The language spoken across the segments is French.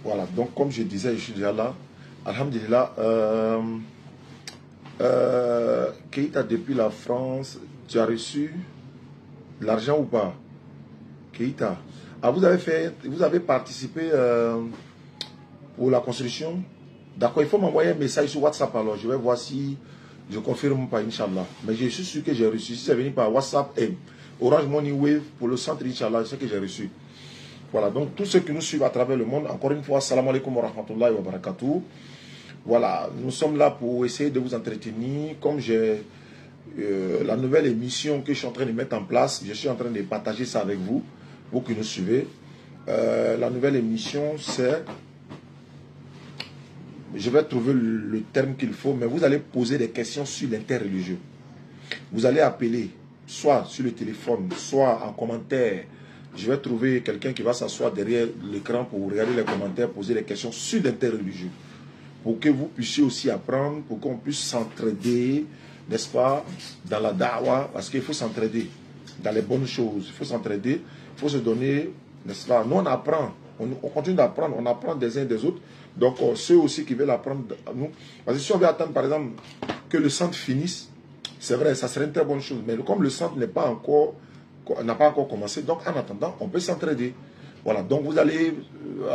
Voilà, donc comme je disais, je suis déjà là. Alhamdulillah. Keita, depuis la France, tu as reçu l'argent ou pas? Keita. Ah, vous avez participé pour la construction? D'accord, il faut m'envoyer un message sur WhatsApp alors. Je vais voir si je confirme pas, Inch'Allah. Mais je suis sûr que j'ai reçu. Si c'est venu par WhatsApp et Orange Money Wave pour le centre, Inch'Allah, c'est ce que j'ai reçu. Voilà, donc tous ceux qui nous suivent à travers le monde, encore une fois, salam alaikum wa rahmatullahi wa barakatuh. Voilà, nous sommes là pour essayer de vous entretenir. Comme j'ai la nouvelle émission que je suis en train de mettre en place, je suis en train de partager ça avec vous, vous qui nous suivez. La nouvelle émission, c'est... Je vais trouver le terme qu'il faut, mais vous allez poser des questions sur l'interreligieux. Vous allez appeler, soit sur le téléphone, soit en commentaire. Je vais trouver quelqu'un qui va s'asseoir derrière l'écran pour regarder les commentaires, poser des questions sur l'interreligieux. Pour que vous puissiez aussi apprendre, pour qu'on puisse s'entraider, n'est-ce pas, dans la da'wah, parce qu'il faut s'entraider dans les bonnes choses. Il faut s'entraider, il faut se donner, n'est-ce pas. Nous, on apprend, on continue d'apprendre, on apprend des uns des autres. Donc, ceux aussi qui veulent apprendre, nous, parce que si on veut attendre, par exemple, que le centre finisse, c'est vrai, ça serait une très bonne chose. Mais comme le centre n'a pas encore commencé, donc en attendant, on peut s'entraider. Voilà, donc vous allez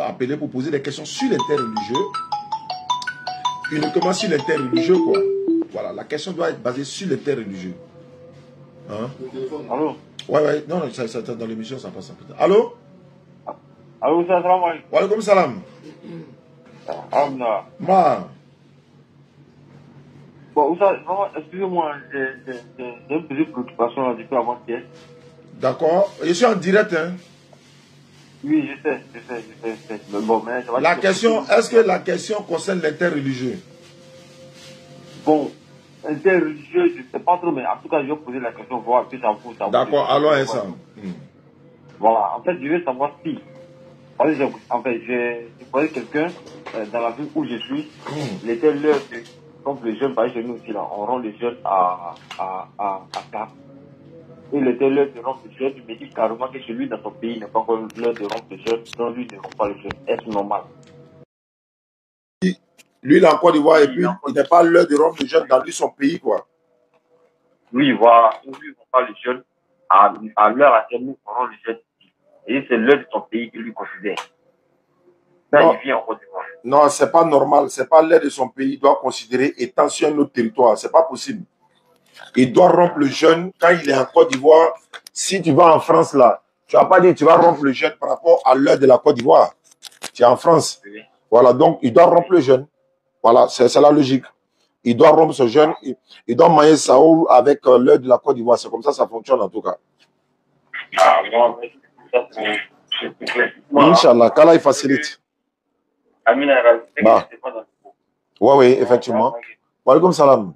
appeler pour poser des questions sur l'interreligieux. Uniquement sur l'interreligieux, quoi. Voilà, la question doit être basée sur l'interreligieux. Hein? Allô? Ouais, non, ça, dans l'émission, ça passe un peu. Allô? Allô, salam alaikum. Wa alaikum salam. Ma. Bon, excusez-moi, j'ai une petite préoccupation là, depuis avant-hier. D'accord, je suis en direct, hein? Oui, je sais. Mais bon, mais ça va la question, est-ce que la question concerne l'interreligieux? Bon, interreligieux, je ne sais pas trop, mais en tout cas, je vais poser la question, voir si ça vous. D'accord, allons ensemble. Voilà, en fait, je veux savoir si. En fait, j'ai croisé quelqu'un dans la ville où je suis. Il était l'heure de. Donc, les jeunes, par exemple, chez nous aussi, là, on rend les jeunes à 4. Il était l'heure de rompre le jeûne. Il me dit carrément que chez lui, dans son pays, il n'est pas encore l'heure de rompre le jeûne. Donc, lui, ne rompt pas le jeûne. Est-ce normal? Lui, il est en Côte d'Ivoire et puis il n'est pas l'heure de rompre le jeûne dans lui, son pays, quoi. Oui, voilà. Lui, il ne rompt pas le jeûne à l'heure à laquelle nous rompt le jeûne. Et c'est l'heure de son pays qu'il lui considère. Là, il vit en Côte d'Ivoire. Non, c'est pas normal. C'est pas l'heure de son pays. Il doit considérer étant sur un autre territoire. C'est pas possible. Il doit rompre le jeûne quand il est en Côte d'Ivoire. Si tu vas en France, là, tu vas pas dire que tu vas rompre le jeûne par rapport à l'heure de la Côte d'Ivoire. Tu es en France. Oui. Voilà, donc il doit rompre le jeûne. Voilà, c'est la logique. Il doit rompre ce jeûne. Il doit manger Saoul avec l'heure de la Côte d'Ivoire. C'est comme ça fonctionne en tout cas. Ah, bon, Inch'Allah, qu'Allah il facilite. Bah. Oui, effectivement. Wa alaikum salam.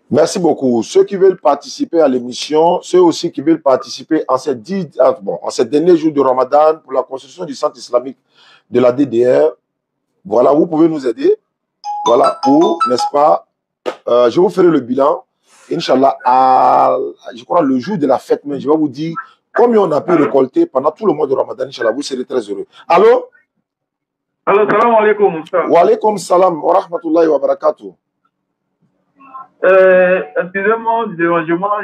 Merci beaucoup. Ceux qui veulent participer à l'émission, ceux aussi qui veulent participer en ces derniers jours de Ramadan pour la construction du centre islamique de la DDR, voilà, vous pouvez nous aider. Voilà, ou, n'est-ce pas, je vous ferai le bilan, Inch'Allah, je crois, le jour de la fête, mais je vais vous dire combien on a pu récolter pendant tout le mois de Ramadan, Inch'Allah, vous serez très heureux. Allô? Allô, salam alaikum. Wa alaikum salam wa rahmatullahi wa barakatuh. Excusez-moi,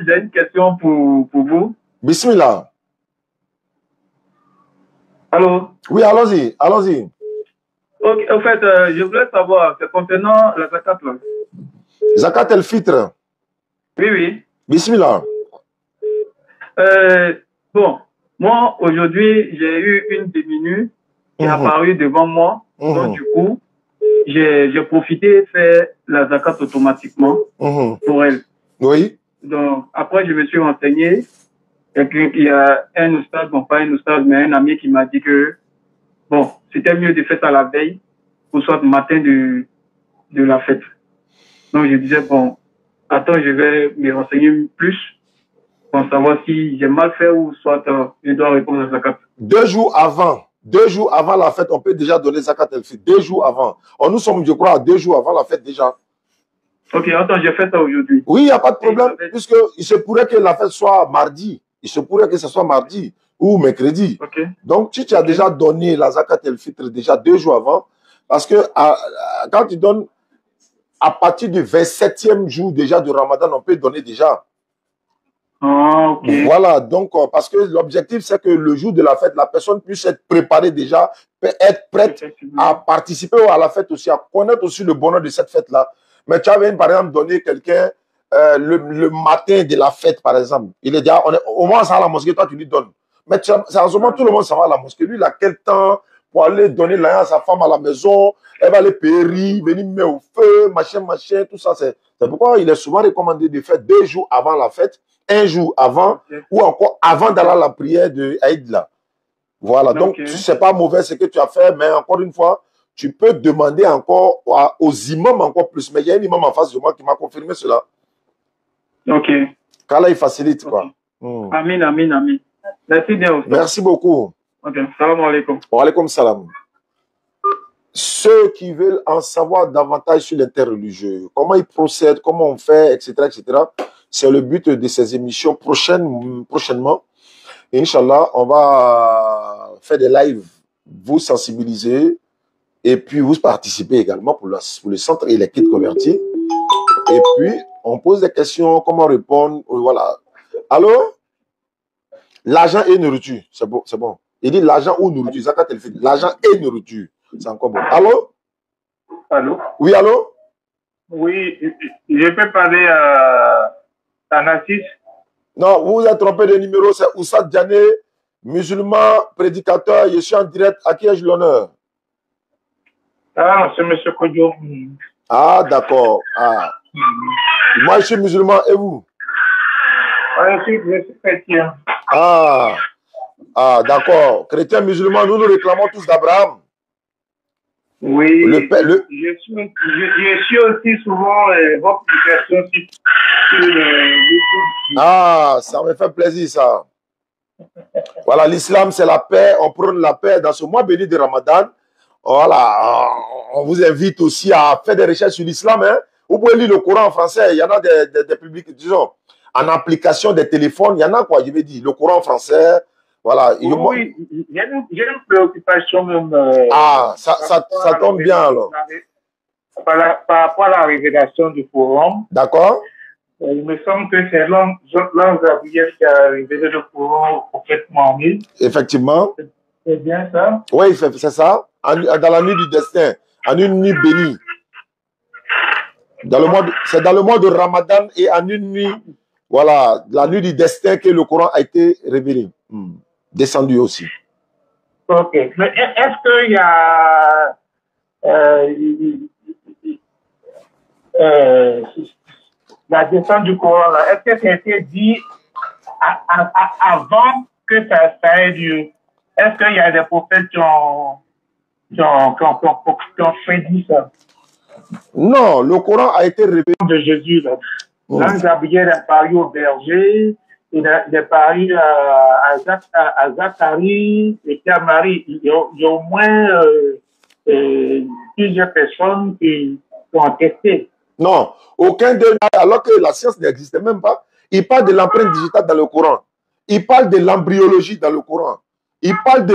j'ai une question pour vous. Bismillah. Allô? Oui, allons-y, allons-y. Ok, en fait, je voulais savoir, c'est concernant la zakat là. Zakat el-Fitr. Oui, oui. Bismillah. Bon, moi, aujourd'hui, j'ai eu une demi-nue qui est apparue devant moi. Donc, du coup, j'ai profité de faire la zakat automatiquement pour elle. Oui. Donc, après, je me suis renseigné. Il y a un oustaz, bon, pas un oustaz, mais un ami qui m'a dit que, bon, c'était mieux de faire ça la veille, ou soit le matin de la fête. Donc, je disais, bon, attends, je vais me renseigner plus pour savoir si j'ai mal fait ou soit je dois répondre à la zakat. 2 jours avant la fête, on peut déjà donner zakat el-Fitr. 2 jours avant. Nous sommes, je crois, à 2 jours avant la fête déjà. Ok, attends, j'ai fait ça aujourd'hui. Oui, il n'y a pas de problème, puisque il se pourrait que la fête soit mardi. Il se pourrait que ce soit mardi. ou mercredi. Ok. Donc, si tu as déjà donné la zakat el-fitr déjà 2 jours avant, parce que quand tu donnes à partir du 27e jour déjà du Ramadan, on peut donner déjà. Ah, ok. Voilà, donc, parce que l'objectif, c'est que le jour de la fête, la personne puisse être préparée déjà, peut être prête à participer à la fête aussi, à connaître aussi le bonheur de cette fête-là. Mais tu avais, par exemple, donné quelqu'un le matin de la fête, par exemple. Il est déjà, au moins, ça va à la mosquée, toi, tu lui donnes. Mais sérieusement, tout le monde s'en va à la mosquée. Lui, il a quel temps pour aller donner l'argent à sa femme à la maison? Elle va aller périr, venir mettre au feu, machin, tout ça. C'est pourquoi il est souvent recommandé de faire 2 jours avant la fête, 1 jour avant, ou encore avant d'aller à la prière de Aïd là. Voilà, donc c'est pas mauvais ce que tu as fait, mais encore une fois, tu peux demander encore aux imams encore plus. Mais il y a un imam en face de moi qui m'a confirmé cela. Ok. Qu'Allah, il facilite, quoi. Amin, amin, amin. Merci bien aussi. Merci beaucoup. Ok, salam alaikum. Wa alaikum salam. Ceux qui veulent en savoir davantage sur l'interreligieux, comment ils procèdent, comment on fait, etc., c'est le but de ces émissions prochainement. Et Inch'Allah, on va faire des lives, vous sensibiliser et puis vous participer également pour le centre et les kits convertis. Et puis, on pose des questions, comment répondre, voilà. Allô? L'argent et nourriture, c'est bon, c'est bon. Il dit l'argent ou nourriture, zakat el fitr. L'argent et nourriture, c'est encore bon. Allô? Allô? Oui, allô? Oui, je peux parler à Nassis? Non, vous vous êtes trompé de numéro, c'est Oussad Diané, musulman, prédicateur, je suis en direct, à qui ai-je l'honneur? Ah, c'est M. Kodjo. Ah, d'accord. Ah. Moi, je suis musulman, et vous? Je suis chrétien. Ah, d'accord. Chrétien, musulman, nous réclamons tous d'Abraham. Oui, je suis aussi souvent votre question sur YouTube. Ah, ça me fait plaisir, ça. Voilà, l'islam, c'est la paix. On prône la paix dans ce mois béni de Ramadan. Voilà, on vous invite aussi à faire des recherches sur l'islam. Hein. Vous pouvez lire le Coran en français. Il y en a des publics, disons, en application des téléphones. Il y en a quoi, je vais dire, le Coran en français. Voilà. Oui, j'ai une préoccupation même. Ça tombe bien alors. Par rapport à la révélation du Coran. D'accord. Il me semble que c'est l'ange Gabriel qui a révélé le Coran au prophète Mohammed. Effectivement. C'est bien ça? Oui, c'est ça. Dans la nuit du destin, en une nuit bénie. C'est dans le mois de Ramadan et en une nuit, voilà, la nuit du destin que le Coran a été révélé. Descendu aussi. Ok. Mais est-ce qu'il y a la descente du Coran là, est-ce que ça a été dit avant que ça ait lieu? Est-ce qu'il y a des prophètes qui ont prédit ça? Non, le Coran a été révélé. De Jésus, là. L'ange Gabriel est paru au berger, il est paru à Zacharie et à Marie. Il y a au moins plusieurs personnes qui ont attesté. Non, aucun d'eux, alors que la science n'existait même pas. Il parle de l'empreinte digitale dans le Coran. Il parle de l'embryologie dans le Coran. Il parle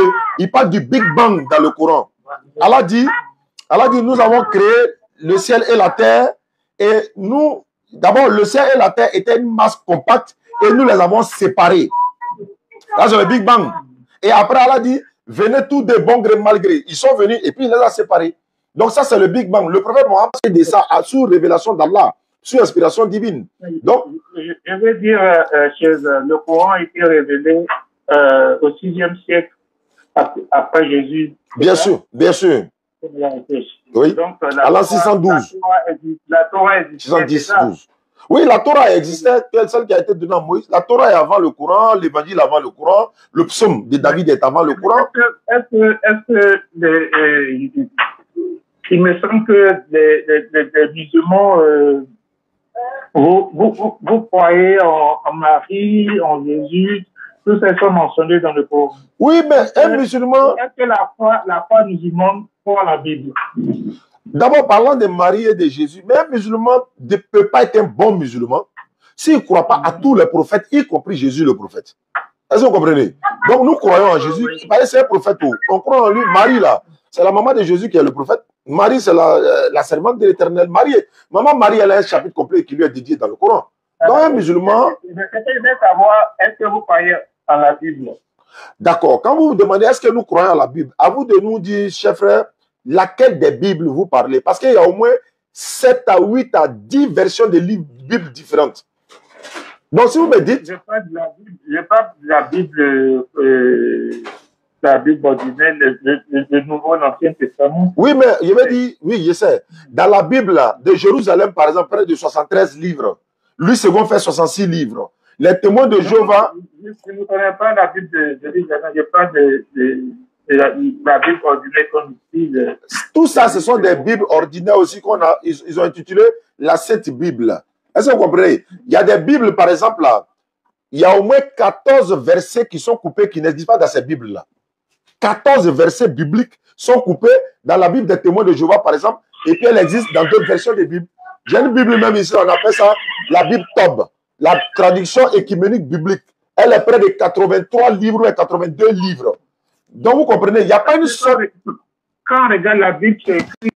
du Big Bang dans le Coran. Allah dit, nous avons créé le ciel et la terre. Et nous, d'abord, le ciel et la terre étaient une masse compacte et nous les avons séparés. Là, c'est le Big Bang. Et après, Allah dit, venez tous de bon gré, mal gré. Ils sont venus et puis il les a séparés. Donc ça, c'est le Big Bang. Le prophète Mohammed a dit ça sous révélation d'Allah, sous inspiration divine. Donc, je veux dire, le Coran a été révélé au 6e siècle après Jésus. Bien sûr, bien sûr. Oui, donc, à l'an 612. La Torah existait. 612. Oui, la Torah existait, celle qui a été donnée à Moïse. La Torah est avant le Coran, l'évangile avant le Coran, le psaume de David est avant le Coran. Il me semble que les musulmans, vous croyez en Marie, en Jésus, tous ces sont mentionnés dans le Coran. Oui, mais un musulman... Est-ce que la foi musulmane croit la Bible? D'abord, parlant de Marie et de Jésus, mais un musulman ne peut pas être un bon musulman s'il ne croit pas à tous les prophètes, y compris Jésus le prophète. Est-ce que vous comprenez? Donc nous croyons en Jésus. C'est un prophète. On croit en lui. Marie, là, c'est la maman de Jésus qui est le prophète. Marie, c'est la servante de l'Éternel. Maman Marie, elle a un chapitre complet qui lui est dédié dans le Coran. Donc un musulman... Je voudrais savoir, est-ce que vous croyez en la Bible? D'accord. Quand vous vous demandez est-ce que nous croyons à la Bible, à vous de nous dire, chers frères, laquelle des Bibles vous parlez? Parce qu'il y a au moins 7 à 8 à 10 versions de Bibles différentes. Donc si vous me dites... Je parle de la Bible ordinaire, le Nouveau et l'Ancien Testament. Oui, mais je vais dire, oui, je sais. Dans la Bible là, de Jérusalem, par exemple, près de 73 livres. Lui, second fait 66 livres. Les témoins de Jéhovah... Je ne connais pas la Bible de Jérusalem, je parle de la Bible ordinaire qu'on utilise. Tout ça, ce sont des Bibles ordinaires aussi qu'on a, ils ont intitulé la Sainte Bible. Est-ce que vous comprenez? Il y a des Bibles, par exemple, là, il y a au moins 14 versets qui sont coupés, qui n'existent pas dans ces Bibles-là. 14 versets bibliques sont coupés dans la Bible des témoins de Jéhovah, par exemple, et puis elle existe dans d'autres versions des Bibles. J'ai une Bible même ici, on appelle ça la Bible Tob, la traduction écuménique biblique. Elle est près de 83 livres et 82 livres. Donc vous comprenez, il n'y a pas une seule... Quand on regarde la Bible, c'est écrit,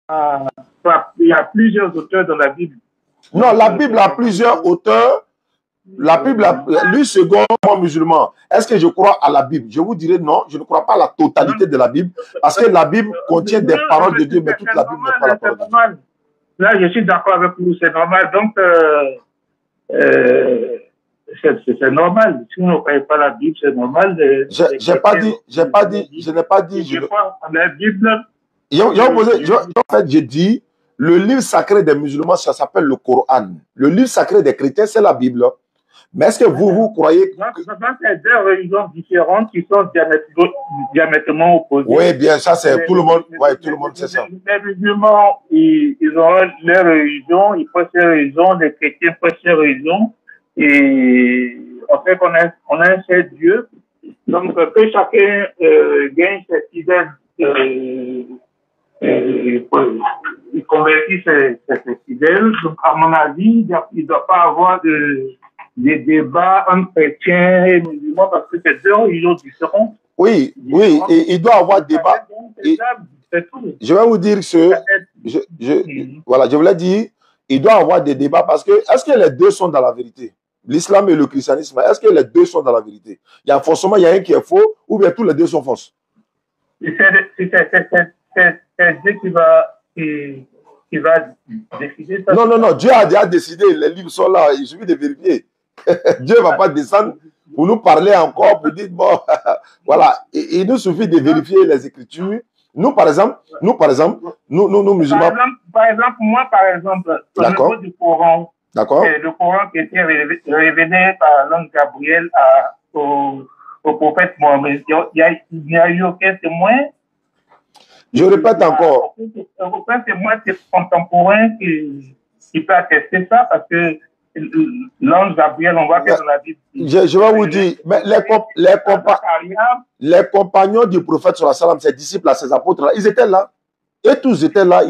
il y a plusieurs auteurs dans la Bible. Non, la Bible a plusieurs auteurs. La Bible, lui, second, moi, musulman, est-ce que je crois à la Bible? Je vous dirais non, je ne crois pas à la totalité de la Bible, parce que la Bible contient des paroles de Dieu, mais toute la Bible n'est pas la parole de Dieu. Là, je suis d'accord avec vous, c'est normal. Donc, c'est normal. Si vous ne croyez pas la Bible, c'est normal. Je n'ai pas dit. Je crois à la Bible. En fait, j'ai dit, le livre sacré des musulmans, ça s'appelle le Coran. Le livre sacré des chrétiens, c'est la Bible. Mais est-ce que vous croyez... Donc, c'est deux religions différentes qui sont diamétralement opposées. Oui, bien, ça, c'est tout le monde. Ouais, tout le monde sait ça. Les musulmans, ils ont leur religion, ils font leur religion, les chrétiens font leur religion. Et on fait qu'on a un seul Dieu. Donc, que chacun gagne ses fidèles, il convertit ses fidèles. Donc, à mon avis, il ne doit pas avoir des débats entre chrétiens et musulmans parce que c'est deux religions différentes. Oui, et il doit avoir débat. Je vais vous dire voilà, je voulais dire, il doit avoir des débats parce que, est-ce que les deux sont dans la vérité? L'islam et le christianisme, est-ce que les deux sont dans la vérité? Il y a forcément, il y a un qui est faux, ou bien tous les deux sont fausses. C'est Dieu qui va décider ça. Non, Dieu a déjà décidé, les livres sont là, il suffit de vérifier. Dieu ne va pas descendre pour nous parler encore, pour dire, bon, voilà, il nous suffit de vérifier les Écritures. Nous, par exemple, nous musulmans. Par exemple, moi, au niveau du Coran, le Coran qui était révélé par l'ange Gabriel au prophète Mohammed, il n'y a eu aucun témoin. Je répète encore. Aucun témoin contemporain qui peut attester ça parce que l'ange Gabriel, on voit que dans la Bible. Je vais vous dire, mais les compagnons du prophète, ses disciples, ses apôtres, ils étaient là. Et tous étaient là.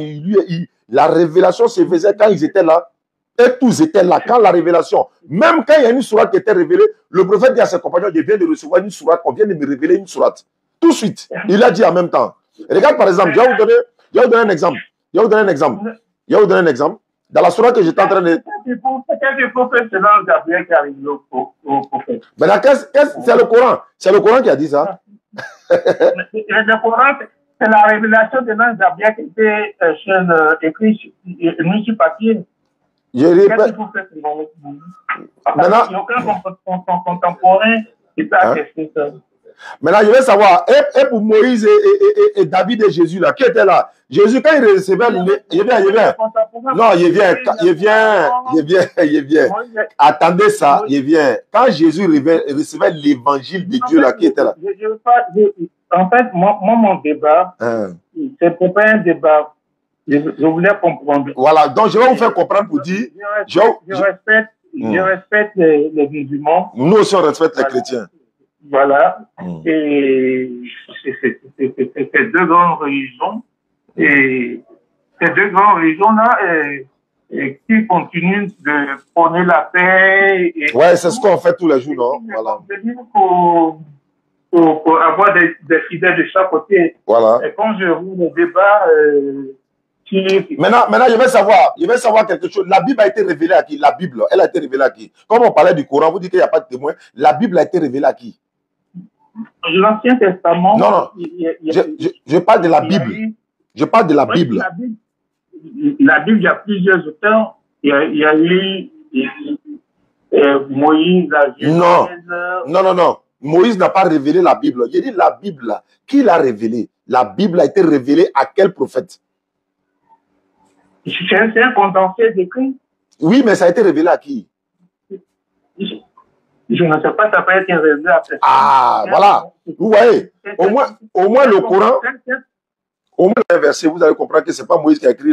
La révélation se faisait quand ils étaient là. Et tous étaient là. Quand la révélation, même quand il y a une sourate qui était révélée, le prophète dit à ses compagnons, je viens de recevoir une sourate, on vient de me révéler une sourate. Tout de suite. Il a dit en même temps. Regarde par exemple, je vais vous donner un exemple. Dans la sourate que j'étais en train de... Peut-être qu'il faut que c'est l'ange Gabriel qui arrive au prophète. Mais là, c'est le Coran. C'est le Coran qui a dit ça. Le Coran, c'est la révélation de l'ange Gabriel qui était écrit sur papier. Je répète. Maintenant, il n'y a aucun contemporain qui peut attester ça. Maintenant, je veux savoir, et pour Moïse et David et Jésus, là, qui était là? Jésus, quand il recevait... Il vient. Non, il vient. Attendez ça, il vient. Quand Jésus recevait l'évangile de Dieu, là, qui était là? En fait, mon débat, c'est pas un débat. Je voulais comprendre. Voilà, donc je vais vous faire comprendre pour dire... Je respecte les musulmans. Nous aussi, on respecte les chrétiens. Voilà. Et c'est deux grandes religions. Et ces deux grandes religions-là, qui continuent de prôner la paix. Ouais, c'est ce qu'on fait tous les jours, non? Voilà. Pour avoir des fidèles de chaque côté. Voilà. Et quand je roule le débat, Maintenant, je vais savoir quelque chose. La Bible a été révélée à qui? La Bible, elle a été révélée à qui? Comme on parlait du Coran, vous dites qu'il n'y a pas de témoin. La Bible a été révélée à qui? L'Ancien Testament. Non. Je parle de la Bible. Je parle de la Bible. La Bible, il y a plusieurs auteurs. Il y a eu Moïse, la Genèse. Non. Moïse n'a pas révélé la Bible. J'ai dit la Bible. Qui l'a révélée? La Bible a été révélée à quel prophète? C'est un condensé d'écrits. Oui, mais ça a été révélé à qui? Je ne sais pas, ça peut être révélé à personne. Ah, voilà. Vous voyez, au moins le Coran, au moins un verset, vous allez comprendre que ce n'est pas Moïse qui a écrit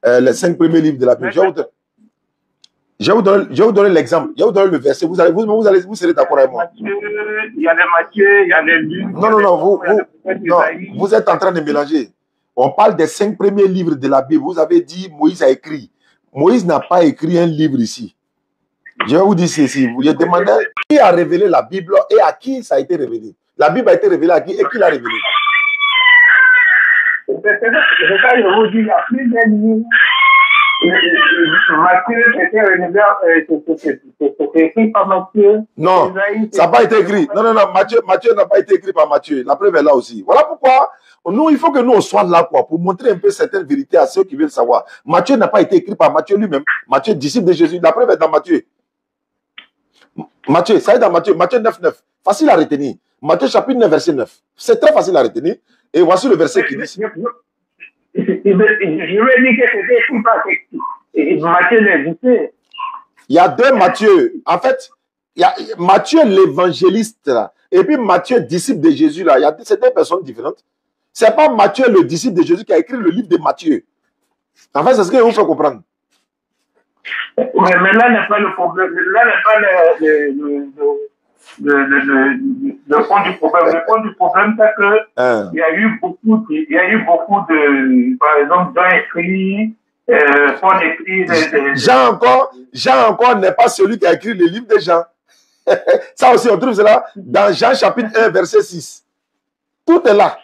les 5 premiers livres de la Bible. Je vais vous donner l'exemple. Je vais vous donner le verset. Vous serez d'accord avec moi. Il y a les Matthieu, il y a les Luc. Non, vous êtes en train de mélanger. On parle des 5 premiers livres de la Bible. Vous avez dit Moïse a écrit. Moïse n'a pas écrit un livre ici. Je vais vous dire ceci. Vous lui demandez qui a révélé la Bible et à qui ça a été révélé. La Bible a été révélée à qui et qui l'a révélée? Je vous dis, il y a plusieurs livres. Matthieu, c'était écrit par Matthieu. Non, ça n'a pas été écrit. Non, Matthieu n'a pas été écrit par Matthieu. La preuve est là aussi. Voilà pourquoi il faut que nous on soit là pour montrer un peu certaines vérités à ceux qui veulent savoir. Matthieu n'a pas été écrit par Matthieu lui-même. Matthieu, disciple de Jésus. La preuve est dans Matthieu. Matthieu, ça est dans Matthieu. Matthieu 9, 9. Facile à retenir. Matthieu chapitre 9, verset 9. C'est très facile à retenir. Et voici le verset qui dit. Je vais dire que c'était écrit par Matthieu l'invité. Il y a 2 Matthieu. En fait, il y a Matthieu l'évangéliste là. Et puis Matthieu, disciple de Jésus là. C'est 2 personnes différentes. Ce n'est pas Matthieu, le disciple de Jésus, qui a écrit le livre de Matthieu. En fait, c'est ce que vous fait comprendre. Mais là n'est pas le problème. Là n'est pas le fond du problème. Le fond du problème, c'est que il y a eu beaucoup de, par exemple, Jean écrit, Paul écrit. Jean encore n'est pas celui qui a écrit le livre de Jean. Ça aussi, on trouve cela dans Jean chapitre 1, verset 6. Tout est là.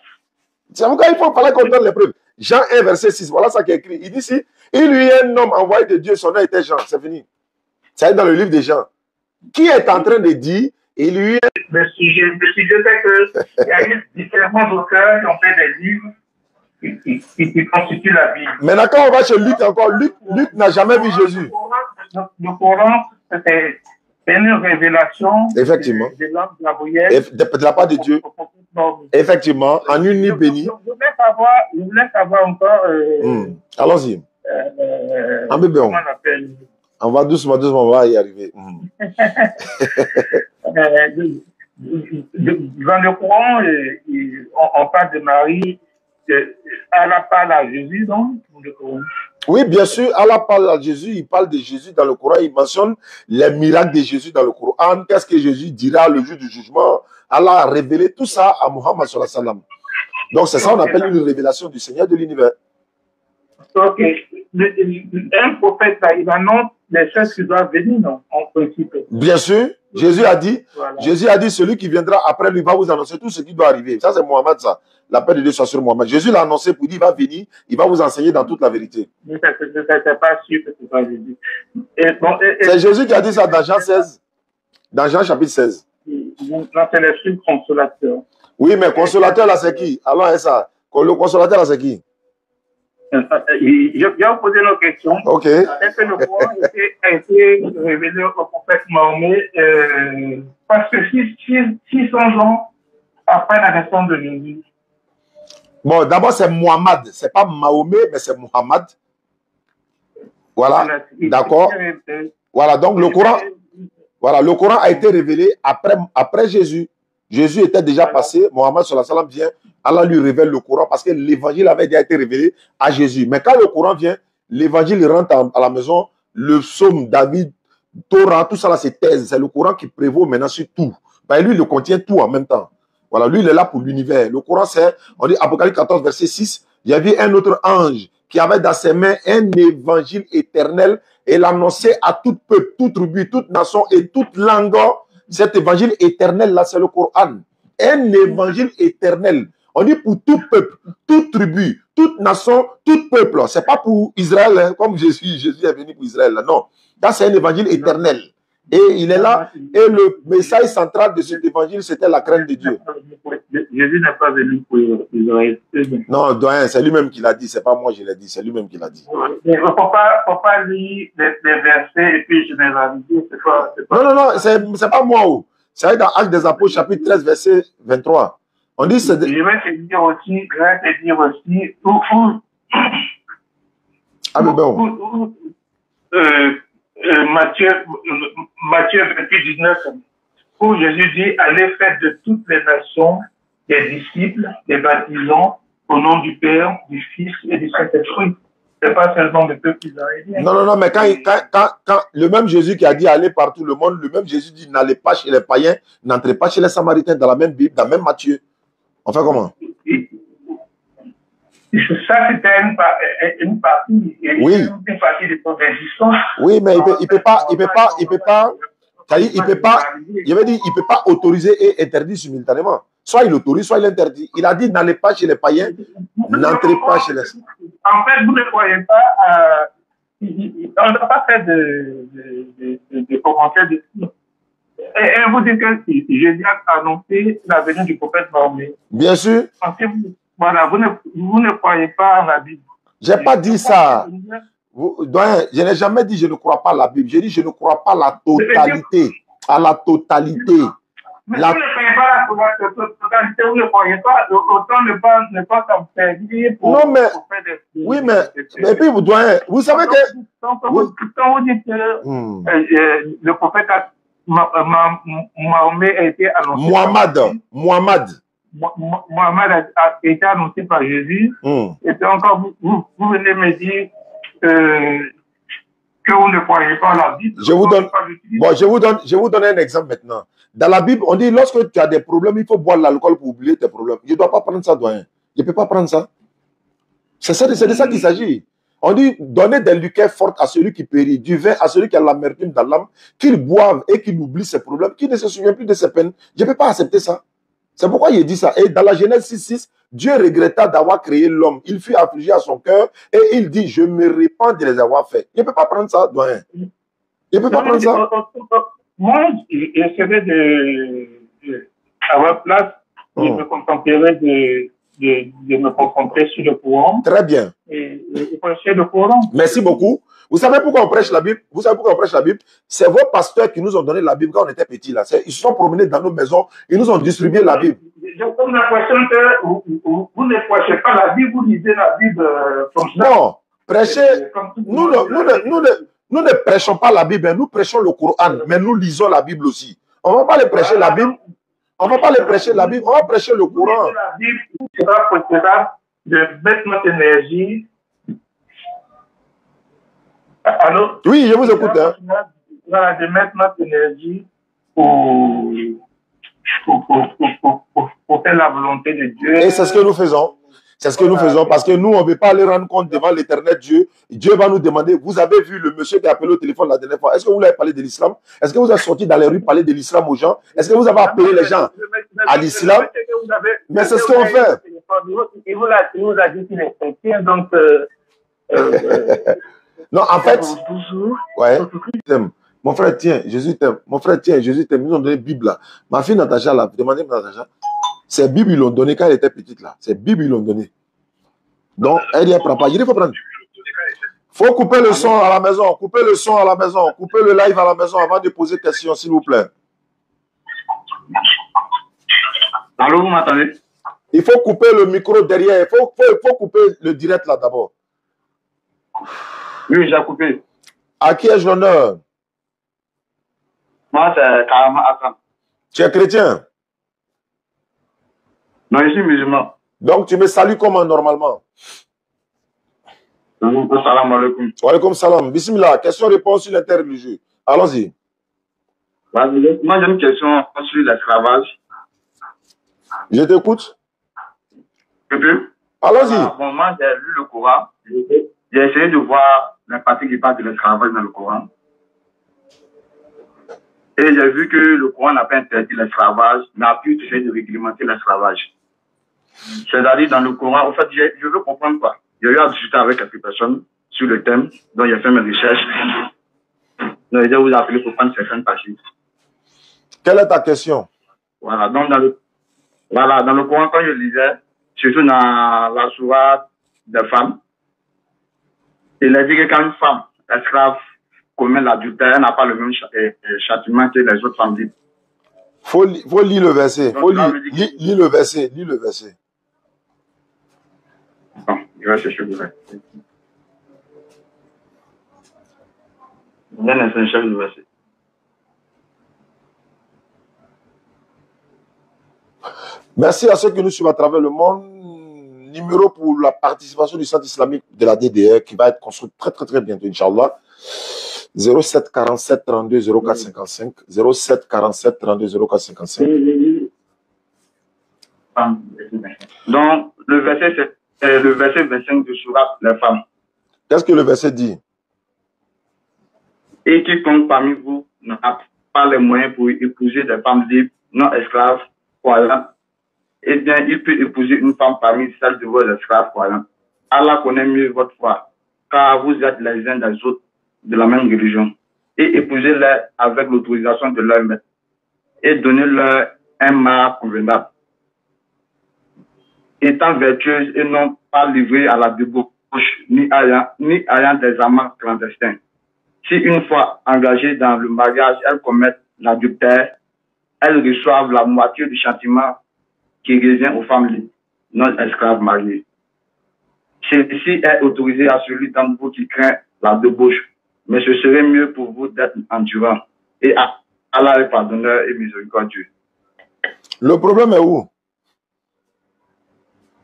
C'est pourquoi il faut parler qu'on donne les preuves. Jean 1, verset 6, voilà ça qui est écrit. Il dit ici, il lui est un homme envoyé de Dieu, son nom était Jean. C'est fini. Ça est dans le livre de Jean. Qui est en train de dire, il lui est... Le sujet c'est qu'il y a eu différents auteurs qui ont fait des livres qui constituent la Bible. Maintenant, quand on va chez Luc encore, Luc n'a jamais vu Jésus. Le Coran, c'est une révélation. Effectivement. De l'âme de la bruyère. De la part de Dieu. Effectivement, en une nuit bénie. Je voulais savoir encore. Allons-y. Un bébé. Comment on appelle? On va doucement, on va y arriver. Dans le Coran, on parle de Marie. Allah parle à Jésus, donc, dans le Coran. Oui, bien sûr, Allah parle à Jésus, il parle de Jésus dans le Coran, il mentionne les miracles de Jésus dans le Coran. Qu'est-ce que Jésus dira le jour du jugement? Allah a révélé tout ça à Muhammad sallallahu alayhi wa sallam. Donc c'est ça qu'on appelle une révélation du Seigneur de l'univers. Ok. Un prophète, il annonce les choses qui doivent venir, non, en principe. Bien sûr, Jésus a dit, celui qui viendra après lui va vous annoncer tout ce qui doit arriver. Ça, c'est Muhammad, ça. La paix de Dieu soit sur Muhammad. Jésus l'a annoncé pour dire, il va venir, il va vous enseigner dans toute la vérité. Mais ça, c'est pas sûr que c'est pas Jésus. C'est Jésus qui a dit ça dans Jean 16. Dans Jean chapitre 16. Non, c'est l'esprit consolateur. Oui, mais consolateur, là, c'est qui? Alors, ça. Le consolateur, là, c'est qui? Je vais vous poser une question. Ok. Est-ce que le Coran a été révélé au prophète Mahomet parce que 600 ans après la naissance de Jésus? Bon, d'abord, c'est Muhammad. Ce n'est pas Mahomet, mais c'est Muhammad. Voilà. D'accord. Voilà. Donc, le Coran a été révélé après Jésus. Jésus était déjà passé. Muhammad sallallahu alayhi wa sallam vient. Allah lui révèle le Coran parce que l'évangile avait déjà été révélé à Jésus. Mais quand le Coran vient, l'évangile rentre à la maison, le psaume, David, Torah, tout ça là, c'est thèse. C'est le Coran qui prévaut maintenant sur tout. Ben, lui, il le contient tout en même temps. Voilà, lui, il est là pour l'univers. Le Coran, c'est, on dit Apocalypse 14, verset 6, il y avait un autre ange qui avait dans ses mains un évangile éternel et l'annonçait à tout peuple, toute tribu, toute nation et toute langue. Cet évangile éternel-là, c'est le Coran. Un évangile éternel. On dit pour tout peuple, toute tribu, toute nation, tout peuple. Ce n'est pas pour Israël, hein, comme Jésus est venu pour Israël. Là. Non, ça c'est un évangile éternel. Et il est là. Et le message central de cet évangile, c'était la crainte de Dieu. Jésus n'est pas venu pour Israël. Non, doyen, c'est lui-même qui l'a dit. C'est pas moi qui l'ai dit, c'est lui-même qui l'a dit. Il ne faut pas lire les versets et puis généraliser. Non, c'est pas moi. Oh. C'est dans Actes des Apôtres, chapitre 13, verset 23. On dit je vais te dire aussi, Matthieu 28, 19, où Jésus dit, allez faire de toutes les nations des disciples, des baptisants, au nom du Père, du Fils et du Saint-Esprit. Ce n'est pas seulement le peuple israélien. Non, mais quand le même Jésus qui a dit aller partout le monde, le même Jésus dit n'allez pas chez les païens, n'entrez pas chez les Samaritains, dans la même Bible, dans le même Matthieu. On fait comment? Ça, c'était une partie. Oui. Une partie de son existence. Oui, mais il peut pas, je veux dire, il peut pas autoriser et interdire simultanément. Soit il autorise, soit il interdit. Il a dit n'allez pas chez les païens, n'entrez pas chez les... En fait, vous ne croyez pas, on n'a pas fait de commentaires dessus. Et vous dites que Jésus a annoncé la venue du prophète Mahomet. Bien sûr. Voilà, vous ne croyez pas en la Bible. Je n'ai pas dit ça. Je n'ai jamais dit je ne crois pas à la Bible. J'ai dit je ne crois pas à la totalité. À la totalité. Mais vous ne croyez pas à la totalité, vous ne croyez pas, autant ne pas s'en servir pour... Non, mais... Oui, mais puis vous savez que... Quand vous dites que le prophète Mahomet a été annoncé... Mohammed a été annoncé par Jésus. Et puis encore, vous venez me dire que vous ne croyez pas à la Bible. Je vous donne un exemple maintenant. Dans la Bible, on dit lorsque tu as des problèmes, il faut boire l'alcool pour oublier tes problèmes. Je ne dois pas prendre ça, doyen. Je ne peux pas prendre ça. C'est de ça qu'il s'agit. On dit donner des liqueurs fortes à celui qui périt, du vin à celui qui a l'amertume dans l'âme, qu'il boive et qu'il oublie ses problèmes, qu'il ne se souvient plus de ses peines. Je ne peux pas accepter ça. C'est pourquoi il dit ça. Et dans la Genèse 6.6, Dieu regretta d'avoir créé l'homme. Il fut affligé à son cœur et il dit, je me répands de les avoir faits. Je ne peux pas prendre ça, doyen. Je ne peux pas prendre ça. Moi, j'essaierai à votre place, je me contemplerai de me concentrer sur le Coran. Très bien. Et prêcher le Coran. Merci beaucoup. Vous savez pourquoi on prêche la Bible? Vous savez pourquoi on prêche la Bible? C'est vos pasteurs qui nous ont donné la Bible quand on était petits là. Ils se sont promenés dans nos maisons, ils nous ont distribué la Bible. J'ai comme l'impression que vous ne prêchez pas la Bible, vous lisez la Bible comme ça. Non, prêcher. Nous ne prêchons pas la Bible, nous prêchons le Coran, mais nous lisons la Bible aussi. On ne va pas les prêcher la Bible. On ne va pas les prêcher la Bible, on va prêcher le Coran. La Bible sera préférable de mettre notre énergie. Alors, oui, je vous écoute. Hein. Voilà, de mettre notre énergie pour faire la volonté de Dieu. Et c'est ce que nous faisons. C'est ce que nous faisons parce que nous, on ne veut pas aller rendre compte devant l'éternel Dieu. Dieu va nous demander, vous avez vu le monsieur qui a appelé au téléphone la dernière fois, est-ce que vous l'avez parlé de l'islam? Est-ce que vous avez sorti dans les rues parler de l'islam aux gens? Est-ce que vous avez appelé les gens à l'islam? Mais c'est ce qu'on fait. Il vous a dit qu'il est chrétien, donc... non, en fait... Ouais. Mon frère, tiens, Jésus t'aime. Mon frère, tiens, Jésus t'aime. Ils nous ont donné la Bible là. Ma fille Natacha là, demandez Natacha. C'est Bible, ils l'ont donné quand elle était petite là. C'est Bible, ils l'ont donné. Donc, elle dit, elle prend pas. Je dis, il faut prendre. Faut couper le son à la maison. Coupez le son à la maison. Coupez le live à la maison avant de poser question, s'il vous plaît. Allô, vous m'entendez? Il faut couper le micro derrière. Il faut couper le direct là d'abord. Oui, j'ai coupé. À qui ai-je l'honneur? Moi, c'est Karama Hassan. Tu es chrétien? Non, je suis musulman. Donc, tu me salues comment normalement? Salam alaikum. Wa alaikum salam. Bismillah. Question-réponse sur l'interreligieux. Allons-y. Moi, j'ai une question sur l'esclavage. Je t'écoute. Tu peux? Allons-y. Bon, moi, j'ai lu le Coran j'ai essayé de voir la partie qui parle de l'esclavage dans le Coran. Et j'ai vu que le Coran n'a pas interdit l'esclavage, mais a pu essayer de réglementer l'esclavage. C'est-à-dire dans le Coran, en fait, je veux comprendre quoi. J'ai eu à discuter avec quelques personnes sur le thème, dont j'ai fait mes recherches. Donc, je vais vous appeler pour prendre certaines parties. Quelle est ta question? Voilà, donc dans le Coran, quand je lisais, surtout dans la sourate des femmes, il a dit que quand une femme esclave commet l'adultère, elle n'a pas le même châtiment que les autres femmes libres. Faut lire le verset. Donc, Faut lire le verset. Lis le verset. Bon, je vais chercher le verset. Le verset. Merci à ceux qui nous suivent à travers le monde. Numéro pour la participation du Centre islamique de la DDR qui va être construit très très très bientôt, Inch'Allah. 07 47 32 04 55. 07 47 32 04 55. Donc, le verset, c'est le verset 25 de Sourate les femmes. Qu'est-ce que le verset dit? Et quiconque parmi vous n'a pas les moyens pour épouser des femmes libres, non esclaves, croyantes, eh bien, il peut épouser une femme parmi celles de vos esclaves croyantes. Allah connaît mieux votre foi, car vous êtes les uns des autres de la même religion. Et épousez-les avec l'autorisation de leur maître. Et donnez-leur un mari convenable. Étant vertueuse et non pas livrée à la débauche, ni ayant des amants clandestins. Si une fois engagées dans le mariage, elles commettent l'adultère, elles reçoivent la moitié du châtiment qui revient aux femmes libres, non esclaves mariées. Celle-ci est autorisée à celui d'entre vous qui craint la débauche, mais ce serait mieux pour vous d'être endurant. Et Allah est pardonneur et miséricordieux. Le problème est où?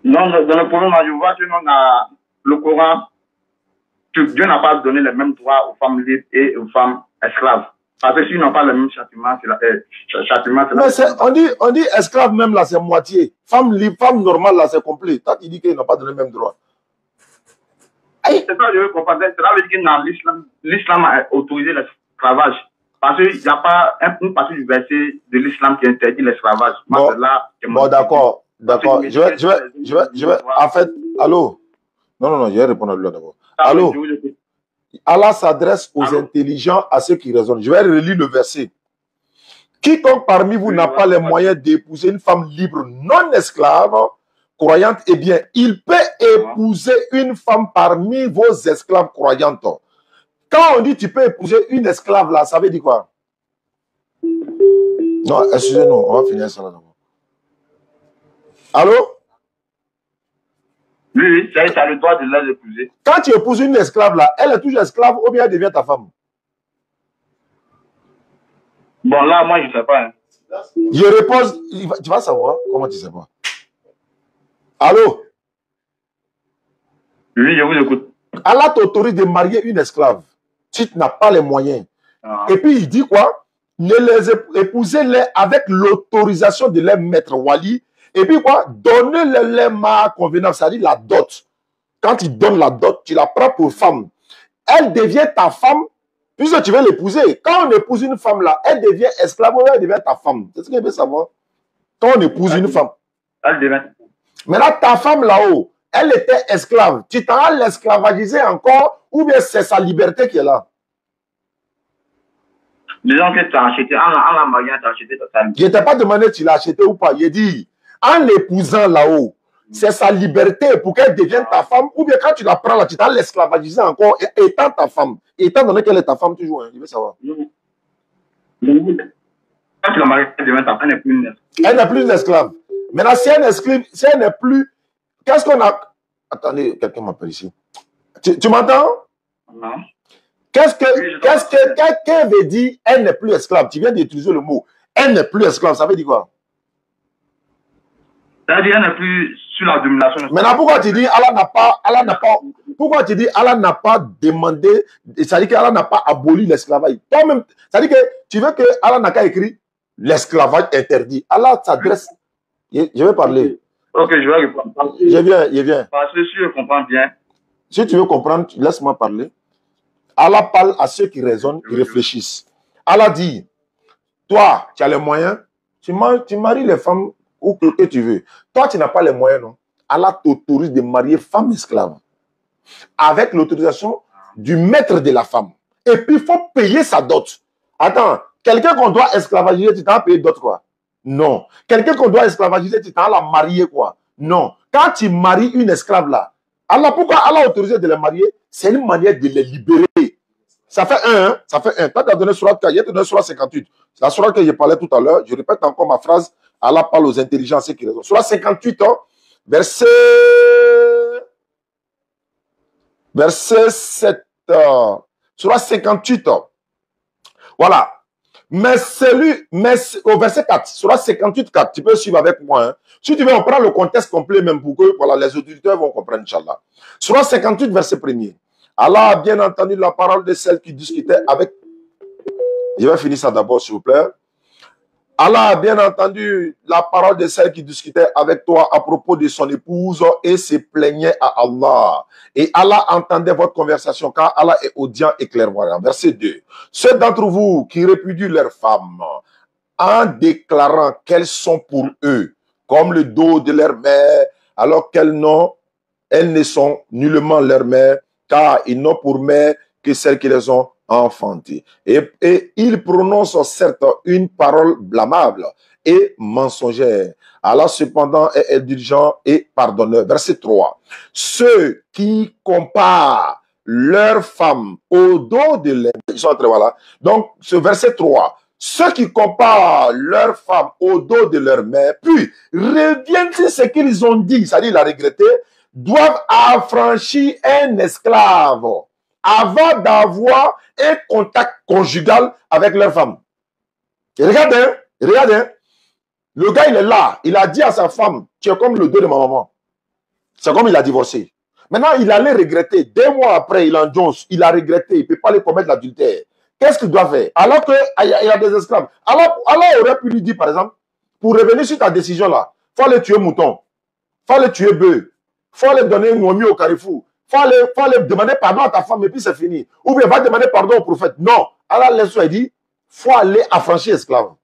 Non, dans le problème, je vois que le Coran, Dieu n'a pas donné les mêmes droits aux femmes libres et aux femmes esclaves. Parce que s'ils n'ont pas le même châtiment, on dit esclave même là, c'est moitié. Femme libre, femme normale là, c'est complet. Toi, tu dis qu'ils n'ont pas donné le même droit. C'est ça que je veux comprendre. Cela veut dire que dans l'islam a autorisé l'esclavage. Parce qu'il n'y a pas une partie du verset de l'islam qui interdit l'esclavage. Bon, d'accord. D'accord. Je vais. En fait, allô? Non, je vais répondre à lui d'abord. Allô? Allah s'adresse aux intelligents, à ceux qui raisonnent. Je vais relire le verset. Quiconque parmi vous n'a pas les moyens d'épouser une femme libre, non esclave, croyante, eh bien, il peut épouser une femme parmi vos esclaves croyantes. Quand on dit tu peux épouser une esclave là, ça veut dire quoi? Non, excusez-nous, on va finir ça là d'abord. Allô? Oui, tu as le droit de l'épouser. Quand tu épouses une esclave là, elle est toujours esclave ou bien elle devient ta femme? Bon, là, moi, je ne sais pas. Hein. Je repose, tu vas savoir comment tu sais pas. Allô? Oui, je vous écoute. Allah t'autorise de marier une esclave. Tu n'as pas les moyens. Et puis il dit quoi? Ne les épousez-les avec l'autorisation de leur maître wali. Et puis quoi? Donnez-les les mâts convenables, c'est-à-dire la dot. Quand il donne la dot, tu la prends pour femme. Elle devient ta femme, puisque tu veux l'épouser. Quand on épouse une femme là, elle devient esclave ou elle devient ta femme. C'est ce qu'il veut savoir. Quand on épouse une femme. Elle devient. Maintenant, ta femme là-haut, elle était esclave. Tu t'en as l'esclavagisé encore ou bien c'est sa liberté qui est là? Disons que tu as acheté, en la mariant, tu as acheté ta femme. Je ne t'ai pas demandé si tu l'as acheté ou pas. Il dit, en l'épousant là-haut, c'est sa liberté pour qu'elle devienne ta femme ou bien quand tu la prends là, tu t'en l'esclavagisé encore étant ta femme. Étant donné qu'elle est ta femme toujours, hein, je veux savoir. Quand tu la maries, elle devient ta femme, elle n'est plus une esclave. Elle n'est plus une esclave. Maintenant, si elle n'est plus... Qu'est-ce qu'on a... Attendez, quelqu'un m'appelle ici. Tu m'entends? Non. Qu'est-ce qu'elle veut dire elle n'est plus esclave? Tu viens d'utiliser le mot. Elle n'est plus esclave, ça veut dire quoi? Ça veut dire qu'elle n'est plus sur la domination. Maintenant, pourquoi tu dis pourquoi tu dis Allah n'a pas demandé, c'est-à-dire qu'Allah n'a pas aboli l'esclavage? Toi-même, c'est-à-dire que tu veux que Allah n'a qu'à écrire l'esclavage interdit. Allah s'adresse. Je vais parler. Ok, je vais répondre. Je viens. Parce que si je comprends bien, Si tu veux comprendre, laisse-moi parler. Allah parle à ceux qui raisonnent, qui réfléchissent. Allah dit, toi, tu as les moyens, tu maries les femmes où que tu veux. Toi, tu n'as pas les moyens, non? Allah t'autorise de marier femme esclave avec l'autorisation du maître de la femme. Et puis, il faut payer sa dot. Attends, quelqu'un qu'on doit esclavagiser, tu t'en payé dot quoi? Non. Quelqu'un qu'on doit esclavagiser, tu t'en la marier quoi? Non. Quand tu maries une esclave là, Allah, pourquoi Allah a autorisé de les marier? C'est une manière de les libérer. Ça fait un, hein? Ça fait un. Quand tu as donné surat, il y a donné surat 58. La surat que je parlais tout à l'heure, je répète encore ma phrase, Allah parle aux intelligences qui raisonnent. Surat 58, hein, verset 7. Surat 58. Voilà. Mais au verset 4, surat 58, 4, tu peux suivre avec moi. Hein. Si tu veux, on prend le contexte complet même pour que voilà, les auditeurs vont comprendre, Inch'Allah. Surat 58, verset 1er. Allah a bien entendu la parole de celle qui discutait avec... Je vais finir ça d'abord, s'il vous plaît. Allah a bien entendu la parole de celle qui discutait avec toi à propos de son épouse et se plaignait à Allah. Et Allah entendait votre conversation car Allah est audient et clairvoyant. Verset 2. Ceux d'entre vous qui répudient leurs femmes en déclarant qu'elles sont pour eux comme le dos de leur mère alors elles ne sont nullement leur mère car ils n'ont pour mère que celles qui les ont enfantées. Et ils prononcent certes une parole blâmable et mensongère. Allah cependant est indulgent et pardonneur. Verset 3. Ceux qui comparent leurs femmes au dos de leur... Ils sont entrés, voilà. Donc, ce verset 3. Ceux qui comparent leurs femmes au dos de leur mère, puis reviennent sur ce qu'ils ont dit, c'est-à-dire la regretter, doivent affranchir un esclave avant d'avoir un contact conjugal avec leur femme. Et regardez, regardez. Le gars, il est là. Il a dit à sa femme, tu es comme le dos de ma maman. C'est comme il a divorcé. Maintenant, il allait regretter. 2 mois après, il en jonce. Il a regretté. Il ne peut pas aller commettre l'adultère. Qu'est-ce qu'il doit faire? Alors qu'il y a des esclaves. Allah aurait pu lui dire, par exemple, pour revenir sur ta décision là, il faut aller tuer mouton. Il faut aller tuer bœuf. Il faut aller donner une momie au carrefour. Il faut aller demander pardon à ta femme et puis c'est fini. Ou bien va demander pardon au prophète. Non. Allah laisse il dit, il faut aller affranchir esclave.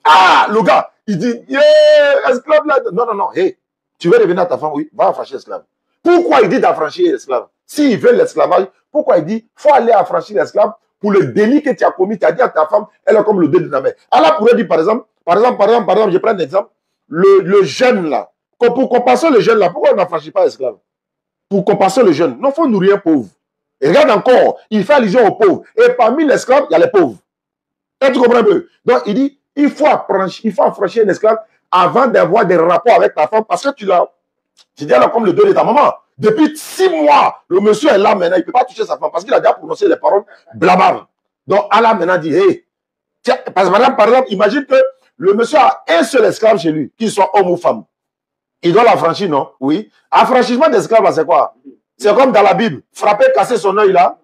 Ah, le gars, il dit, yeah, esclave là. Non, non, non. Hey, tu veux revenir à ta femme? Oui, va affranchir esclave. Pourquoi il dit d'affranchir l'esclave? S'il veut l'esclavage, pourquoi il dit, il faut aller affranchir l'esclave pour le délit que tu as commis? Tu as dit à ta femme, elle est comme le dos de ta mère. Allah pourrait dire, par exemple, je prends un exemple, le jeune là. Pour compenser le jeune là, pourquoi on n'affranchit pas l'esclave? Pour compenser le jeune. Non, il faut nourrir un pauvre. Et regarde encore, il fait allusion aux pauvres. Et parmi les esclaves, il y a les pauvres. Et tu comprends un peu? Donc, il dit, il faut affranchir un esclave avant d'avoir des rapports avec ta femme parce que tu dis alors comme le dos de ta maman. Depuis 6 mois, le monsieur est là maintenant, il ne peut pas toucher sa femme parce qu'il a déjà prononcé les paroles blâmables. Donc, Allah maintenant dit, hey, tiens, parce que par exemple, imagine que le monsieur a un seul esclave chez lui, qu'il soit homme ou femme. Il doit l'affranchir, non? Oui. Affranchissement d'esclave, c'est quoi? C'est comme dans la Bible. Frapper, casser son œil là.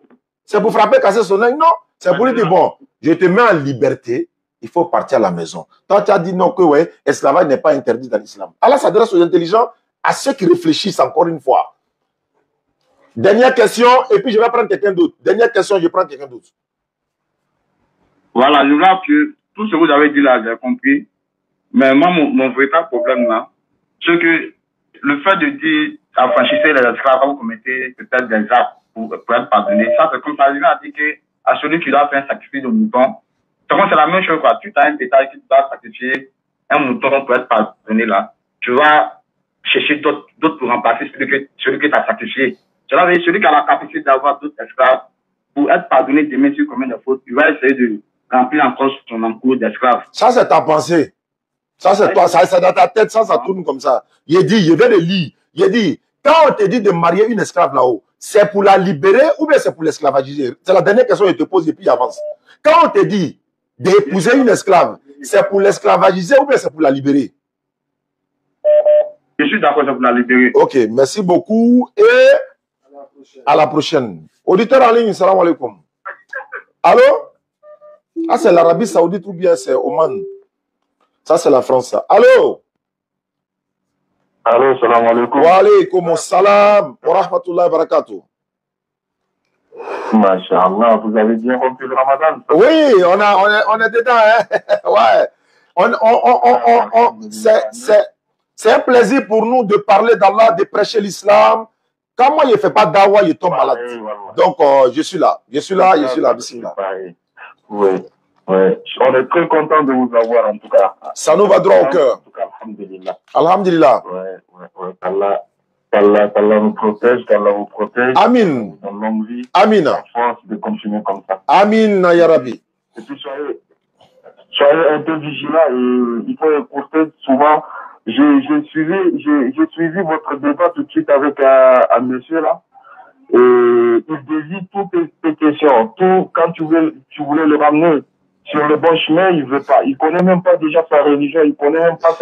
C'est pour frapper, casser son œil? Non. C'est pour lui dire, bon, je te mets en liberté, il faut partir à la maison. Toi, tu as dit non, que ouais, esclavage n'est pas interdit dans l'islam. Allah s'adresse aux intelligents, à ceux qui réfléchissent encore une fois. Dernière question, et puis je vais prendre quelqu'un d'autre. Dernière question, je prends quelqu'un d'autre. Voilà, je vois que tout ce que vous avez dit là, j'ai compris. Mais moi, mon véritable problème là, c'est que le fait de dire affranchissez les esclaves, vous commettez peut-être des actes pour être pardonné, ça c'est comme ça, il a dit que à celui qui doit faire un sacrifice de mouton, c'est la même chose, quoi. Tu as un détail qui doit sacrifier un mouton pour être pardonné là. Tu vas chercher d'autres pour remplacer celui que tu as sacrifié. Cela veut dire celui qui a la capacité d'avoir d'autres esclaves pour être pardonné demain sur combien de fautes, il va essayer de remplir encore son encours d'esclaves. Ça, c'est ta pensée. Ça, c'est toi. Ça, c'est dans ta tête. Ça tourne comme ça. Il dit, je vais le lire. Il dit, quand on te dit de marier une esclave là-haut, c'est pour la libérer ou bien c'est pour l'esclavagiser? C'est la dernière question que je te pose et puis avance. Quand on te dit d'épouser une esclave, c'est pour l'esclavagiser ou bien c'est pour la libérer? Je suis d'accord, c'est pour la libérer. Ok, merci beaucoup et à la prochaine. Auditeur en ligne, salam alaikum. Allô? Ah, c'est l'Arabie Saoudite ou bien c'est Oman? Ça, c'est la France. Ça. Allô? Allô, salam alaikum. Wa alaykoum salam wa rahmatullahi wa barakatuh. Masha'Allah, vous avez bien rempli le Ramadan. Oui, on est dedans, hein. Ouais. C'est un plaisir pour nous de parler d'Allah, de prêcher l'islam. Quand moi, je ne fais pas dawa, je tombe malade. Donc, je suis là. Bismillah. Oui. Ouais. On est très content de vous avoir en tout cas. Ça nous va droit au cœur. En tout cas, alhamdulillah. Alhamdulillah. Ouais. Allah nous protège, qu'Allah vous protège. Amin. Dans longue vie. Amin. La force de continuer comme ça. Amin, ya Rabbi. Et puis soyez un peu vigilants et il faut écouter souvent. J'ai suivi votre débat tout de suite avec un monsieur là. Et il dévie toutes tes questions. Tout, quand tu voulais le ramener sur le bon chemin, il veut pas. Il connaît même pas déjà sa religion, il connaît même pas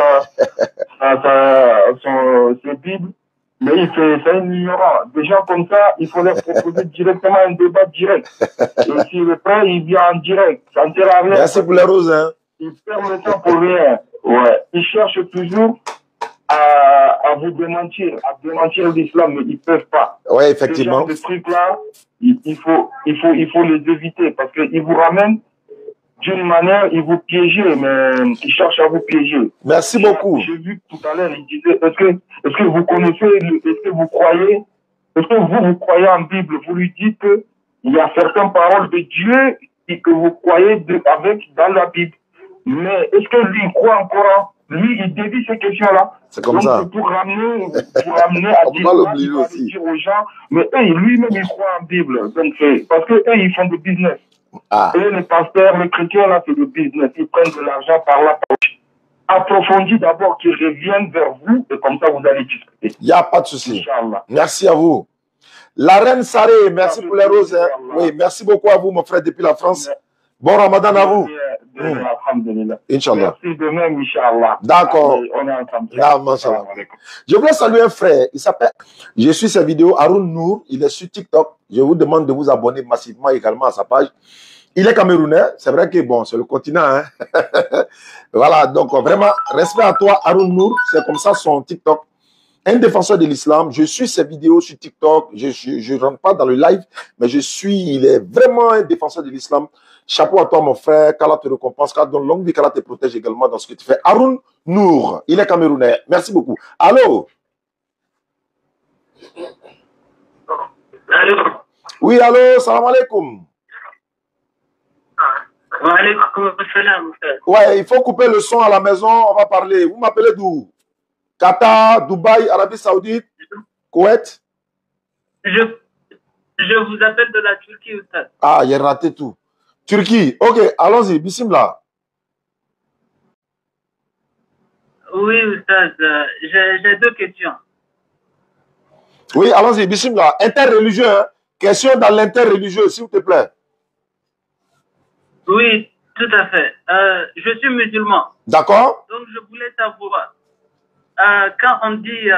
ses bibles. Mais il fait ça ignorant. Des gens comme ça, il faut leur proposer directement un débat direct. Et s'il est prêt, il vient en direct. Ça ne sert à rien. Merci pour les roses, hein. Ils perdent le temps pour rien. Ouais. Ils cherchent toujours à vous démentir, à démentir l'islam, mais ils peuvent pas. Ouais, effectivement. Ce truc-là, il faut les éviter parce qu'ils vous ramènent d'une manière, ils vous piégent, mais ils cherchent à vous piéger. Merci beaucoup. J'ai vu tout à l'heure, il disait, est-ce que vous connaissez, est-ce que vous croyez en Bible? Vous lui dites qu'il y a certaines paroles de Dieu que vous croyez dans la Bible. Mais est-ce que lui, il croit en Coran? Lui, il dévie ces questions-là. C'est comme ça. Donc, pour ramener à dire aux gens, mais eux, lui-même, il croit en Bible. Donc, parce que eux, ils font du business. Et les pasteurs, les chrétiens, là, c'est du business. Ils prennent de l'argent par la poche. Approfondis d'abord, qu'ils reviennent vers vous, et comme ça, vous allez discuter. Il n'y a pas de souci. Merci à vous. La reine Saré, merci pour les roses. Hein. Oui, merci beaucoup à vous, mon frère, depuis la France. Bon Ramadan à vous. Inch'Allah. Merci de même, Inch'Allah. D'accord. On est ensemble. Je voulais saluer un frère. Il s'appelle. Je suis sa vidéo, Haroun Nour. Il est sur TikTok. Je vous demande de vous abonner massivement également à sa page. Il est camerounais. C'est vrai que bon, c'est le continent. Hein. Voilà. Donc, vraiment, respect à toi, Haroun Nour. C'est comme ça son TikTok. Un défenseur de l'islam. Je suis ses vidéos sur TikTok. Je ne rentre pas dans le live, mais il est vraiment un défenseur de l'islam. Chapeau à toi, mon frère. Qu'Allah te récompense. Qu'Allah donne longue vie. Qu'Allah te protège également dans ce que tu fais. Haroun Nour. Il est camerounais. Merci beaucoup. Allô? Allô? Oui, allô? Salam alaikum. Wa alaykoum salam. Ouais, il faut couper le son à la maison. On va parler. Vous m'appelez d'où? Qatar, Dubaï, Arabie Saoudite, Koweït? Je vous appelle de la Turquie, Oustaz. Ah, j'ai raté tout. Turquie. Ok, allons-y. Bismillah. Oui, Oustaz. J'ai deux questions. Oui, allons-y. Bismillah. Interreligieux. Hein? Question dans l'interreligieux, s'il te plaît. Oui, tout à fait. Je suis musulman. D'accord. Donc, je voulais savoir, quand on dit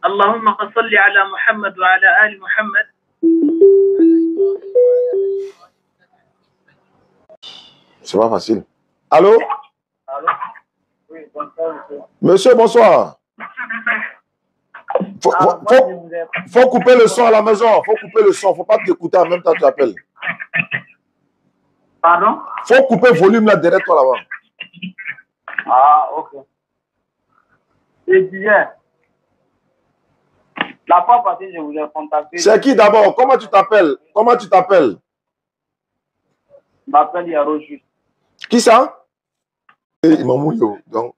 Allahumma salli ala Muhammad wa ala ali Muhammad. C'est pas facile. Allô? Allô? Oui, bonsoir, monsieur, bonsoir. Faut couper le son à la maison. Faut couper le son. Faut pas t'écouter en même temps que tu appelles. Pardon? Faut couper le volume là derrière toi là-bas. Ah, ok. Je disais, la fois passée, je vous ai contacté. C'est qui d'abord? Comment tu t'appelles? Comment tu t'appelles? Je m'appelle Yaroju. Qui ça? Imamouyo. Donc,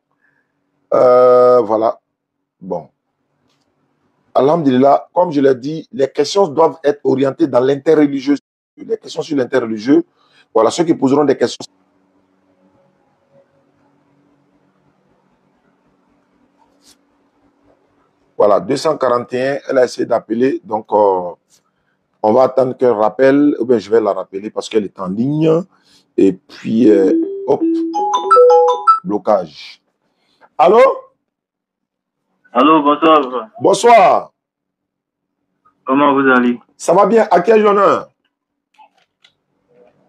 voilà. Bon. Alhamdulillah, comme je l'ai dit, les questions doivent être orientées dans l'interreligieux. Les questions sur l'interreligieux. Voilà, ceux qui poseront des questions. Voilà, 241, elle a essayé d'appeler. Donc, on va attendre qu'elle rappelle. Ou bien, je vais la rappeler parce qu'elle est en ligne. Et puis, hop, blocage. Allô? Allô, bonsoir. Bonsoir. Comment vous allez? Ça va bien? À quel honneur?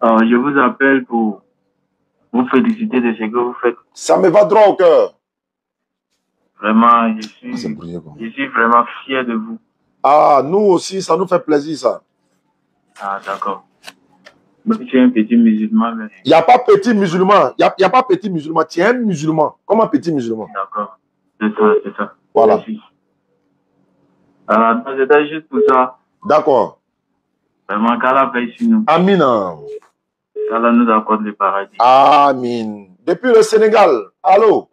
Je vous appelle pour vous féliciter de ce que vous faites. Ça me va droit au cœur. Vraiment, je Ah, suis vraiment fier de vous. Ah, nous aussi, ça nous fait plaisir, ça. Ah, d'accord. Je suis un petit musulman. Mais... Il n'y a pas petit musulman. Il n'y a pas petit musulman. Tu es un musulman. Comme un petit musulman. D'accord. C'est ça, c'est ça. Voilà. C'était juste pour ça. D'accord. Vraiment, qu'Allah veille sur nous. Amina. Qu'Allah nous accorde le paradis. Amin. Depuis le Sénégal. Allô?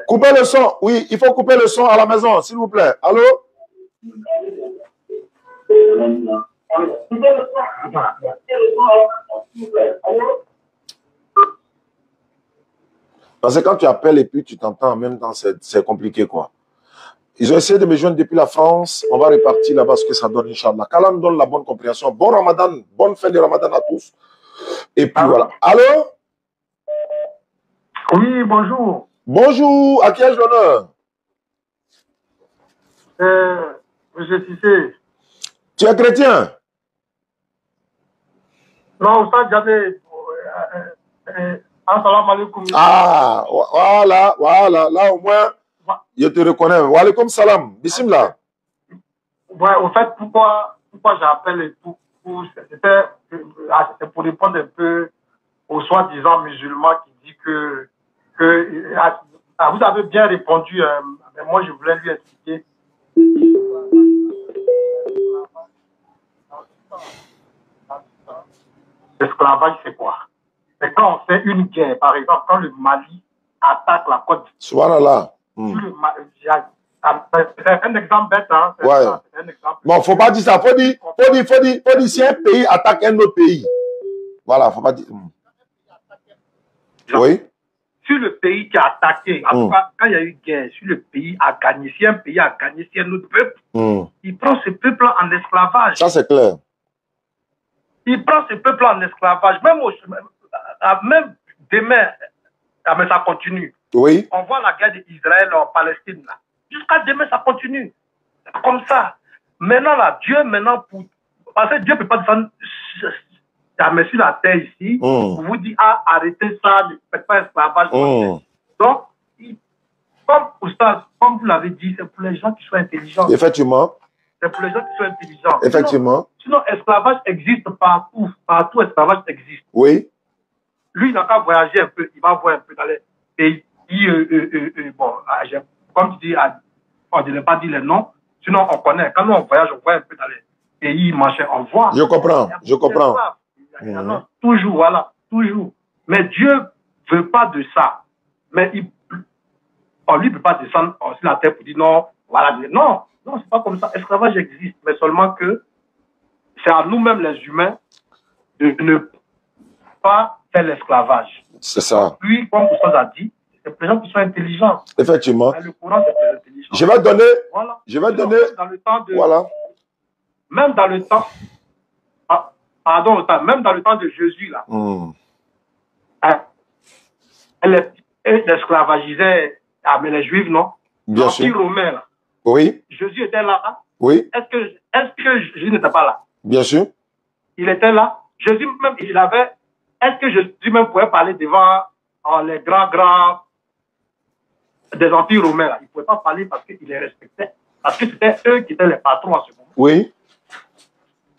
Coupez le son. Oui, il faut couper le son à la maison, s'il vous plaît. Allô? Parce que quand tu appelles et puis tu t'entends en même temps, c'est compliqué, quoi. Ils ont essayé de me joindre depuis la France. On va repartir là-bas ce que ça donne, Inch'Allah. Qu'Allah nous donne la bonne compréhension. Bon Ramadan, bonne fin de Ramadan à tous. Et puis voilà. Allô? Oui, bonjour. Bonjour, à qui ai-je l'honneur? Monsieur Cissé. Tu es chrétien? Non, ça, j'avais... Assalamu alaikum. Ah, voilà. Là, au moins, je te reconnais. Wa alaikum salam. Bismillah. Ouais, au fait, pourquoi j'appelle et tout, c'était pour répondre un peu aux soi-disant musulmans qui dit que vous avez bien répondu, mais moi je voulais lui expliquer. L'esclavage, c'est quoi? C'est quand on fait une guerre, par exemple, quand le Mali attaque la Côte d'Ivoire. Voilà. C'est un exemple bête, hein? Ouais. Un exemple. Bon, faut pas dire ça. Faut dire, si un pays attaque un autre pays. Voilà, faut pas dire. Oui. Si le pays qui a attaqué, en tout cas, quand il y a eu guerre, si le pays a gagné, si un pays a gagné, si un autre peuple, il prend ce peuple en esclavage. Ça, c'est clair. Il prend ce peuple en esclavage. Même demain, mais ça continue. Oui. On voit la guerre d'Israël en Palestine, là. Jusqu'à demain, ça continue. Comme ça. Maintenant, là, parce que Dieu ne peut pas descendre sur la terre ici, pour vous dire, arrêtez ça, ne faites pas esclavage. Donc, comme vous l'avez dit, c'est pour les gens qui sont intelligents. Effectivement. C'est pour les gens qui sont intelligents. Effectivement. Sinon esclavage existe partout. Partout, esclavage existe. Oui. Lui, il n'a qu'à voyager un peu. Il va voir un peu dans les pays. Comme tu dis, on ne devait pas dire les noms. Sinon, on connaît. Quand nous, on voyage, on voit un peu dans les pays, machin. On voit. Je comprends. Toujours, voilà. Toujours. Mais Dieu ne veut pas de ça. Mais on lui ne peut pas descendre sur la terre pour dire non. Voilà. Non, c'est pas comme ça. Esclavage existe. Mais seulement que c'est à nous-mêmes, les humains, de ne pas faire l'esclavage. C'est ça. Puis, comme Oustaz a dit, c'est les gens qui sont intelligents. Effectivement. Mais le courant, c'est les intelligents. Je vais donner. Voilà. Dans le temps de. Voilà. Même dans le temps. Même dans le temps de Jésus, là. Elle esclavagisait les Juifs, non? Bien sûr. L'Empire romain, là. Oui. Jésus était là. Oui. Est-ce que Jésus n'était pas là? Bien sûr. Il était là. Jésus même, est-ce que Jésus même pouvait parler devant les grands des empires romains, là? Il ne pouvait pas parler parce qu'il les respectait. Parce que c'était eux qui étaient les patrons à ce moment. Oui.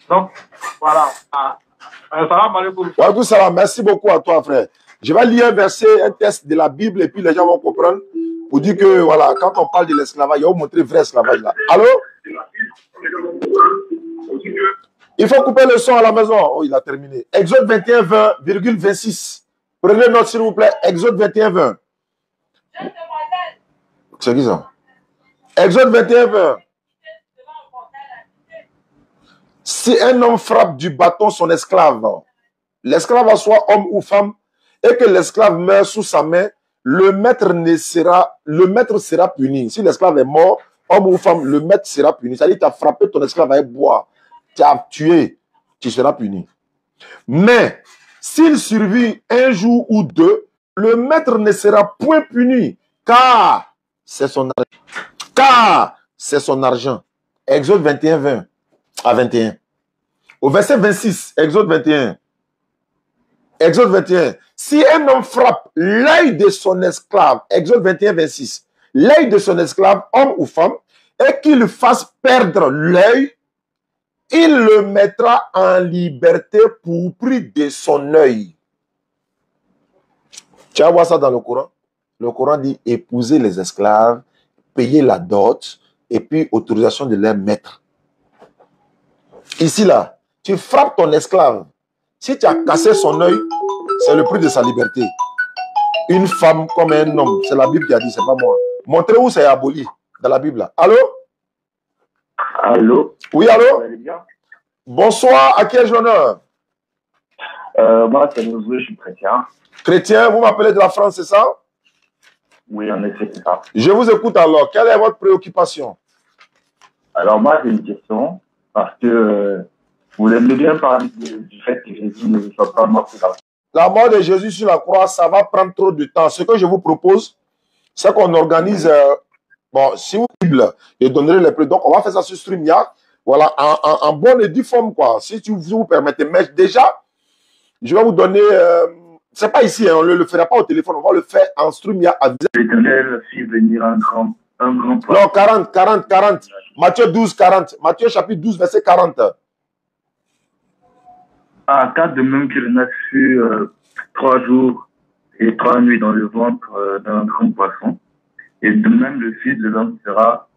Donc, voilà. Salam alaikum. Wa alaikum salam. Merci beaucoup à toi, frère. Je vais lire un verset, un texte de la Bible, et puis les gens vont comprendre pour dire que, voilà, quand on parle de l'esclavage, il va vous montrer le vrai esclavage là. Allô? Il faut couper le son à la maison. Oh, il a terminé. Exode 21, 20,26. Prenez note, s'il vous plaît. Exode 21, 20. C'est qui ça? Exode 21, 20. Si un homme frappe du bâton son esclave, l'esclave soit homme ou femme, et que l'esclave meurt sous sa main, le maître sera puni. Si l'esclave est mort, homme ou femme, le maître sera puni. C'est-à-dire que tu as frappé ton esclave avec bois, tu as tué, tu seras puni. Mais s'il survit un jour ou deux, le maître ne sera point puni, car c'est son argent. Exode 21, 20 à 21. Au verset 26, Exode 21. Exode 21. Si un homme frappe l'œil de son esclave, Exode 21, 26, l'œil de son esclave, homme ou femme, et qu'il fasse perdre l'œil, il le mettra en liberté pour prix de son œil. Tu vas voir ça dans le Coran. Le Coran dit épouser les esclaves, payer la dot, et puis autorisation de leur maître. Ici, là, tu frappes ton esclave. Si tu as cassé son œil, c'est le prix de sa liberté. Une femme comme un homme, c'est la Bible qui a dit, c'est pas moi. Montrez où c'est aboli dans la Bible. Là. Allô? Allô? Oui, allô? Bonsoir, à qui ai-je l'honneur? Moi, c'est Nouzoué, je suis chrétien. Chrétien, vous m'appelez de la France, c'est ça? Oui, en effet, c'est ça. Je vous écoute alors. Quelle est votre préoccupation? Alors, moi, j'ai une question, parce que vous aimez bien parler du fait que Jésus ne soit pas mort sur la croix. La mort de Jésus sur la croix, ça va prendre trop de temps. Ce que je vous propose, c'est qu'on organise, bon, si vous Bible, je donnerai les prix. Donc, on va faire ça sur StreamYard, voilà, en bonne et due forme, quoi. Si vous permettez. Mais déjà, je vais vous donner, c'est pas ici, hein, on ne le fera pas au téléphone, on va le faire en StreamYard. L'Éternel fit venir un grand Non, 40. Matthieu 12, 40. Matthieu chapitre 12, verset 40. Ah, car de même que Jonas fut 3 jours et 3 nuits dans le ventre d'un grand poisson, et de même le Fils de l'homme sera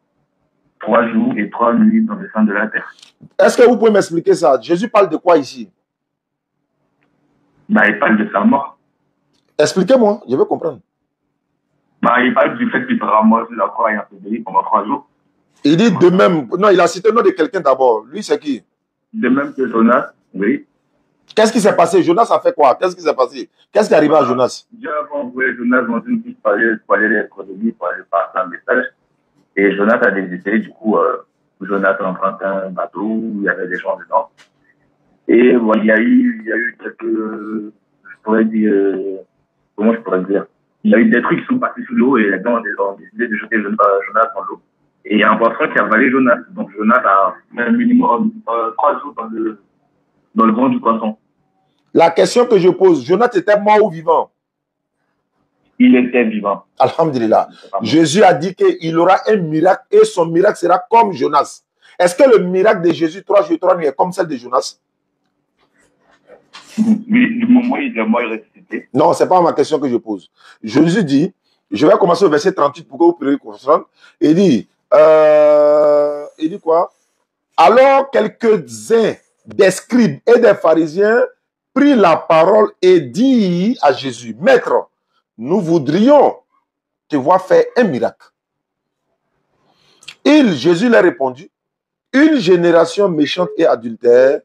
3 jours et 3 nuits dans le sein de la terre. Est-ce que vous pouvez m'expliquer ça? Jésus parle de quoi ici? Bah, il parle de sa mort. Expliquez-moi, je veux comprendre. Bah, il parle du fait qu'il sera mort sur la croix et enseveli pendant 3 jours. Il dit de même. Non, il a cité le nom de quelqu'un d'abord. Lui, c'est qui? De même que Jonas, oui. Qu'est-ce qui s'est passé? Jonas a fait quoi? Qu'est-ce qui s'est passé? Qu'est-ce qui est arrivé à Jonas? Dieu a envoyé Jonas dans une ville pour aller les économies, pour aller passer un message. Et Jonas a désisté. Du coup, Jonas a emprunté un bateau où il y avait des gens dedans. Et bon, il y a eu quelques, je pourrais dire, comment je pourrais dire? Il y a eu des trucs qui sont passés sous l'eau et les gens ont décidé de jeter Jonas dans l'eau. Et il y a un poisson qui a avalé Jonas. Donc Jonas a fait un minimum 3 jours dans le ventre du poisson. La question que je pose, Jonas était mort ou vivant? Il était vivant. Alhamdulillah. Jésus a dit qu'il aura un miracle et son miracle sera comme Jonas. Est-ce que le miracle de Jésus 3 jours et 3 nuits est comme celle de Jonas? Oui, du moment où il est mort, il est ressuscité. Non, ce n'est pas ma question que je pose. Jésus dit, je vais commencer au verset 38 pour que vous puissiez comprendre. Il dit quoi? Alors quelques-uns des scribes et des pharisiens prit la parole et dit à Jésus, Maître, nous voudrions te voir faire un miracle. Jésus leur répondit, une génération méchante et adultère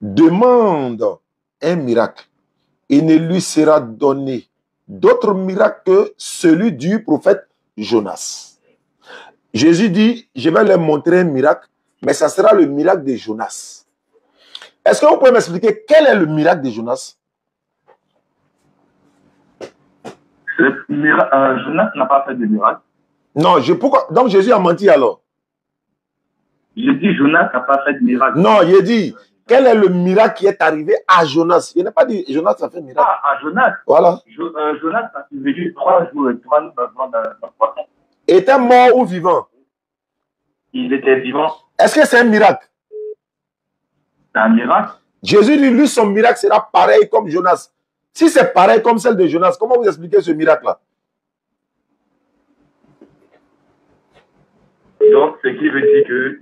demande un miracle. Il ne lui sera donné d'autre miracle que celui du prophète Jonas. Jésus dit, je vais leur montrer un miracle, mais ça sera le miracle de Jonas. Est-ce que vous pouvez m'expliquer quel est le miracle de Jonas? Jonas n'a pas fait de miracle. Non, pourquoi? Donc Jésus a menti alors? J'ai dit Jonas n'a pas fait de miracle. Non, il a dit, quel est le miracle qui est arrivé à Jonas? Il n'a pas dit Jonas a fait un miracle. Ah, à Jonas? Voilà. Jonas a vécu 3 jours et 3 nuits dans le poisson. Était mort ou vivant? Il était vivant. Est-ce que c'est un miracle? C'est un miracle. Jésus dit, lui, son miracle sera pareil comme Jonas. Si c'est pareil comme celle de Jonas, comment vous expliquez ce miracle-là? Donc, ce qui veut dire que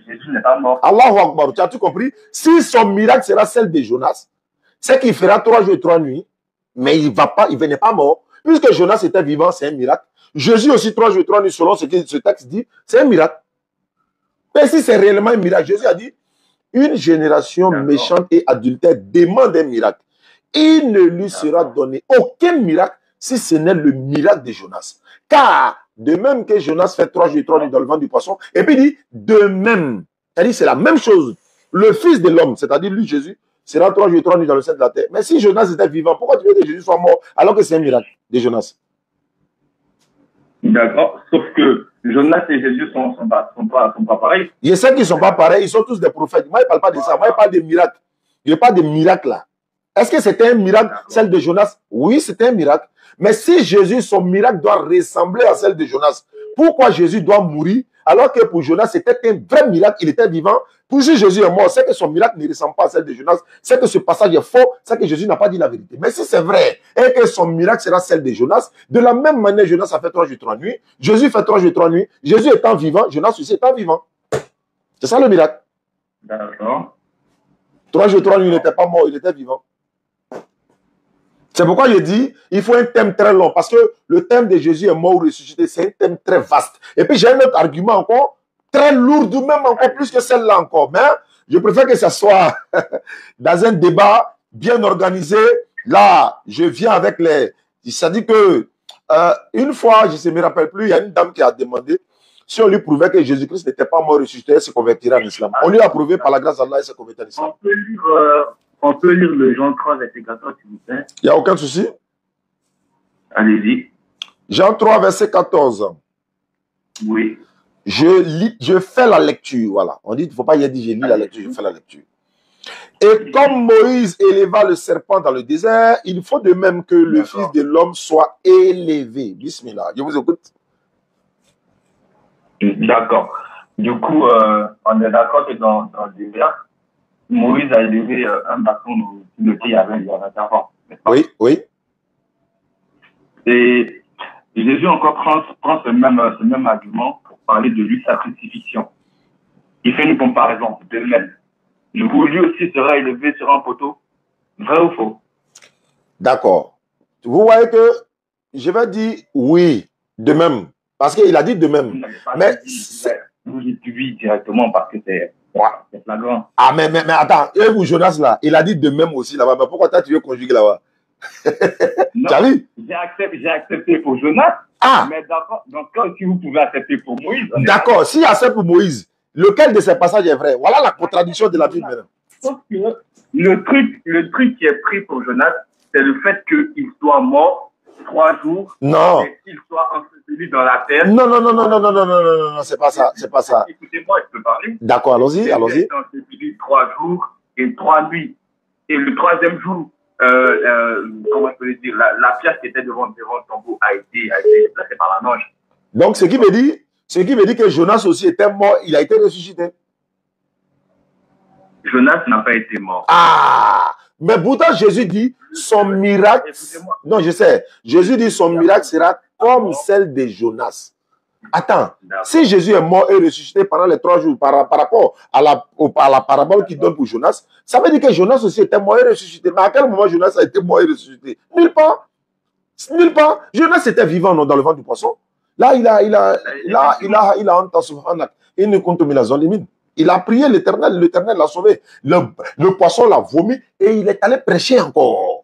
Jésus n'est pas mort. Allahu Akbar, tu as tout compris? Si son miracle sera celle de Jonas, c'est qu'il fera 3 jours et 3 nuits, mais il n'est pas mort. Puisque Jonas était vivant, c'est un miracle. Jésus aussi 3 jours et 3 nuits, selon ce que ce texte dit, c'est un miracle. Mais si c'est réellement un miracle, Jésus a dit, une génération méchante et adultère demande un miracle. Il ne lui sera donné aucun miracle si ce n'est le miracle de Jonas. Car, de même que Jonas fait 3 jours et 3 nuits dans le ventre du poisson, et puis il dit, de même, c'est-à-dire c'est la même chose. Le Fils de l'homme, c'est-à-dire lui, Jésus, sera 3 jours et 3 nuits dans le sein de la terre. Mais si Jonas était vivant, pourquoi tu veux que Jésus soit mort alors que c'est un miracle de Jonas? D'accord, sauf que Jonas et Jésus sont pas pareils. Je sais qu'ils ne sont pas pareils, ils sont tous des prophètes. Moi, je ne parle pas de ça, moi, je parle de miracles. Je parle de miracles là. Est-ce que c'était un miracle, celle de Jonas? Oui, c'était un miracle. Mais si Jésus, son miracle doit ressembler à celle de Jonas, pourquoi Jésus doit mourir alors que pour Jonas, c'était un vrai miracle, il était vivant? Pour si Jésus est mort, c'est que son miracle ne ressemble pas à celle de Jonas, c'est que ce passage est faux, c'est que Jésus n'a pas dit la vérité. Mais si c'est vrai et que son miracle sera celle de Jonas, de la même manière, Jonas a fait 3 jours et 3 nuits, Jésus fait 3 jours et 3 nuits, Jésus étant vivant, Jonas aussi étant vivant. C'est ça le miracle. D'accord. 3 jours et 3 nuits, il n'était pas mort, il était vivant. C'est pourquoi je dis, il faut un thème très long, parce que le thème de Jésus est mort ou ressuscité, c'est un thème très vaste. Et puis j'ai un autre argument encore, très lourd, même encore plus que celle-là encore. Mais je préfère que ça soit dans un débat bien organisé. Là, je viens avec les... Ça dit que, une fois, je ne me rappelle plus, il y a une dame qui a demandé si on lui prouvait que Jésus-Christ n'était pas mort ressuscité, elle se convertirait en islam. On lui a prouvé par la grâce d'Allah, elle se convertit en islam. On peut lire le Jean 3, verset 14, s'il vous plaît. Il n'y a aucun souci. Allez-y. Jean 3, verset 14. Oui. Je fais la lecture, voilà. On dit, il ne faut pas y dire, j'ai lu la lecture, je fais la lecture. Et comme Moïse éleva le serpent dans le désert, il faut de même que le Fils de l'homme soit élevé. Bismillah. Je vous écoute. D'accord. Du coup, on est d'accord que dans le désert, Moïse a élevé un bâton sur lequel il y avait un serpent. Oui, oui. Et Jésus encore prend ce même argument pour parler de lui, sa crucifixion. Il fait une comparaison de même. Du coup, lui aussi sera élevé sur un poteau. Vrai ou faux? D'accord. Vous voyez que je vais dire oui, de même. Parce qu'il a dit de même. Mais vous dites oui directement parce que c'est flagrant. Ah, mais attends, et vous, Jonas, là, il a dit de même aussi là-bas. Mais pourquoi tu veux conjuguer là-bas? Tu as vu? J'ai accepté pour Jonas. Ah! Mais d'accord, donc si vous pouvez accepter pour Moïse. D'accord, s'il accepte pour Moïse, lequel de ces passages est vrai? Voilà la contradiction de la Bible maintenant. Sauf que le truc qui est pris pour Jonas, c'est le fait qu'il soit mort 3 jours. Non. Et qu'il soit enseveli dans la terre. Non, c'est pas ça, c'est pas ça. Écoutez-moi, je peux parler. D'accord, allons-y. Il enseveli 3 jours et 3 nuits. Et le 3e jour, comment je peux le dire, la pierre qui était devant le tombeau a été déplacée par la nage. Donc, ce qui me dit que Jonas aussi était mort, il a été ressuscité. Jonas n'a pas été mort. Ah! Mais pourtant, Jésus dit, son miracle... Non, je sais. Jésus dit, son miracle sera comme celle de Jonas. Attends, si Jésus est mort et ressuscité pendant les 3 jours par rapport à la parabole qu'il donne pour Jonas, ça veut dire que Jonas aussi était mort et ressuscité. Mais à quel moment Jonas a été mort et ressuscité? Nulle part. Nulle part. Jonas était vivant dans le ventre du poisson. Là, il a prié l'Éternel, l'Éternel l'a sauvé. Le poisson l'a vomi et il est allé prêcher encore.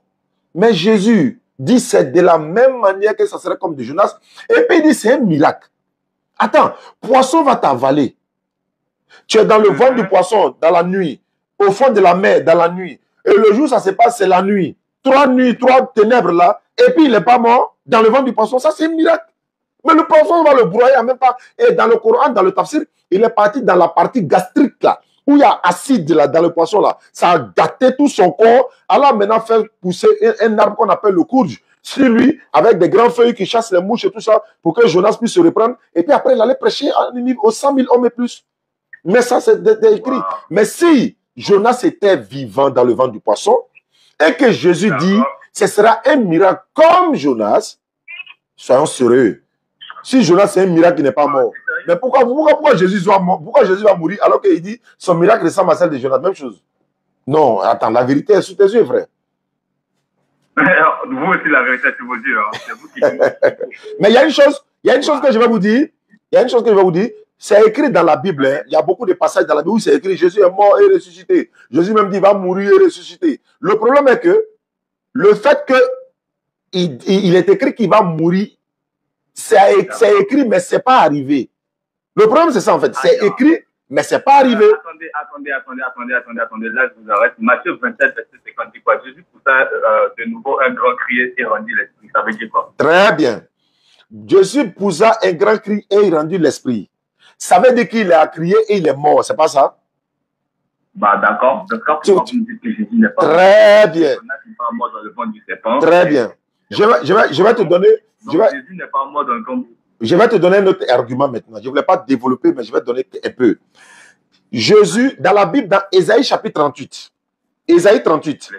Mais Jésus dit c'est de la même manière que ça serait comme de Jonas. Et puis il dit c'est un miracle. Attends, poisson va t'avaler. Tu es dans le ventre du poisson dans la nuit, au fond de la mer dans la nuit. Et le jour ça se passe, c'est la nuit. 3 nuits, 3 ténèbres là. Et puis il n'est pas mort dans le ventre du poisson. Ça c'est un miracle. Mais le poisson va le broyer en même temps. Et dans le Coran, dans le tafsir, il est parti dans la partie gastrique là, où il y a acide là, dans le poisson là. Ça a gâté tout son corps. Alors maintenant, fait pousser un arbre qu'on appelle le courge sur lui, avec des grandes feuilles qui chassent les mouches et tout ça, pour que Jonas puisse se reprendre. Et puis après, il allait prêcher aux 100 000 hommes et plus. Mais ça, c'est écrit. Mais si Jonas était vivant dans le ventre du poisson, et que Jésus dit, ce sera un miracle comme Jonas, soyons sérieux. Si Jonas c'est un miracle qui n'est pas mort, mais pourquoi Jésus va mourir alors qu'il dit son miracle ressemble à celle de Jonas? Même chose. Non, attends, la vérité est sous tes yeux, frère. Vous aussi, la vérité est sous vos yeux. Hein. C'est vous qui... Mais il y a une chose que je vais vous dire. C'est écrit dans la Bible. Hein. Il y a beaucoup de passages dans la Bible où c'est écrit Jésus est mort et ressuscité. Jésus même dit il va mourir et ressusciter. Le problème est que le fait qu'il est écrit qu'il va mourir, c'est écrit, mais ce n'est pas arrivé. Le problème, c'est ça, en fait. C'est écrit, mais ce n'est pas arrivé. Attendez. Là, je vous arrête. Matthieu 27, verset 50, dit quoi? Jésus poussa de nouveau un grand cri et rendit l'esprit. Ça veut dire quoi? Très bien. Jésus poussa un grand cri et il rendit l'esprit. Ça veut dire qu'il a crié et il est mort. C'est pas ça? Bah, d'accord. Pourquoi vous me dites que Jésus n'est pas mort? Très bien. mort dans le ventre du serpent. Très bien. Je vais te donner... Jésus n'est pas mort dans le tombeau. Je vais te donner un autre argument maintenant. Je ne voulais pas développer, mais je vais te donner un peu. Jésus, dans la Bible, dans Ésaïe chapitre 38. Ésaïe 38.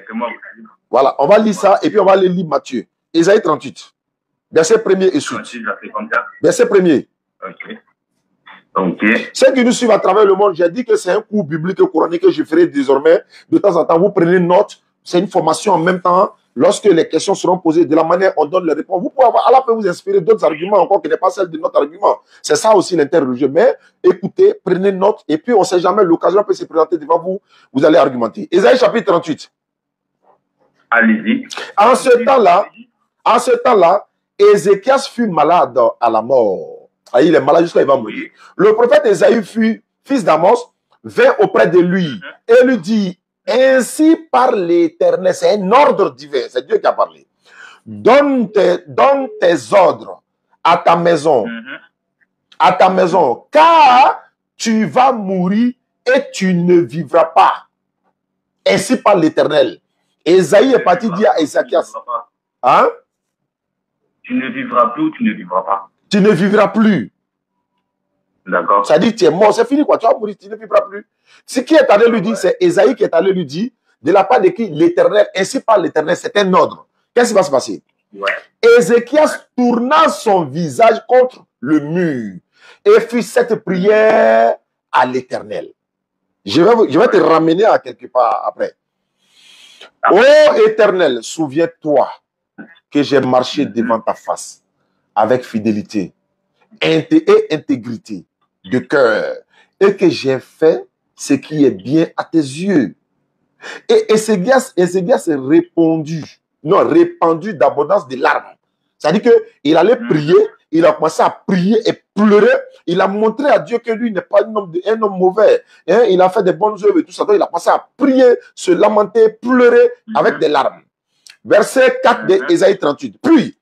Voilà, on va lire ça et puis on va aller lire Matthieu. Ésaïe 38. Verset 1er et suite. Verset 1er. Ok. Ceux qui nous suivent à travers le monde, j'ai dit que c'est un cours biblique et coranique que je ferai désormais. De temps en temps, vous prenez note. C'est une formation en même temps. Lorsque les questions seront posées, de la manière on donne les réponses, vous pouvez avoir, Allah peut vous inspirer d'autres arguments encore qui n'est pas celle de notre argument. C'est ça aussi l'interreligieux. Mais écoutez, prenez note et puis on ne sait jamais, l'occasion peut se présenter devant vous, vous allez argumenter. Ésaïe chapitre 38. Allez-y. En ce temps-là, Ézéchias fut malade à la mort. Il est malade jusqu'à il va mourir. Le prophète Ésaïe fut fils d'Amos, vint auprès de lui et lui dit: ainsi par l'Éternel, c'est un ordre divin, c'est Dieu qui a parlé. Donne tes ordres à ta maison, car tu vas mourir et tu ne vivras pas. Ainsi par l'Éternel. Ésaïe est parti dire à Ézéchias, hein? Tu ne vivras plus ou tu ne vivras pas. Tu ne vivras plus. D'accord. Ça dit, tu es mort, c'est fini quoi, tu vas mourir, tu ne vivras plus. Ce qui est allé lui dire, c'est Ésaïe qui est allé lui dire, de la part de qui? L'Éternel, ainsi par l'Éternel, c'est un ordre. Qu'est-ce qui va se passer? Ouais. Ézéchias tourna son visage contre le mur et fit cette prière à l'Éternel. Je vais te ramener à quelque part après. Ô Éternel, souviens-toi que j'ai marché devant ta face avec fidélité et intégrité de cœur et que j'ai fait ce qui est bien à tes yeux. Et Ézéchias répandu d'abondance de larmes. C'est-à-dire qu'il allait prier, il a commencé à prier et pleurer. Il a montré à Dieu que lui n'est pas un homme mauvais. Hein? Il a fait des bonnes œuvres et tout ça. Donc il a commencé à prier, se lamenter, pleurer avec des larmes. Verset 4 de Ésaïe 38. Puis,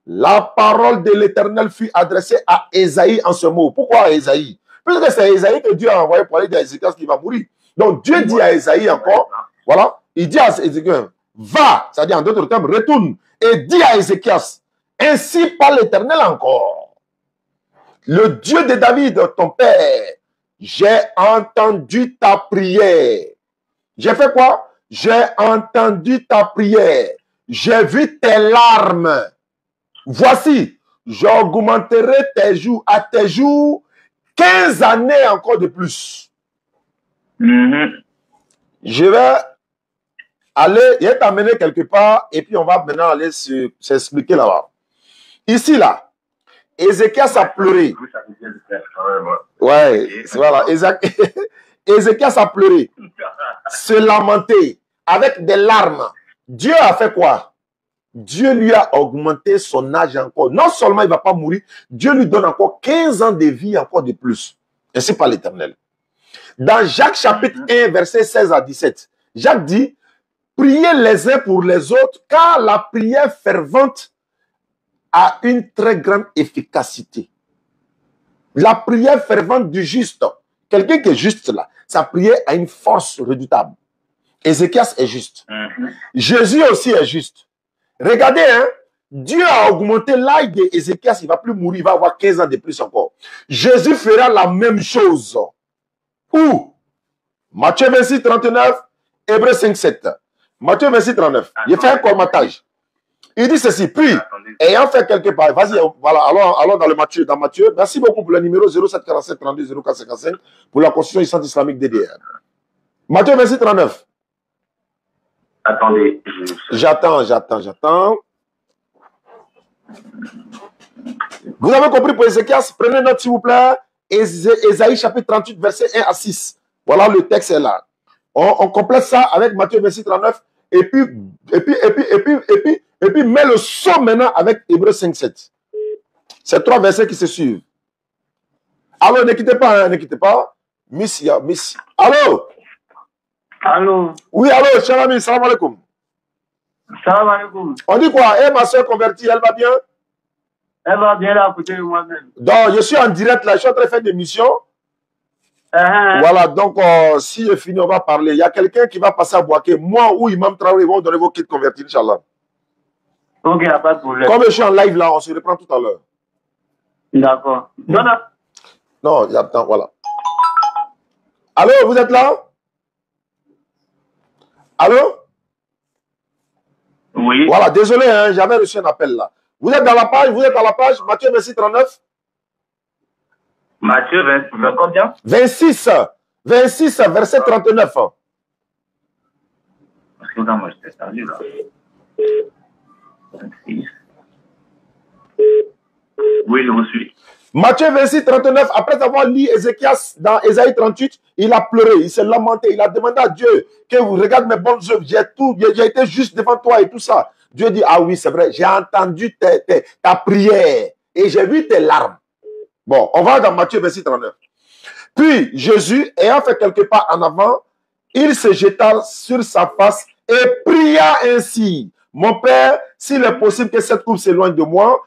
la parole de l'Éternel fut adressée à Ésaïe en ce mot. Pourquoi à Ésaïe? Parce que c'est Ésaïe que Dieu a envoyé pour aller dire à Ézéchias qu'il va mourir. Donc Dieu dit à Ésaïe encore, voilà, il dit à Ézéchias, va, c'est-à-dire en d'autres termes, retourne et dis à Ézéchias, ainsi parle l'Éternel encore. Le Dieu de David, ton père, j'ai entendu ta prière. J'ai fait quoi? J'ai entendu ta prière. J'ai vu tes larmes. Voici, j'augmenterai tes jours à tes jours 15 années encore de plus. Je vais aller, il va t'amener quelque part et puis on va maintenant aller s'expliquer là-bas. Ici, là, Ézéchias a pleuré. Ouais, voilà. Ézéchias a pleuré, se lamenter avec des larmes. Dieu a fait quoi? Dieu lui a augmenté son âge encore. Non seulement il ne va pas mourir, Dieu lui donne encore 15 ans de vie encore de plus. Et c'est pas l'Éternel. Dans Jacques chapitre 1, verset 16 à 17, Jacques dit, priez les uns pour les autres, car la prière fervente a une très grande efficacité. La prière fervente du juste, quelqu'un qui est juste là, sa prière a une force redoutable. Ézéchias est juste. Jésus aussi est juste. Regardez, hein, Dieu a augmenté l'âge d'Ézéchias, il ne va plus mourir, il va avoir 15 ans de plus encore. Jésus fera la même chose. Où? Matthieu 26, 39, Hébreux 5, 7. Matthieu 26, 39. Il fait un commentage. Il dit ceci, puis, ayant fait quelque part, vas-y, voilà, allons dans Matthieu. Merci beaucoup pour le numéro 0747 32 0455 pour la constitution du centre islamique DDR. Matthieu 26, 39. Attendez. J'attends. Vous avez compris pour Ézéchias? Prenez note s'il vous plaît. Ésaïe chapitre 38, verset 1 à 6. Voilà, le texte est là. On complète ça avec Matthieu 26, 39. Et puis, mets le saut maintenant avec Hébreux 5, 7. C'est 3 versets qui se suivent. Alors, ne quittez pas, hein, ne quittez pas. Miss. Allô? Allô? Oui, allô, cher ami, salam alaikum. Salam alaikum. On dit quoi? Eh, ma soeur convertie, elle va bien? Elle va bien là à côté de moi-même. Donc, je suis en direct là, je suis en train de faire des missions. Voilà, donc si j'ai fini, on va parler. Il y a quelqu'un qui va passer à Boaké. Moi ou Imam Traoré, ils vont donner vos kits convertis, Inch'Allah. Ok, il n'y a pas de problème. Comme je suis en live là, on se reprend tout à l'heure. D'accord. Non, il y a temps, voilà. Allô, vous êtes là? Allô? Oui. Voilà, désolé, hein, j'avais reçu un appel là. Vous êtes dans la page, Matthieu 26, 39? Matthieu 20, combien? 26, verset 39. Parce que là, moi, j'étais perdu là. 26. Oui, je vous suis. Matthieu 26, 39, après avoir lu Ézéchias dans Ésaïe 38, il a pleuré, il s'est lamenté, il a demandé à Dieu que vous regardez mes bonnes œuvres, j'ai été juste devant toi et tout ça. Dieu dit, ah oui, c'est vrai, j'ai entendu ta prière et j'ai vu tes larmes. Bon, on va dans Matthieu 26, 39. Puis Jésus, ayant fait quelques pas en avant, il se jeta sur sa face et pria ainsi. Mon Père, s'il est possible que cette coupe s'éloigne de moi,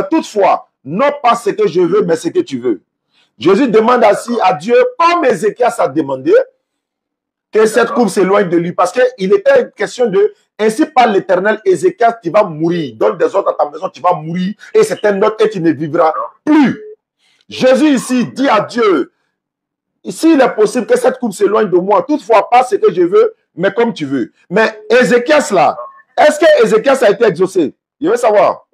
toutefois, non pas ce que je veux, mais ce que tu veux. Jésus demande ainsi à Dieu, comme Ézéchias a demandé, que cette coupe s'éloigne de lui. Parce qu'il était une question de, ainsi par l'Éternel, Ézéchias, tu vas mourir. Donne des ordres à ta maison, tu vas mourir. Et c'est un autre et tu ne vivras plus. Jésus ici dit à Dieu, s'il est possible que cette coupe s'éloigne de moi, toutefois pas ce que je veux, mais comme tu veux. Mais Ézéchias là, est-ce que Ézéchias a été exaucé? Je veux savoir.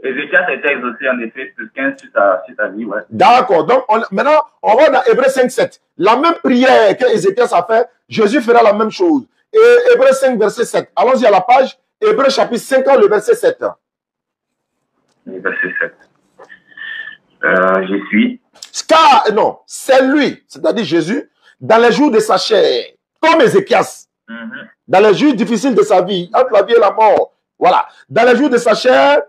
Ézéchias a été exaucé en effet sur 15 sur sa vie, ouais. D'accord. Donc, maintenant, on va dans Hébreux 5, 7. La même prière que Ézéchias a fait, Jésus fera la même chose. Et Hébreux 5, verset 7. Allons-y à la page. Hébreux chapitre 5, le verset 7. Le verset 7. J'y suis. Non, c'est lui, c'est-à-dire Jésus, dans les jours de sa chair, comme Ézéchias, dans les jours difficiles de sa vie, entre la vie et la mort, voilà, dans les jours de sa chair,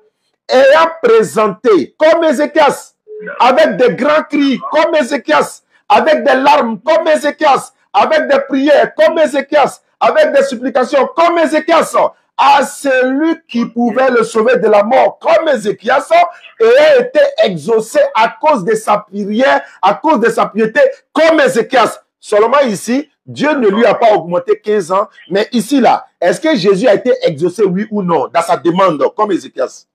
ayant présenté, comme Ézéchias, avec des grands cris, comme Ézéchias, avec des larmes, comme Ézéchias, avec des prières, comme Ézéchias, avec des supplications, comme Ézéchias, à celui qui pouvait le sauver de la mort, comme Ézéchias, et a été exaucé à cause de sa prière, à cause de sa piété, comme Ézéchias. Seulement ici, Dieu ne lui a pas augmenté 15 ans, mais ici, là, est-ce que Jésus a été exaucé, oui ou non, dans sa demande, comme Ézéchias?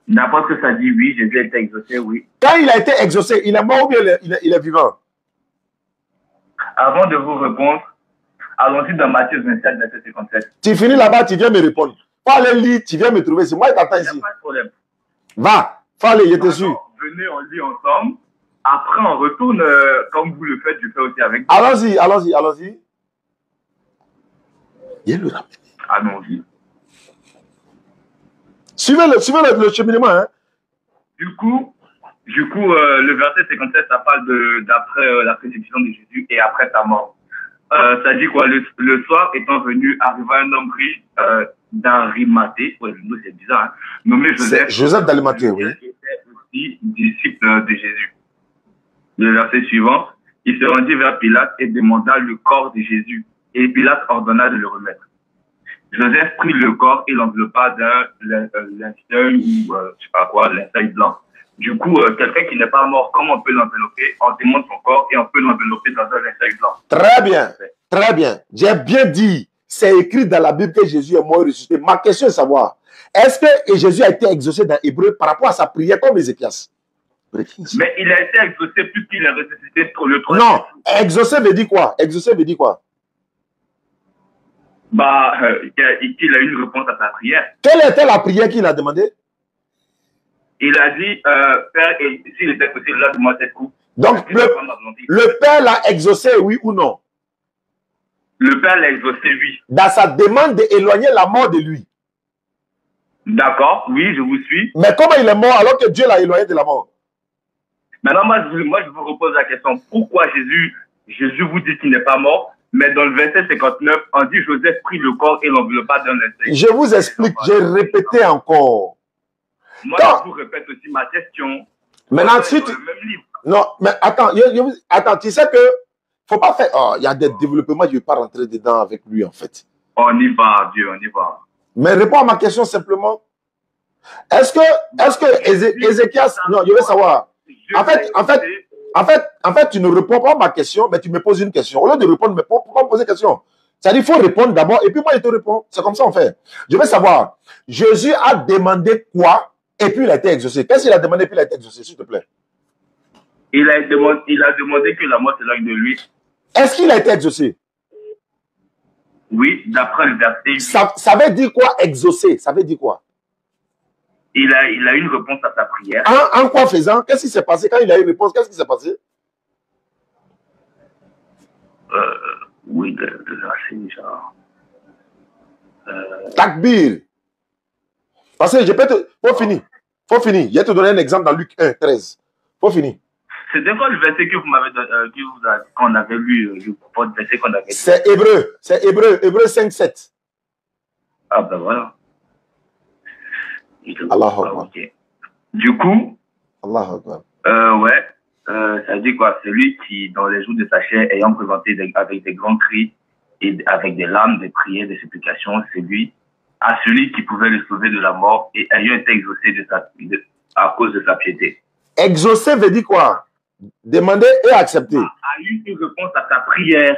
N'importe ce que ça dit, oui, Jésus a été exaucé, oui. Quand il a été exaucé, il est mort ou bien il est vivant? Avant de vous répondre, allons-y dans Matthieu 27, verset 57. Tu finis là-bas, tu viens me répondre. Pas aller lire, tu viens me trouver. C'est moi qui t'attends ici. Il n'y a pas de problème. Va, faut aller, il est dessus. Venez, on lit ensemble. Après, on retourne comme vous le faites, je fais aussi avec vous. Allons-y, allons-y, allons-y. Il le rappelle. Allons-y. Suivez le cheminement. Hein. Du coup, le verset 57, ça parle d'après la prédiction de Jésus et après sa mort. Ça dit quoi? Le soir étant venu, arriva un homme riche d'Arimathée, ouais, le nom c'est bizarre, hein, nommé Joseph. Joseph d'Arimathée, oui. Qui était aussi disciple de Jésus. Le verset suivant, il se rendit vers Pilate et demanda le corps de Jésus. Et Pilate ordonna de le remettre. Joseph prit le corps et l'enveloppa d'un linceul ou je sais pas quoi, linceul blanc. Du coup, quelqu'un qui n'est pas mort, comment on peut l'envelopper? On démonte son corps et on peut l'envelopper dans un linceul blanc. Très bien, très bien. J'ai bien dit, c'est écrit dans la Bible que Jésus est mort et ressuscité. Ma question est de savoir, est-ce que Jésus a été exaucé dans Hébreu par rapport à sa prière comme Ézéchias? Mais il a été exaucé puisqu'il a ressuscité le troisième. Non, exaucé veut dire quoi? Exaucé veut dire quoi? Bah, qu'il a eu une réponse à sa prière. Quelle était la prière qu'il a demandé? Il a dit, Père, s'il était possible, là, de moi cette coupe. Donc, le Père l'a exaucé, oui ou non? Le Père l'a exaucé, oui. Dans sa demande d'éloigner la mort de lui. D'accord, oui, je vous suis. Mais comment il est mort alors que Dieu l'a éloigné de la mort? Maintenant, moi, je vous repose la question. Pourquoi Jésus vous dit qu'il n'est pas mort, mais dans le verset 59, on dit Joseph prit le corps et l'enveloppa dans linceul. Je vous explique, j'ai répété encore. Moi, je vous répète aussi ma question. Maintenant, si tu... Non, mais attends, attends, tu sais que faut pas faire... Oh, il y a des développements, je ne vais pas rentrer dedans avec lui, en fait. On y va, Dieu, on y va. Mais réponds à ma question simplement. Est-ce que Ézéchias... Non, je veux savoir. En fait, En fait, tu ne réponds pas à ma question, mais tu me poses une question. Au lieu de répondre, mais pourquoi me poser une question? C'est-à-dire, il faut répondre d'abord, et puis moi, je te réponds. C'est comme ça on fait. Je veux savoir, Jésus a demandé quoi, et puis il a été exaucé. Qu'est-ce qu'il a demandé, et puis il a été exaucé, s'il te plaît? Il a demandé que la mort s'éloigne de lui. Est-ce qu'il a été exaucé? Oui, d'après le verset. Ça veut dire quoi, exaucé? Ça veut dire quoi? Il a eu une réponse à sa prière. En quoi faisant? Qu'est-ce qui s'est passé quand il a eu une réponse? Qu'est-ce qui s'est passé? Oui, de verset, genre. Takbir. Parce que je peux te... Faut finir. Je vais te donner un exemple dans Luc 1, 13. Faut finir. C'était quoi le verset que vous m'avez qu'on avait lu, le verset qu'on avait lu? C'est Hébreu. C'est Hébreu 5, 7. Ah ben voilà. Allah Akbar. Okay. Du coup, Allah Akbar. Ça dit quoi? Celui qui, dans les jours de sa chair, ayant présenté avec des grands cris et avec des larmes, des prières, des supplications, à celui qui pouvait le sauver de la mort et ayant été exaucé à cause de sa piété. Exaucer veut dire quoi? Demander et accepter. A eu une réponse à sa prière.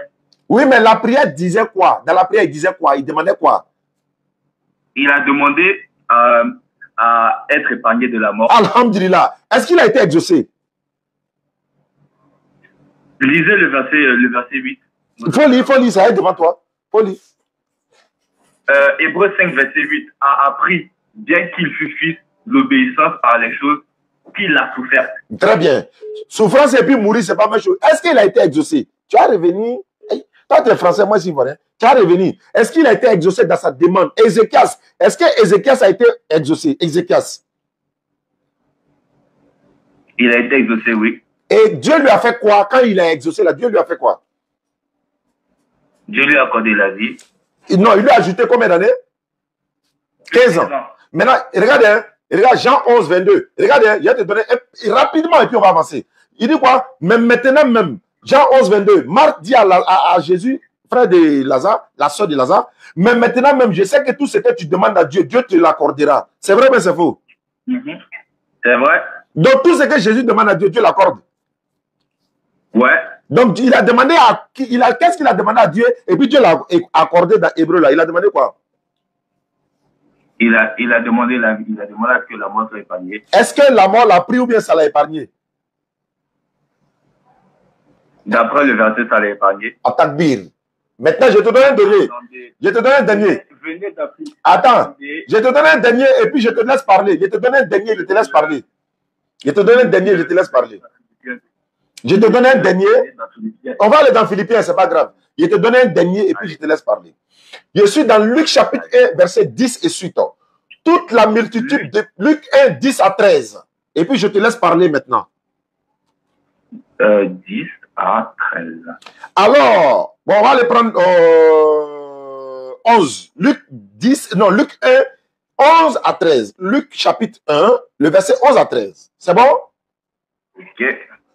Oui, mais la prière disait quoi? Dans la prière, il disait quoi? Il demandait quoi? Il a demandé à être épargné de la mort. Alhamdulillah. Est-ce qu'il a été exaucé? Lisez le verset 8. Il faut lire, ça va être devant toi. Il faut lire. Hébreu 5, verset 8 a appris, bien qu'il fût fils, l'obéissance par les choses qu'il a souffert. Très bien. Souffrance et puis mourir, c'est pas la même chose. Est-ce qu'il a été exaucé? Tu as revenu. Toi, tu es français, moi, je suis ivoirien. Tu as revenu. Est-ce qu'il a été exaucé dans sa demande? Ézéchias. Est-ce que Ézéchias a été exaucé? Ézéchias. Il a été exaucé, oui. Et Dieu lui a fait quoi? Quand il a exaucé, là, Dieu lui a fait quoi? Dieu lui a accordé la vie. Non, il lui a ajouté combien d'années? 15 ans. Maintenant, regardez, hein, regarde Jean 11, 22. Regardez, hein, il va te donner rapidement et puis on va avancer. Il dit quoi? Même maintenant même, Jean 11, 22. Marc dit à Jésus, frère de Lazare, la soeur de Lazare, mais maintenant même, je sais que tout ce que tu demandes à Dieu, Dieu te l'accordera. C'est vrai, mais c'est faux. C'est vrai. Donc tout ce que Jésus demande à Dieu, Dieu l'accorde. Ouais. Donc il a demandé à qu'est-ce qu'il a demandé à Dieu et puis Dieu l'a accordé dans Hébreu là. Il a demandé quoi? Il a demandé la vie. Il a demandé que la mort soit épargnée. Est-ce que la mort l'a pris ou bien ça l'a épargné? D'après le verset, ça l'a épargné. Takbir. Maintenant, je te donne un dernier. Je te donne un dernier. Attends. Je te donne un dernier et puis je te laisse parler. Je te donne un dernier, je te laisse parler. Je te donne un dernier, je te laisse parler. Je te donne un dernier. On va aller dans Philippiens, c'est pas grave. Je te donne un dernier et puis je te laisse parler. Je suis dans Luc chapitre 1, verset 10 et suite. Toute la multitude de Luc 1, 10 à 13. Et puis je te laisse parler maintenant. 10 à 13. Alors, bon, on va aller prendre 11. Luc 1, 11 à 13. Luc chapitre 1, le verset 11 à 13. C'est bon? Ok.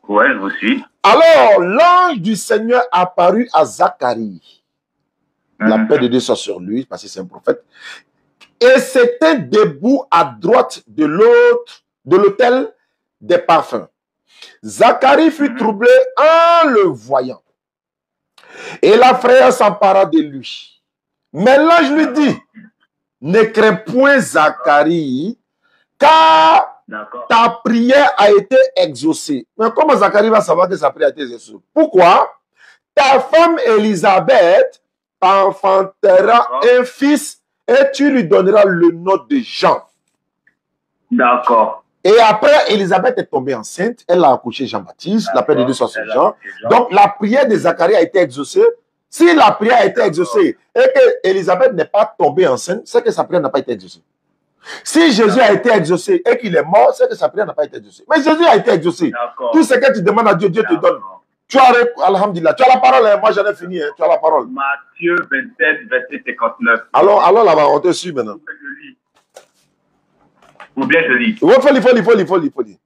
Ouais, je vous suis. Alors, l'ange du Seigneur apparut à Zacharie. La paix de Dieu soit sur lui, parce que c'est un prophète. Et c'était debout à droite de l'autel des parfums. Zacharie fut troublé en le voyant. Et la frayeur s'empara de lui. Mais l'ange lui dit, ne crains point Zacharie, car ta prière a été exaucée. Mais comment Zacharie va savoir que sa prière a été exaucée? Pourquoi? Ta femme Élisabeth enfantera un fils et tu lui donneras le nom de Jean. D'accord. Et après, Élisabeth est tombée enceinte. Elle a accouché Jean-Baptiste. La paix de Dieu soit sur Jean. Donc, la prière de Zacharie a été exaucée. Si la prière a été exaucée et que Élisabeth n'est pas tombée enceinte, c'est que sa prière n'a pas été exaucée. Si Jésus a été exaucé et qu'il est mort, c'est que sa prière n'a pas été exaucée. Mais Jésus a été exaucé. Tout ce que tu demandes à Dieu, Dieu te donne. Tu as, alhamdulillah, tu as la parole, hein? Moi j'en ai fini, hein? Tu as la parole. Matthieu 27, verset 59. Alors là-bas, on te suit maintenant. Ou bien je lis. Il faut lire.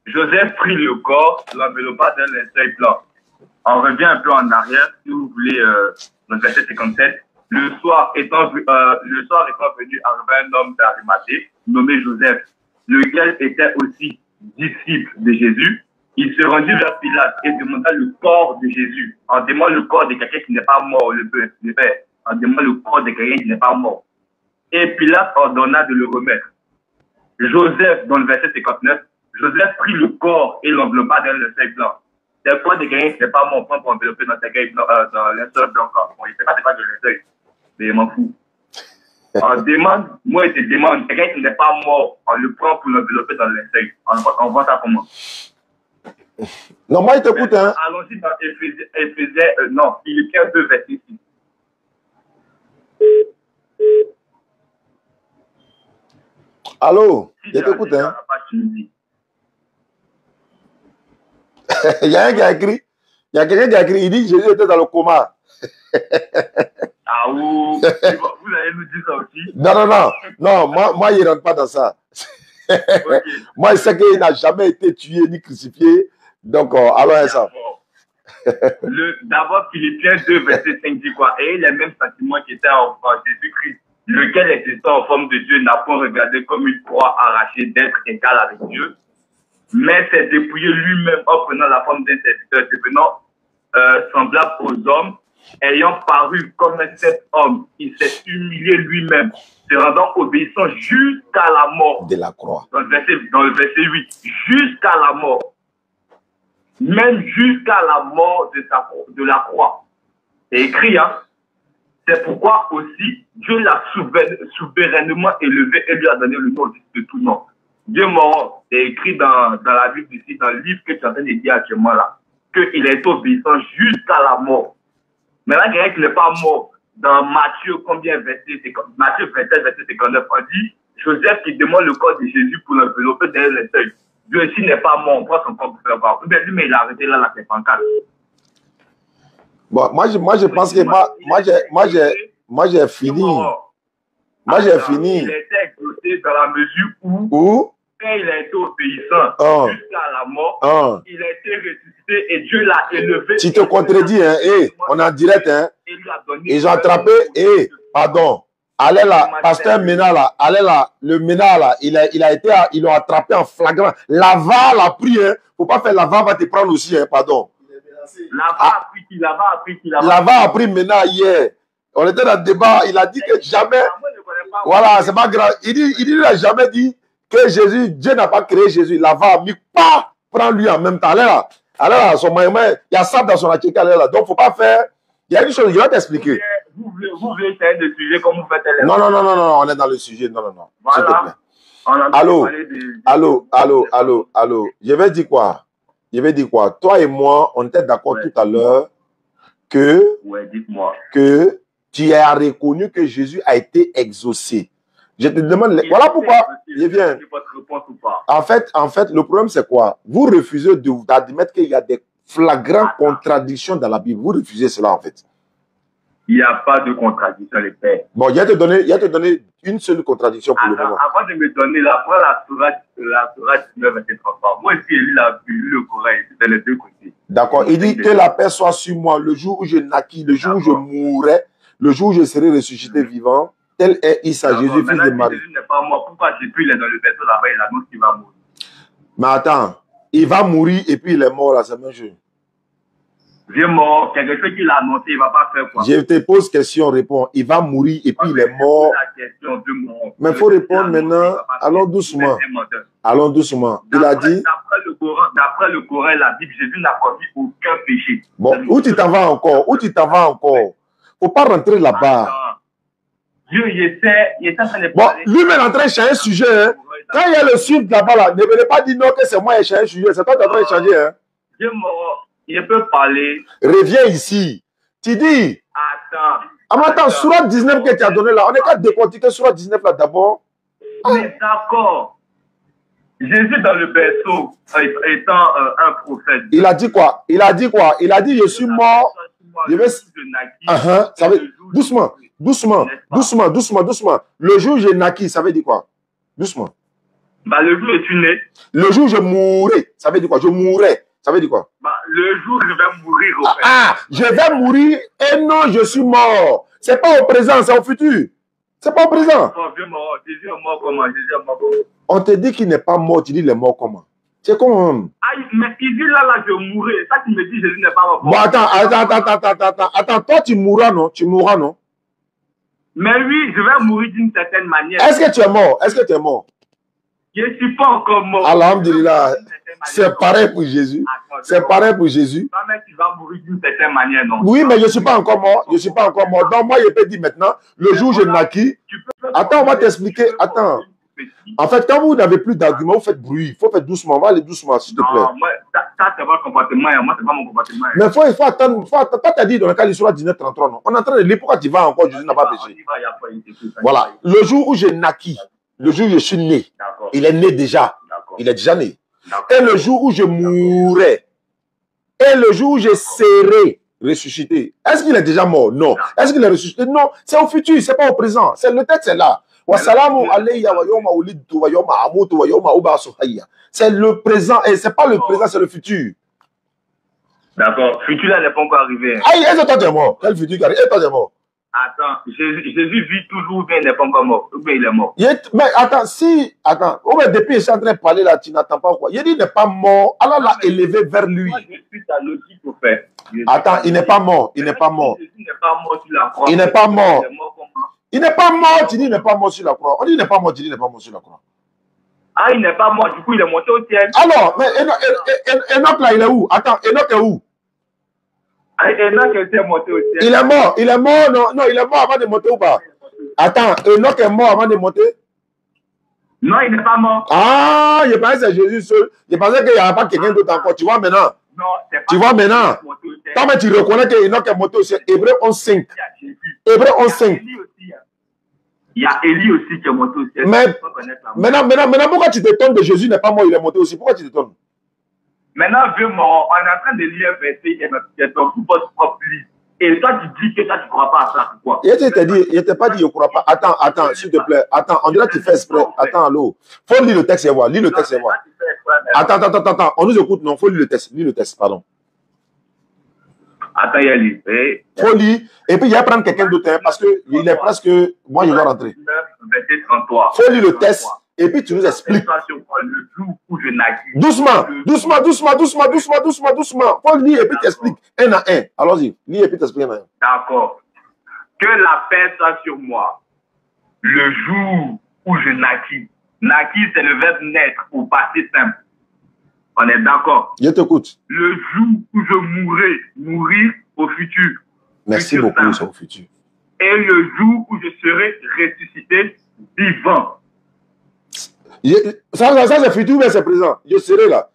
Joseph prit le corps, l'enveloppa d'un linceul plat. On revient un peu en arrière, si vous voulez, dans le verset 57. Le soir étant venu, arriva un homme d'Arimathée, nommé Joseph, lequel était aussi disciple de Jésus. il se rendit vers Pilate et demanda le corps de Jésus. On demande le corps de quelqu'un qui n'est pas mort, le père. On demande le corps de quelqu'un qui n'est pas mort. Et Pilate ordonna de le remettre. Joseph, dans le verset 59, Joseph prit le corps et l'enveloppa dans le linceul blanc. C'est le corps de quelqu'un qui n'est pas mort, pour envelopper dans le linceul blanc. Bon, il ne sait pas c'est quoi le linceul, mais il m'en fout. On demande, moi je te demande, quelqu'un qui n'est pas mort, on le prend pour l'envelopper dans le linceul. On voit ça comment? Non, moi, il t'écoute, hein. Allons-y dans Philippiens 2, verset 6. Allô, je t'écoute, hein. Il y a un qui a écrit, il y a quelqu'un qui a écrit, il dit Jésus était dans le coma. Ah oui, vous allez nous dire ça aussi? Non, moi il ne rentre pas dans ça. Okay. Moi, je sais qu'il n'a jamais été tué ni crucifié. Donc, allons ça. D'abord, Philippiens 2, verset 5 dit quoi? Et les mêmes sentiments qui étaient en Jésus-Christ, lequel existant en forme de Dieu n'a pas regardé comme une croix arrachée d'être égal avec Dieu, mais s'est dépouillé lui-même en prenant la forme d'un serviteur, devenant semblable aux hommes, ayant paru comme un seul homme, il s'est humilié lui-même, se rendant obéissant jusqu'à la mort. De la croix. Dans le verset 8, jusqu'à la mort. Même jusqu'à la mort de la croix. C'est écrit, hein. C'est pourquoi aussi Dieu l'a souverainement élevé et lui a donné le nom de tout nom. Dieu mort, c'est écrit dans la Bible ici, dans le livre que tu es en train de dire actuellement là, qu'il est obéissant jusqu'à la mort. Maintenant, quelqu'un qui n'est pas mort, dans Matthieu, Matthieu 27, verset 59, on dit, Joseph qui demande le corps de Jésus pour l'envelopper derrière les seuils. Dieu aussi n'est pas mort, on prend son corps pour faire voir. Mais il a arrêté là, c'est pancarte. Bon, moi, je pense que moi, j'ai fini. Moi, j'ai fini. Il a été exaucé dans la mesure où quand il a été obéissant jusqu'à la mort, il a été ressuscité et Dieu l'a élevé. Tu te contredis, hein? On est en direct, hein? Ils ont attrapé, pardon. Allez là, pasteur Ménard là, allez là, le Ménard là, ils l'ont attrapé en flagrant. Lava l'a pris, hein. Faut pas faire Lava va te prendre aussi, hein, pardon. Lava a pris Ménard hier. On était dans le débat, il a dit que jamais, voilà, c'est pas grave. Il n'a jamais dit que Jésus, Dieu n'a pas créé Jésus. Lava a mis pas, prend lui en même temps. Allez là, son maïma, il y a ça dans son atelier, allez là. Donc faut pas faire, il y a une chose, je vais t'expliquer. Vous voulez faire le sujet comme vous faites les... Non, on est dans le sujet. Non. Voilà. Allô. Je vais dire quoi? Toi et moi, on était d'accord tout à l'heure que tu as reconnu que Jésus a été exaucé. Je te demande, voilà pourquoi je viens. En fait, le problème c'est quoi? Vous refusez d'admettre qu'il y a des flagrantes contradictions dans la Bible. Vous refusez cela en fait. Il n'y a pas de contradiction, les pères. Bon, il y a te donné une seule contradiction pour le moment. Avant de me donner la Sourate 19, verset 33. Moi aussi, j'ai lu le Coran, c'était les deux côtés. D'accord. Il dit que la paix soit sur moi le jour où je naquis, le jour où je mourrai, le jour où je serai ressuscité vivant. Tel est Issa, Jésus, fils de Marie. Jésus n'est pas mort. Pourquoi Jésus il est dans le verset là-bas, il annonce qu'il va mourir? Mais attends, il va mourir et puis il est mort là, c'est même jeu. Il est mort, quelque chose qu'il a annoncé, il ne va pas faire quoi? Je te pose question, réponds. Il va mourir et puis il est mort. Mais il faut répondre maintenant. Allons doucement. Allons doucement. Il a dit. D'après le Coran, la Bible, Jésus n'a commis aucun péché. Bon, où tu t'en vas encore? Où tu t'en vas encore? Il ne faut pas rentrer là-bas. Dieu, il est en train de parler. Bon, lui-même est en train de changer un sujet. Hein. Quand il y a le sud là-bas, là, ne venez pas dire non que c'est moi qui ai changé un sujet. C'est toi qui es en train de changer. Hein. Dieu mort. Il peut parler. Reviens ici. Tu dis. Attends, Sourate 19 que tu as donné là, on n'est qu'à décortiquer Sourate 19 là d'abord. Mais d'accord. Jésus dans le berceau, étant un prophète. Il a dit quoi? Il a dit, je suis mort. Je vais... ça veut... Doucement. Le jour où je naquis, ça veut dire quoi? Doucement. Bah, le jour où tu nais. Le jour où je mourrai, ça veut dire quoi? Je mourrai. Ça veut dire quoi? Bah, le jour où je vais mourir, au fait. Je vais mourir et non, je suis mort. C'est pas au présent, c'est au futur. C'est pas au présent. Jésus est mort comment? On te dit qu'il n'est pas mort, tu dis il est mort comment? C'est con. Ah, mais il dit là, je mourrai. Ça, tu me dis, Jésus n'est pas mort. Bon, attends, toi, tu mourras, non? Tu mourras, non? Mais oui, je vais mourir d'une certaine manière. Est-ce que tu es mort? Est-ce que tu es mort? Je ne suis pas encore mort. Alhamdulillah. C'est pareil pour Jésus. C'est pareil pour Jésus. Mais tu vas mourir d'une certaine manière, non? Oui, mais je ne suis pas encore mort. Je ne suis pas encore mort. Donc, moi, je peux dire maintenant, le jour où je naquis. Attends, on va t'expliquer. Attends. En fait, quand vous n'avez plus d'arguments, vous faites bruit. Il faut faire doucement. On va aller doucement, s'il te plaît. Non, moi, ça, c'est votre comportement. Moi, c'est pas mon comportement. Mais il faut attendre. Toi, tu as dit dans le cas du soir 1933, non? On est en train de lire. Pourquoi tu vas encore? Jésus n'a pas péché. Voilà. Le jour où je naquis, le jour où je suis né, il est né déjà. Il est déjà né. Et le jour où je mourrai, et le jour où je serai ressuscité, est-ce qu'il est déjà mort? Non. Est-ce qu'il est ressuscité? Non. C'est au futur, c'est pas au présent. Le texte est là. C'est le présent et c'est pas le présent, c'est le futur. D'accord. Futur là n'est pas encore arrivé. Ah, est-ce que toi tu es mort? Quel futur qui arrive? Et toi tu es mort? Attends, Jésus vit toujours, ou bien il n'est pas encore mort, ou bien il est mort. Mais attends, depuis je suis en train de parler là, tu n'attends pas quoi? Il dit il n'est pas mort, Allah l'a élevé vers lui. Moi, je suis ta logique au fait. Attends, il n'est pas mort, il n'est pas mort. Jésus n'est pas mort sur la croix. Il n'est pas mort. Il n'est pas mort, tu dis il n'est pas mort sur la croix. On dit il n'est pas mort, tu dis il n'est pas mort sur la croix. Ah, il n'est pas mort, du coup il est monté au ciel. Alors, mais Enoch là, il est où? Attends, Enoch est où? Enoch était monté au ciel. Il est mort, non, il est mort avant de monter ou pas? Attends, Enoch est mort avant de monter? Non, il n'est pas mort. Ah, je pensais que c'est Jésus seul. Je pensais qu'il n'y avait pas quelqu'un d'autre encore. Tu vois maintenant? Non, c'est pas. Tu vois maintenant? Toi, mais tu reconnais que Enoch est monté au ciel. Hébreu 11.5. Hébreu 11.5. Il y a Élie aussi qui est monté au ciel. Mais maintenant, pourquoi tu t'étonnes que Jésus n'est pas mort, il est monté aussi? Pourquoi tu t'étonnes? Maintenant, vieux mort, on est en train de lire un verset qui est ton propre livre. Et toi, tu dis que ça, tu ne crois pas à ça. Pourquoi? Il t'a pas dit, je ne crois pas. Attends, s'il te plaît. Attends, on dirait que tu fais exprès. Attends, allô. Faut lire le texte et voir. Lis le texte et voir. Attends. On nous écoute, non. Faut lire le texte. Lis le texte, pardon. Attends, il y a lu. Faut lire. Et puis, il y a prendre quelqu'un d'autre, hein, parce qu'il est presque. Moi, je dois rentrer. Verset 33. Faut lire le texte. Et puis, tu nous expliques. Le jour où je naquis. Doucement. Faut lire et puis t'expliques. Un à un. Allons-y. Lis et puis t'expliques un à un. D'accord. Que la paix soit sur moi. Le jour où je naquis. Naquis, c'est le verbe naître au passé simple. On est d'accord. Je t'écoute. Le jour où je mourrai, mourir au futur. Merci futur beaucoup, simple. au futur. Et le jour où je serai ressuscité vivant. Ça c'est futur, mais c'est présent. Je serai là.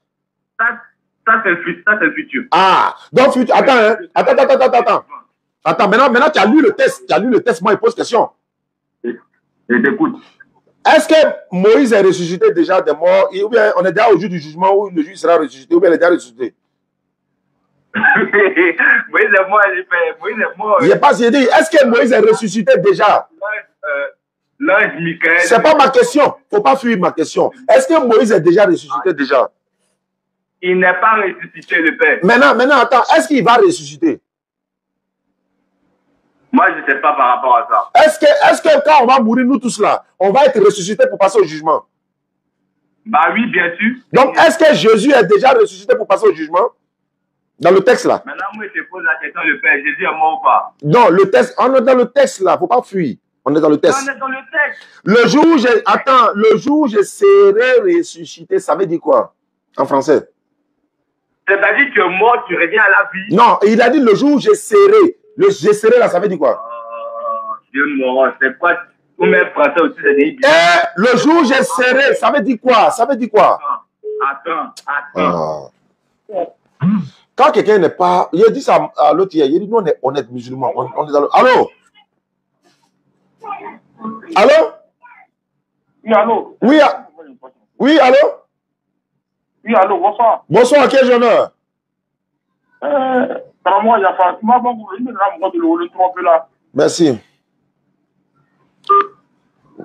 Ça c'est le futur. Ah, donc futur. Attends, hein. Attends, maintenant tu as lu le test. Moi, il pose question. Je t'écoute. Est-ce que Moïse est ressuscité déjà des morts, ou bien on est déjà au jour du jugement où le juge sera ressuscité, ou bien il est déjà ressuscité? Moïse est mort, Moïse est mort. Je n'ai pas dit. Est-ce que Moïse est ressuscité déjà? L'ange Michael. C'est pas ma question. Il ne faut pas fuir ma question. Est-ce que Moïse est déjà ressuscité déjà? Il n'est pas ressuscité, le Père. Maintenant, attends. Est-ce qu'il va ressusciter? Moi, je ne sais pas par rapport à ça. Est-ce que quand on va mourir, nous tous là, on va être ressuscité pour passer au jugement? Bah oui, bien sûr. Donc, est-ce que Jésus est déjà ressuscité pour passer au jugement? Dans le texte là. Maintenant, moi, je te pose la question, le Père, Jésus est mort ou pas? Non, le texte, on est dans le texte là. Il ne faut pas fuir. On est dans le texte. On est dans le texte. Le jour où je serai ressuscité, ça veut dire quoi? En français? C'est-à-dire que tu es mort, tu reviens à la vie. Non, il a dit le jour où je serai. Le je serai là, ça veut dire quoi? Dieu mort, c'est quoi? Vous mettez français aussi, c'est des... Le jour où je serai, ça veut dire quoi? Ça veut dire quoi? Attends. Quand quelqu'un n'est pas... Il a dit ça à l'autre hier. Il a dit, nous, on est honnêtes musulmans. On est dans le... Allô? Allô? Oui, allô? Oui, allô? Oui, allô, bonsoir. Bonsoir, quel honneur? Moi, il y a pas... Tu m'as pas le tromper là. Merci.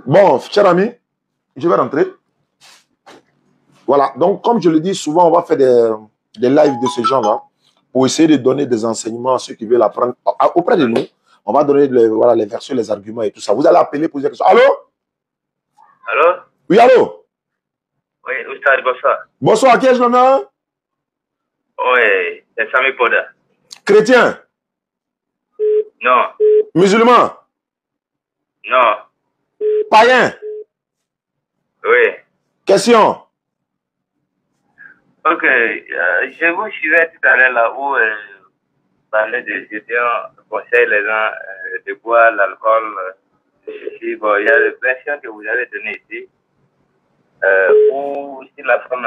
Bon, cher ami, je vais rentrer. Voilà, donc comme je le dis, souvent on va faire des lives de ce genre-là pour essayer de donner des enseignements à ceux qui veulent apprendre auprès de nous. On va donner les versions, les arguments et tout ça. Vous allez appeler, poser des questions. Allô? Allô? Oui, allô? Oui, Oustad, bonsoir. Bonsoir, à qui est-ce l'honneur? Oui, c'est Sami Poda. Chrétien? Non. Musulman? Non. Païen? Oui. Question? Ok, je vous suivais tout à l'heure là où vous parlez des étudiants conseillent les gens de boire l'alcool. Bon, il y a des versions que vous avez données ici. Où si la femme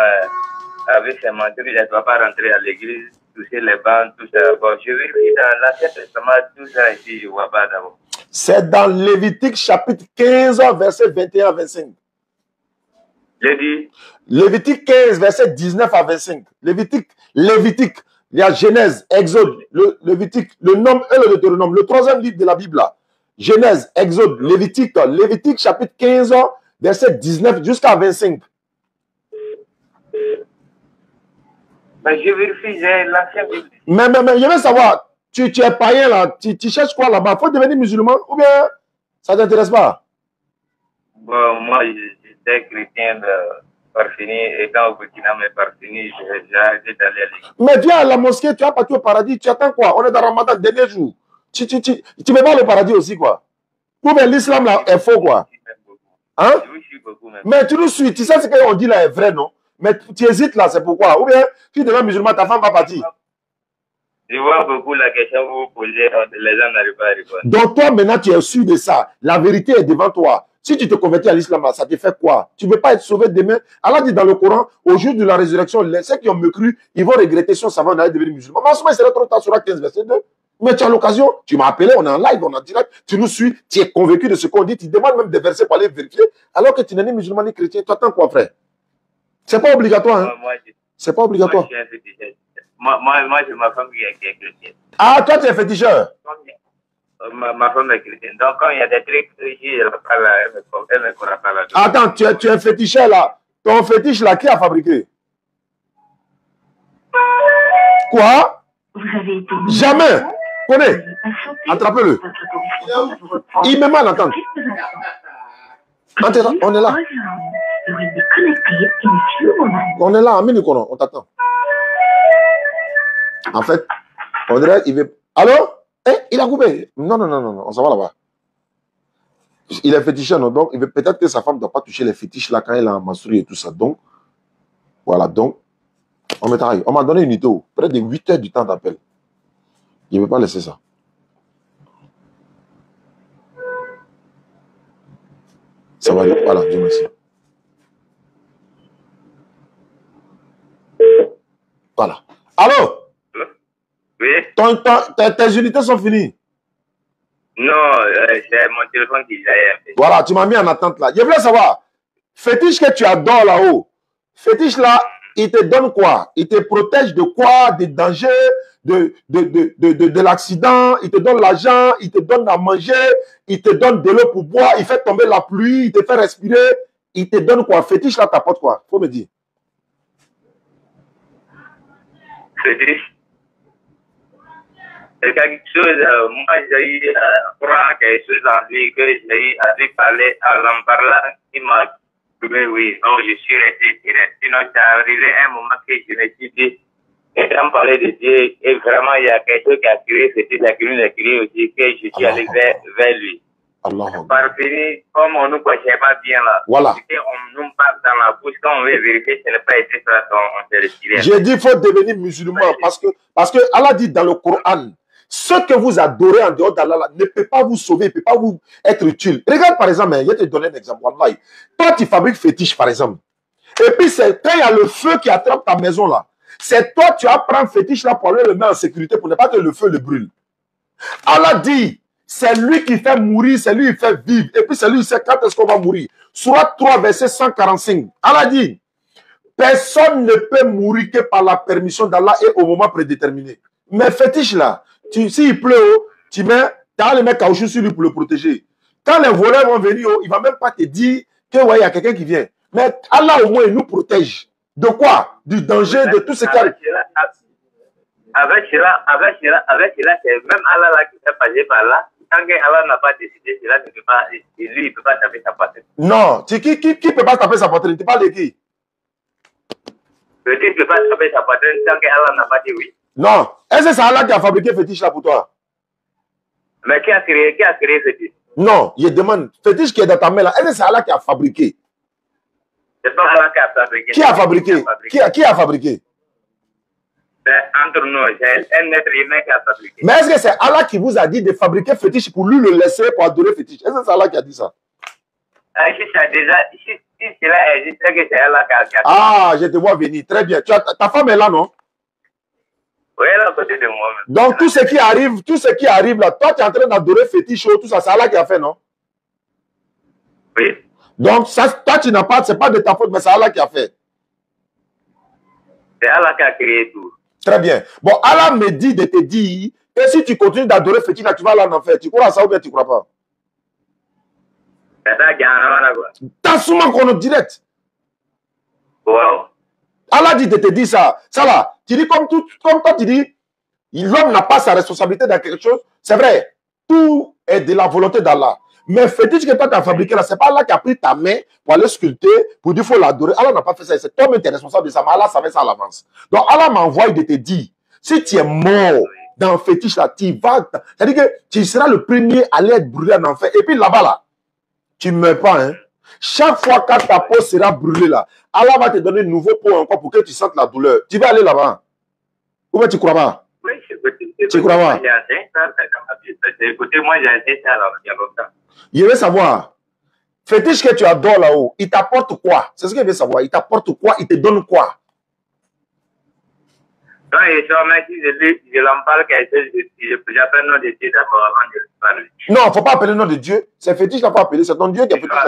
avait ses mentions, elle ne doit pas rentrer à l'église, toucher les bancs, tout ça. Bon, je vérifie dans l'Ancien Testament, tout ça ici, je ne vois pas d'abord. C'est dans Lévitique chapitre 15, verset 21 à 25. J'ai dit Lévitique 15, verset 19 à 25. Lévitique. Il y a Genèse, Exode, le Lévitique, le Nombre et le Deutéronome. Le troisième livre de la Bible là. Genèse, Exode, Lévitique. Lévitique chapitre 15, verset 19 jusqu'à 25. Mais je vérifie, j'ai l'Ancien Bible. Mais je veux savoir, tu es païen là, tu cherches quoi là-bas? Faut devenir musulman ou bien ça ne t'intéresse pas? Bon, moi, j'étais chrétien Parfini et quand au Burkina m'est Parfini, j'ai arrêté d'aller à l'église. Mais viens à la mosquée, tu as parti au paradis, tu attends quoi? On est dans Ramadan, dernier jour. Tu veux pas le paradis aussi quoi? Ou bien l'islam là est faux quoi? Hein? Je vous suis beaucoup même. Mais tu nous suis, tu sais ce qu'on dit là est vrai non? Mais tu hésites là, c'est pourquoi? Ou bien tu deviens musulman, ta femme va partir. Je vois beaucoup la question que vous posez, les gens n'arrivent pas à répondre. Donc toi maintenant tu es sûr de ça, la vérité est devant toi. Si tu te convertis à l'islam, ça te fait quoi? Tu ne veux pas être sauvé demain? Allah dit dans le Coran, au jour de la résurrection, ceux qui ont me cru, ils vont regretter son savant d'aller devenir musulman. Mais en ce moment, il serait trop tard sur la 15, verset 2. Mais tu as l'occasion, tu m'as appelé, on est en live, on est en direct, tu nous suis, tu es convaincu de ce qu'on dit, tu demandes même des versets pour aller vérifier, alors que tu n'es ni musulman ni chrétien. Tu attends quoi, frère? C'est pas obligatoire, hein? C'est pas obligatoire. Moi, je suis un féticheur. Moi, j'ai ma femme qui est chrétienne. Ah, toi, tu es féticheur? Ma femme est chrétienne. Donc, quand il y a des trucs, elle ne pourra pas là. Attends, tu es féticheur là. Ton fétiche là, qui a fabriqué? Quoi? Vous avez été... Jamais. Connais. Attrapez-le. Il me mal entendre. On est là. On est là, en minute, on t'attend. En fait, on dirait qu'il veut... Allô? Eh, il a coupé. Non, on s'en va là-bas. Il est féticheur, non? Donc, peut-être que sa femme ne doit pas toucher les fétiches là quand elle a menstrué et tout ça. Donc, voilà, donc, on m'a donné une idée, près de 8 heures du temps d'appel. Je ne veux pas laisser ça. Ça va aller. Voilà, Dieu merci. Voilà. Allô? Oui? Tes unités sont finies? Non, c'est mon téléphone qui j'ai. Voilà, tu m'as mis en attente là. Je voulais savoir, fétiche que tu adores là-haut, fétiche là, il te donne quoi? Il te protège de quoi? Des dangers, de l'accident, il te donne l'argent, il te donne à manger, il te donne de l'eau pour boire, il fait tomber la pluie, il te fait respirer, il te donne quoi? Fétiche là t'apporte quoi? Faut me dire. Fétiche? C'est quelque chose, moi j'ai eu croire quelque chose en lui que j'ai eu à lui parler à l'embarras qui m'a trouvé, oui, donc je suis resté direct. Sinon, c'est arrivé un moment que je me suis dit, quand on parlait de Dieu, et vraiment il y a quelque chose qui a créé, c'était la créé aussi, que je suis allé vers lui. Par fini, comme on ne nous connaissait pas bien là, voilà. On nous parle dans la bouche, quand on veut vérifier, ce n'est pas été ça, on s'est retiré. J'ai dit, il faut devenir musulman parce que Allah dit dans le Coran, ce que vous adorez en dehors d'Allah ne peut pas vous sauver, ne peut pas vous être utile. Regarde par exemple, je vais te donner un exemple. Toi, tu fabriques fétiche par exemple. Et puis, c'est quand il y a le feu qui attrape ta maison là. C'est toi, tu apprends fétiche là pour aller le mettre en sécurité pour ne pas que le feu le brûle. Allah dit, c'est lui qui fait mourir, c'est lui qui fait vivre. Et puis, c'est lui qui sait quand est-ce qu'on va mourir. Sourate 3, verset 145. Allah dit, personne ne peut mourir que par la permission d'Allah et au moment prédéterminé. Mais fétiche là, s'il pleut, tu as les mecs caoutchouc sur lui pour le protéger. Quand les voleurs vont venir, il ne va même pas te dire qu'il y a quelqu'un qui vient. Mais Allah au moins il nous protège. De quoi? Du danger, de tout ce qui arrive. Avec cela, c'est même Allah là qui fait passer par là. Tant qu'Allah n'a pas décidé, cela ne peut pas, lui, il ne peut pas taper sa poitrine. Non, qui ne peut pas taper sa poitrine? Tu parles de qui? Fétiche ne peut pas attraper sa poitrine tant qu'Allah n'a pas dit oui. Non. Est-ce que c'est Allah qui a fabriqué fétiche là pour toi? Mais qui a créé fétiche? Non, je demande, fétiche qui est dans ta main là, est-ce que c'est Allah qui a fabriqué? C'est pas Allah qui a fabriqué. Qui a fabriqué? Qui a fabriqué? C'est entre nous, c'est un être humain qui a fabriqué. Mais est-ce que c'est Allah qui vous a dit de fabriquer fétiche pour lui le laisser pour adorer fétiche? Est-ce que c'est Allah qui a dit ça? Si cela existe, c'est que c'est Allah qui a fait. Ah, je te vois venir. Très bien. Ta femme est là, non? Oui, elle est à côté de moi. Donc, tout ce qui arrive là, toi, tu es en train d'adorer fétiche, tout ça, c'est Allah qui a fait, non? Oui. Donc, ça, toi, tu n'as pas, c'est pas de ta faute, mais c'est Allah qui a fait. C'est Allah qui a créé tout. Très bien. Bon, Allah me dit de te dire que si tu continues d'adorer fétiche, là, tu vas aller en enfer. Tu crois à ça ou bien tu ne crois pas? C'est ça qui a T'as souvent qu'on est direct. Wow. Allah dit de te dire ça. Ça là, tu dis comme toi, tu dis, l'homme n'a pas sa responsabilité dans quelque chose. C'est vrai, tout est de la volonté d'Allah. Mais fétiche que toi tu as fabriqué là, c'est pas Allah qui a pris ta main pour aller sculpter, pour dire qu'il faut l'adorer. Allah n'a pas fait ça. C'est toi-même qui es responsable de ça. Mais Allah savait ça à l'avance. Donc Allah m'a envoyé de te dire, si tu es mort dans le fétiche là, tu vas. C'est-à-dire que tu seras le premier à aller être brûlé en enfer. Et puis là-bas là, tu ne meurs pas, hein. Chaque fois que ta peau sera brûlée là, Allah va te donner une nouvelle peau encore pour que tu sentes la douleur. Tu vas aller là-bas. Ou bien tu ne crois pas? Oui, tu crois pas? Écoutez, moi j'ai essayé ça il y a longtemps. Je veux savoir, fétiche que tu adores là-haut, il t'apporte quoi? C'est ce que je veux savoir. Il t'apporte quoi? Il te donne quoi? Quand je l'en parle, j'appelle le nom de Dieu d'abord avant de parler. Non, il ne faut pas appeler le nom de Dieu. C'est fétiche qu'il ne faut pas appeler. C'est ton Dieu qui a fait ça.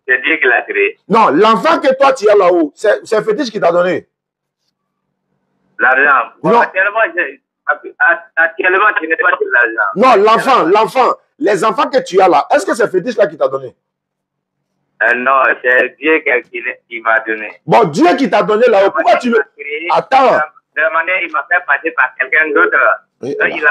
C'est Dieu qui l'a créé. Non, l'enfant que toi tu as là-haut, c'est fétiche qui t'a donné. L'argent. Non. Actuellement, tu n'es pas de l'argent. Non, l'enfant. Les enfants que tu as là, est-ce que c'est fétiche là qui t'a donné? Non, c'est Dieu qui m'a donné. Bon, Dieu qui t'a donné là-haut, pourquoi tu le... Attends. De manière, il m'a fait passer par quelqu'un d'autre. Oui, donc, il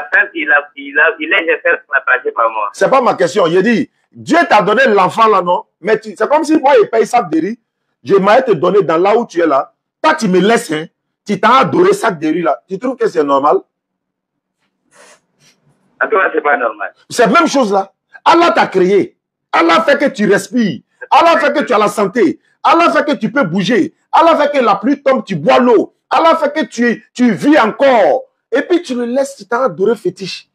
est fait passer par moi. C'est pas ma question. Il dit, Dieu t'a donné l'enfant là, non? Mais c'est comme si moi, il paye sac de riz. Je m'avais te donné dans là où tu es là. Toi, tu me laisses, hein? Tu t'as adoré sac de riz là. Tu trouves que c'est normal? À toi, c'est pas normal. C'est la même chose là. Allah t'a créé. Allah fait que tu respires. Allah fait que tu as la santé. Allah fait que tu peux bouger. Allah fait que la pluie tombe, tu bois l'eau. Allah fait que tu vis encore. Et puis tu le laisses, tu t'as adoré fétiche.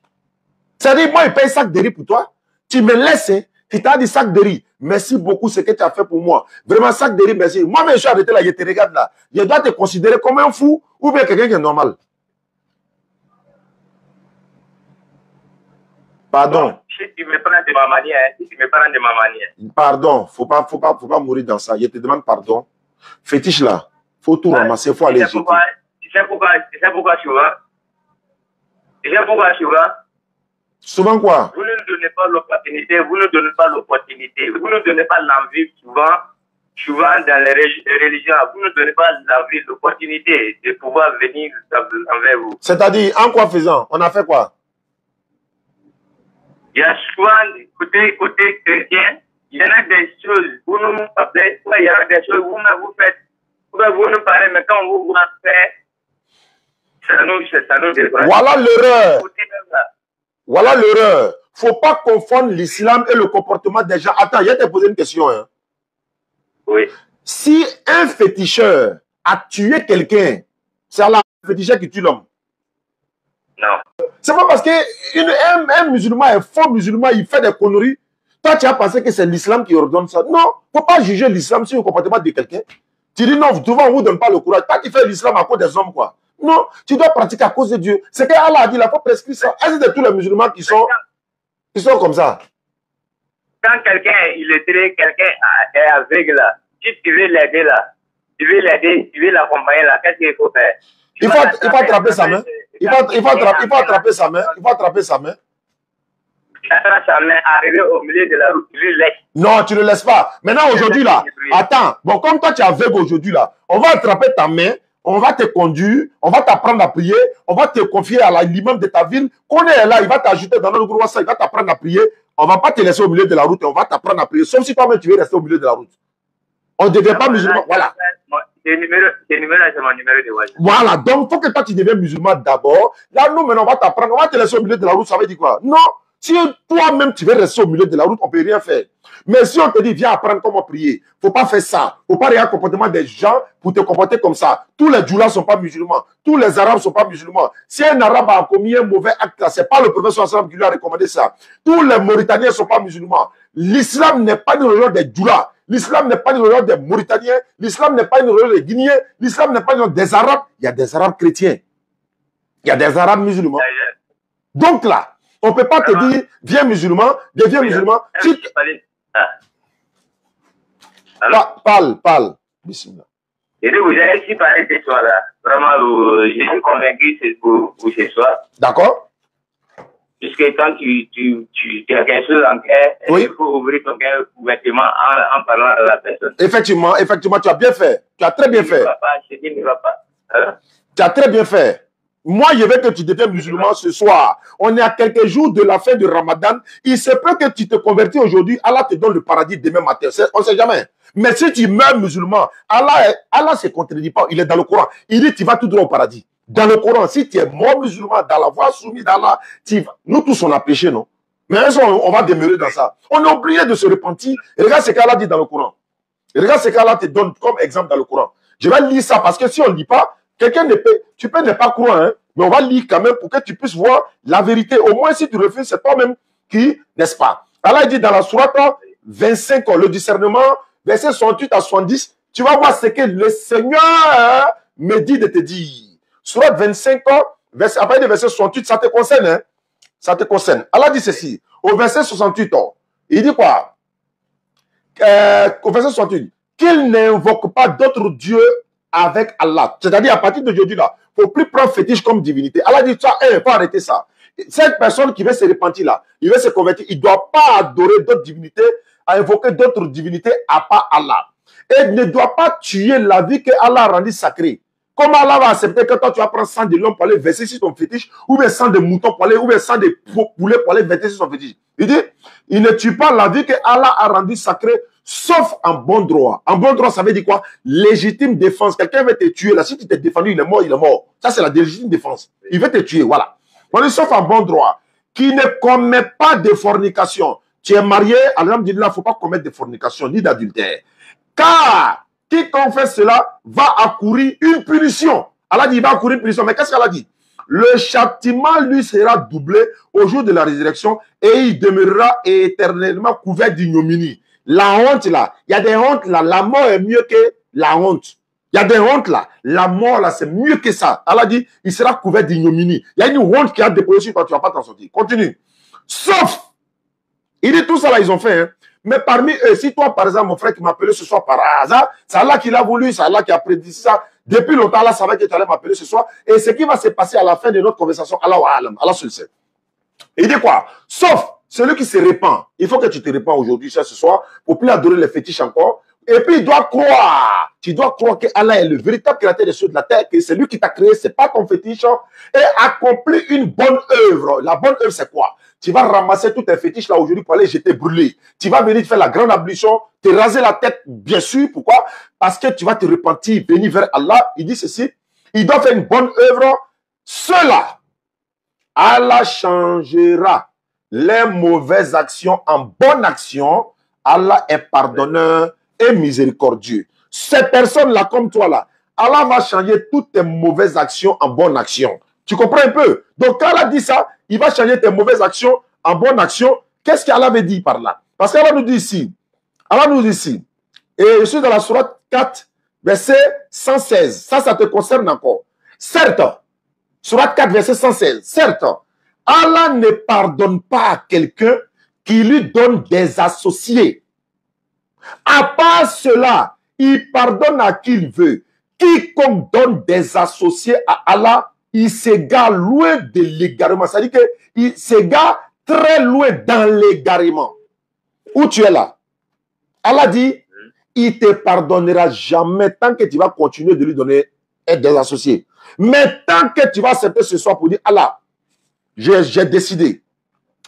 C'est-à-dire, moi, il paye sac de riz pour toi. Tu me laisses, hein, tu t'as dit sac de riz. Merci beaucoup, ce que tu as fait pour moi. Vraiment, sac de riz, merci. Moi-même, je suis arrêté là, je te regarde là. Je dois te considérer comme un fou ou bien quelqu'un qui est normal. Pardon. Bon, si tu me prends de ma manière, Pardon, faut pas mourir dans ça. Je te demande pardon. Fétiche là, faut tout ramasser, faut aller jeter. Tu sais pourquoi souvent? Souvent quoi? Vous ne nous donnez pas l'opportunité, vous ne donnez pas l'envie souvent dans les religions, vous ne donnez pas l'envie, l'opportunité de pouvoir venir envers vous. C'est-à-dire, en quoi faisant? On a fait quoi? Il y a souvent, côté chrétien, il y en a des choses, vous nous appelez, il y a des choses, vous faites, vous nous parlez, mais quand vous faites, ça nous dépasse. Voilà l'erreur. Voilà l'erreur. Faut pas confondre l'islam et le comportement des gens. Attends, je vais te poser une question. Hein. Oui. Si un féticheur a tué quelqu'un, c'est Allah, le féticheur qui tue l'homme. Non. C'est pas parce qu'un musulman, un faux musulman, il fait des conneries. Toi, tu as pensé que c'est l'islam qui ordonne ça. Non, faut pas juger l'islam sur le comportement de quelqu'un. Tu dis non, souvent on ne vous donne pas le courage. Toi qui fais l'islam à cause des hommes, quoi. Non, tu dois pratiquer à cause de Dieu. C'est qu'Allah a dit, il faut prescrire ça. Est-ce que c'est tous les musulmans qui sont comme ça? Quand quelqu'un est aveugle là, si tu veux l'aider là, tu veux l'accompagner là, qu'est-ce qu'il faut faire? Il faut attraper sa main. Il faut attraper sa main. Il faut attraper sa main. Tu attrapes sa main, arriver au milieu de la route, tu lui laisses. Non, tu ne le laisses pas. Maintenant, aujourd'hui là, attends. Bon, comme toi tu es aveugle aujourd'hui là, on va attraper ta main. On va te conduire, on va t'apprendre à prier, on va te confier à l'imam de ta ville. Qu'on est là, il va t'ajouter dans notre groupe WhatsApp, il va t'apprendre à prier. On ne va pas te laisser au milieu de la route, on va t'apprendre à prier. Sauf si toi-même tu veux rester au milieu de la route. On ne devient pas musulman. Voilà. ce numéro-là, c'est mon numéro de WhatsApp. Voilà, donc il faut que toi tu deviennes musulman d'abord. Là, nous maintenant, on va t'apprendre, on va te laisser au milieu de la route, ça veut dire quoi? Non, si toi-même tu veux rester au milieu de la route, on ne peut rien faire. Mais si on te dit, viens apprendre comment prier, il ne faut pas faire ça. Il ne faut pas regarder le comportement des gens pour te comporter comme ça. Tous les djoulas ne sont pas musulmans. Tous les arabes ne sont pas musulmans. Si un arabe a commis un mauvais acte, ce n'est pas le professeur Hassan qui lui a recommandé ça. Tous les Mauritaniens ne sont pas musulmans. L'islam n'est pas une religion des djoulas. L'islam n'est pas une religion des Mauritaniens. L'islam n'est pas une religion des Guinéens. L'islam n'est pas une religion des Arabes. Il y a des Arabes chrétiens. Il y a des Arabes musulmans. Donc là, on ne peut pas te dire, viens musulman, deviens musulman. Si parle. Bismillah. Et donc, vous avez parlé ce soir-là. Vraiment, je suis convaincu c'est pour ce soir. D'accord. Puisque quand tu as quelque chose en cœur, il faut ouvrir ton cœur ouvertement en parlant à la personne. Effectivement, tu as bien fait. Tu as très bien fait. Je ne va pas. Alors? Tu as très bien fait. Moi, je veux que tu deviennes musulman ce soir. On est à quelques jours de la fin du Ramadan. Il se peut que tu te convertis aujourd'hui. Allah te donne le paradis demain matin. On ne sait jamais. Mais si tu meurs musulman, Allah ne se contredit pas. Il est dans le Coran. Il dit tu vas tout droit au paradis. Dans le Coran, si tu es mort musulman, dans la voie soumise d'Allah, nous tous on a péché, non? Mais on va demeurer dans ça. On est obligé de se repentir. Et regarde ce qu'Allah dit dans le Coran. Et regarde ce qu'Allah te donne comme exemple dans le Coran. Je vais lire ça parce que si on ne lit pas, quelqu'un ne peut, tu peux ne pas croire, hein, mais on va lire quand même pour que tu puisses voir la vérité. Au moins, si tu refuses, c'est toi-même qui, n'est-ce pas? Allah dit dans la sourate 25, le discernement, verset 68 à 70, tu vas voir ce que le Seigneur me dit de te dire. Sourate 25, après le verset 68, ça te concerne, hein? Ça te concerne. Allah dit ceci, au verset 68, il dit quoi? Au verset 68, qu'il n'invoque pas d'autres dieux avec Allah. C'est-à-dire, à partir d'aujourd'hui, là, il ne faut plus prendre fétiche comme divinité. Allah dit, il faut arrêter ça. Cette personne qui veut se repentir, là, il veut se convertir, il ne doit pas adorer d'autres divinités, invoquer d'autres divinités à part Allah. Et il ne doit pas tuer la vie que Allah a rendue sacrée. Comment Allah va accepter que toi, tu vas prendre sang de l'homme pour aller verser sur ton fétiche, ou bien sang de mouton pour aller, ou bien sang de poulet pour aller verser sur ton fétiche. Il dit, il ne tue pas la vie que Allah a rendue sacrée, sauf en bon droit. En bon droit, ça veut dire quoi? Légitime défense. Quelqu'un veut te tuer, là, si tu t'es défendu, il est mort, il est mort. Ça, c'est la légitime défense. Il veut te tuer, voilà. On dit sauf en bon droit. Qui ne commet pas de fornication. Tu es marié, alhamdulillah, il ne faut pas commettre de fornication, ni d'adultère. Car, quiconque fait cela va accourir une punition. Allah dit, il va accourir une punition. Mais qu'est-ce qu'Allah dit? Le châtiment lui sera doublé au jour de la résurrection et il demeurera éternellement couvert d'ignominie. La honte là, il y a des hontes là, la mort est mieux que la honte. Il y a des hontes là, la mort là, c'est mieux que ça. Allah dit, il sera couvert d'ignominie. Il y a une honte qui a déposé sur toi, tu ne vas pas t'en sortir. Continue. Sauf, il dit tout ça là, ils ont fait, hein. Mais parmi eux, si toi, par exemple, mon frère qui m'a appelé ce soir par hasard, c'est Allah qui l'a voulu, c'est Allah qui a prédit ça. Depuis longtemps, Allah savait que tu allais m'appeler ce soir. Et ce qui va se passer à la fin de notre conversation, Allah seul sait. Il dit quoi? Sauf celui qui se répand. Il faut que tu te répands aujourd'hui, ce soir, pour plus adorer les fétiches encore. Et puis, il doit croire. Tu dois croire que Allah est le véritable créateur des cieux de la terre, que c'est lui qui t'a créé, c'est pas ton fétiche, et accomplit une bonne œuvre. La bonne œuvre, c'est quoi? Tu vas ramasser tous tes fétiches là aujourd'hui pour aller jeter brûler. Tu vas venir faire la grande ablution, te raser la tête, bien sûr. Pourquoi? Parce que tu vas te repentir, venir vers Allah. Il dit ceci, il doit faire une bonne œuvre. Cela, Allah changera les mauvaises actions en bonnes actions. Allah est pardonneur et miséricordieux. Ces personnes-là, comme toi là, Allah va changer toutes tes mauvaises actions en bonnes actions. Tu comprends un peu? Donc, quand Allah dit ça, il va changer tes mauvaises actions en bonnes actions. Qu'est-ce qu'Allah veut dire par là? Parce qu'Allah nous dit ici, et je suis dans la sourate 4, verset 116. Ça te concerne encore. Certes, sourate 4, verset 116. Certes, Allah ne pardonne pas à quelqu'un qui lui donne des associés. À part cela, il pardonne à qui il veut. Quiconque donne des associés à Allah, il s'égare loin de l'égarement. C'est-à-dire qu'il s'égare très loin dans l'égarement. Où tu es là? Allah dit, il ne te pardonnera jamais tant que tu vas continuer de lui donner des associés. Mais tant que tu vas accepter ce soir pour dire, Allah, j'ai décidé,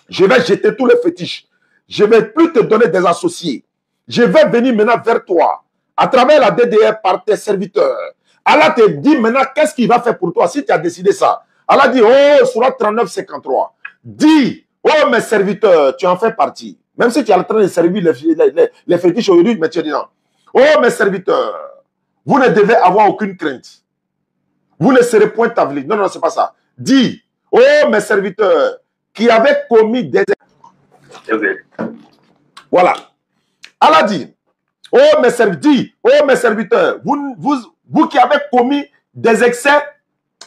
je vais jeter tous les fétiches. Je ne vais plus te donner des associés. Je vais venir maintenant vers toi. à travers la DDR par tes serviteurs. Allah te dit maintenant qu'est-ce qu'il va faire pour toi si tu as décidé ça. Allah dit, oh, Surat 39, 53. Dis, oh mes serviteurs, tu en fais partie. Même si tu es en train de servir les fétiches aujourd'hui, mais tu dis non. Oh mes serviteurs, vous ne devez avoir aucune crainte. Vous ne serez point avalés. Non, non, c'est pas ça. Dis, oh mes serviteurs, qui avaient commis des... Voilà. Allah dit, oh mes serviteurs, vous qui avez commis des excès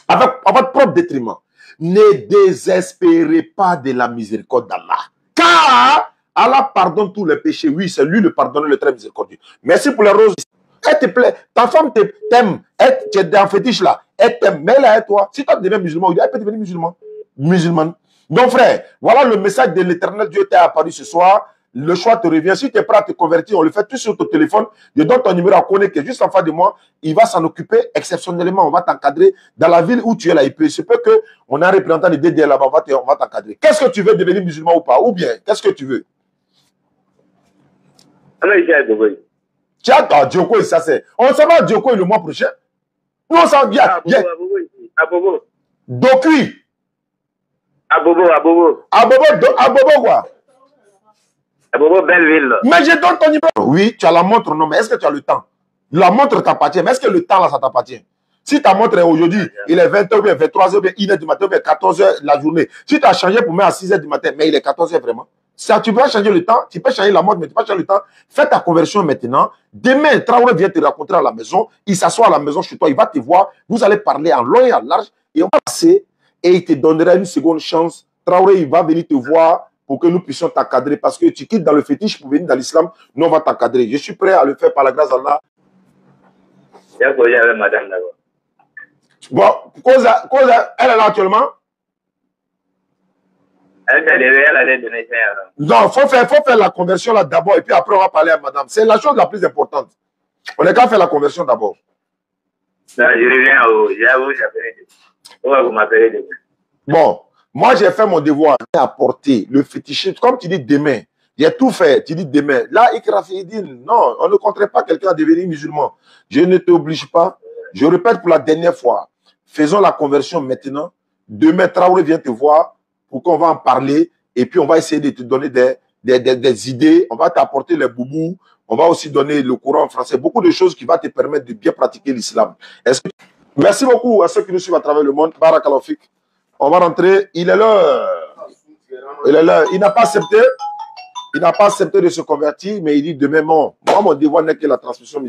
à votre propre détriment, ne désespérez pas de la miséricorde d'Allah. Car Allah pardonne tous les péchés. Oui, c'est lui le pardonneur, le très miséricordieux. Merci pour les roses. Elle te plaît. Ta femme t'aime. Tu es dans fétiche là. Elle t'aime. Mais elle est toi. Si toi tu deviens musulman, elle peut devenir musulmane. Donc frère, voilà le message de l'éternel Dieu t'est apparu ce soir. Le choix te revient. Si tu es prêt à te convertir, on le fait tout sur ton téléphone. Je donne ton numéro à Koné qui est juste en face de moi. Il va s'en occuper exceptionnellement. On va t'encadrer dans la ville où tu es là. Il se peut qu'on a un représentant de DDR là-bas. On va t'encadrer. Qu'est-ce que tu veux, devenir musulman ou pas? Ou bien, qu'est-ce que tu veux? Tiens, Djoko, ça c'est. On s'en va à Djoko le mois prochain. Nous, on s'en vient. Dokui. Abobo quoi? Abobo, Belleville. Mais je donne ton numéro. Oui, tu as la montre, non, mais est-ce que tu as le temps? La montre t'appartient, mais est-ce que le temps là, ça t'appartient? Si ta montre est aujourd'hui, il est 20h, bien 23h, bien 1h du matin, bien 14h la journée. Si tu as changé pour mettre à 6h du matin, mais il est 14h vraiment. Ça, tu peux changer le temps, tu peux changer la montre, mais tu peux changer le temps. Fais ta conversion maintenant. Demain, Traoré vient te rencontrer à la maison. Il s'assoit à la maison chez toi, il va te voir. Vous allez parler en long et en large. Et on va passer et il te donnera une seconde chance. Traoré, il va venir te voir pour que nous puissions t'encadrer. Parce que tu quittes dans le fétiche pour venir dans l'islam. Nous, on va t'encadrer. Je suis prêt à le faire par la grâce d'Allah. Madame d'abord. Bon, cause, elle est là actuellement? Elle allait donner ça. Non, faut faire la conversion là d'abord et puis après on va parler à madame. C'est la chose la plus importante. On est qu'à faire la conversion d'abord. Je reviens vous m'appelez demain. Bon, moi j'ai fait mon devoir apporter le fétichisme. Comme tu dis demain, j'ai tout fait. Tu dis demain. Là, Ikrafidine, non, on ne compterait pas quelqu'un à devenir musulman. Je ne t'oblige pas. Je répète pour la dernière fois. Faisons la conversion maintenant. Demain, Traoré vient te voir pour qu'on va en parler. Et puis, on va essayer de te donner des idées. On va t'apporter les boubous. On va aussi donner le courant en français. Beaucoup de choses qui vont te permettre de bien pratiquer l'islam. Merci beaucoup à ceux qui nous suivent à travers le monde. Barakallahu fik. On va rentrer. Il est l'heure. Il est l'heure. Il n'a pas accepté. Il n'a pas accepté de se convertir, mais il dit demain, moi, mon devoir n'est que la transmission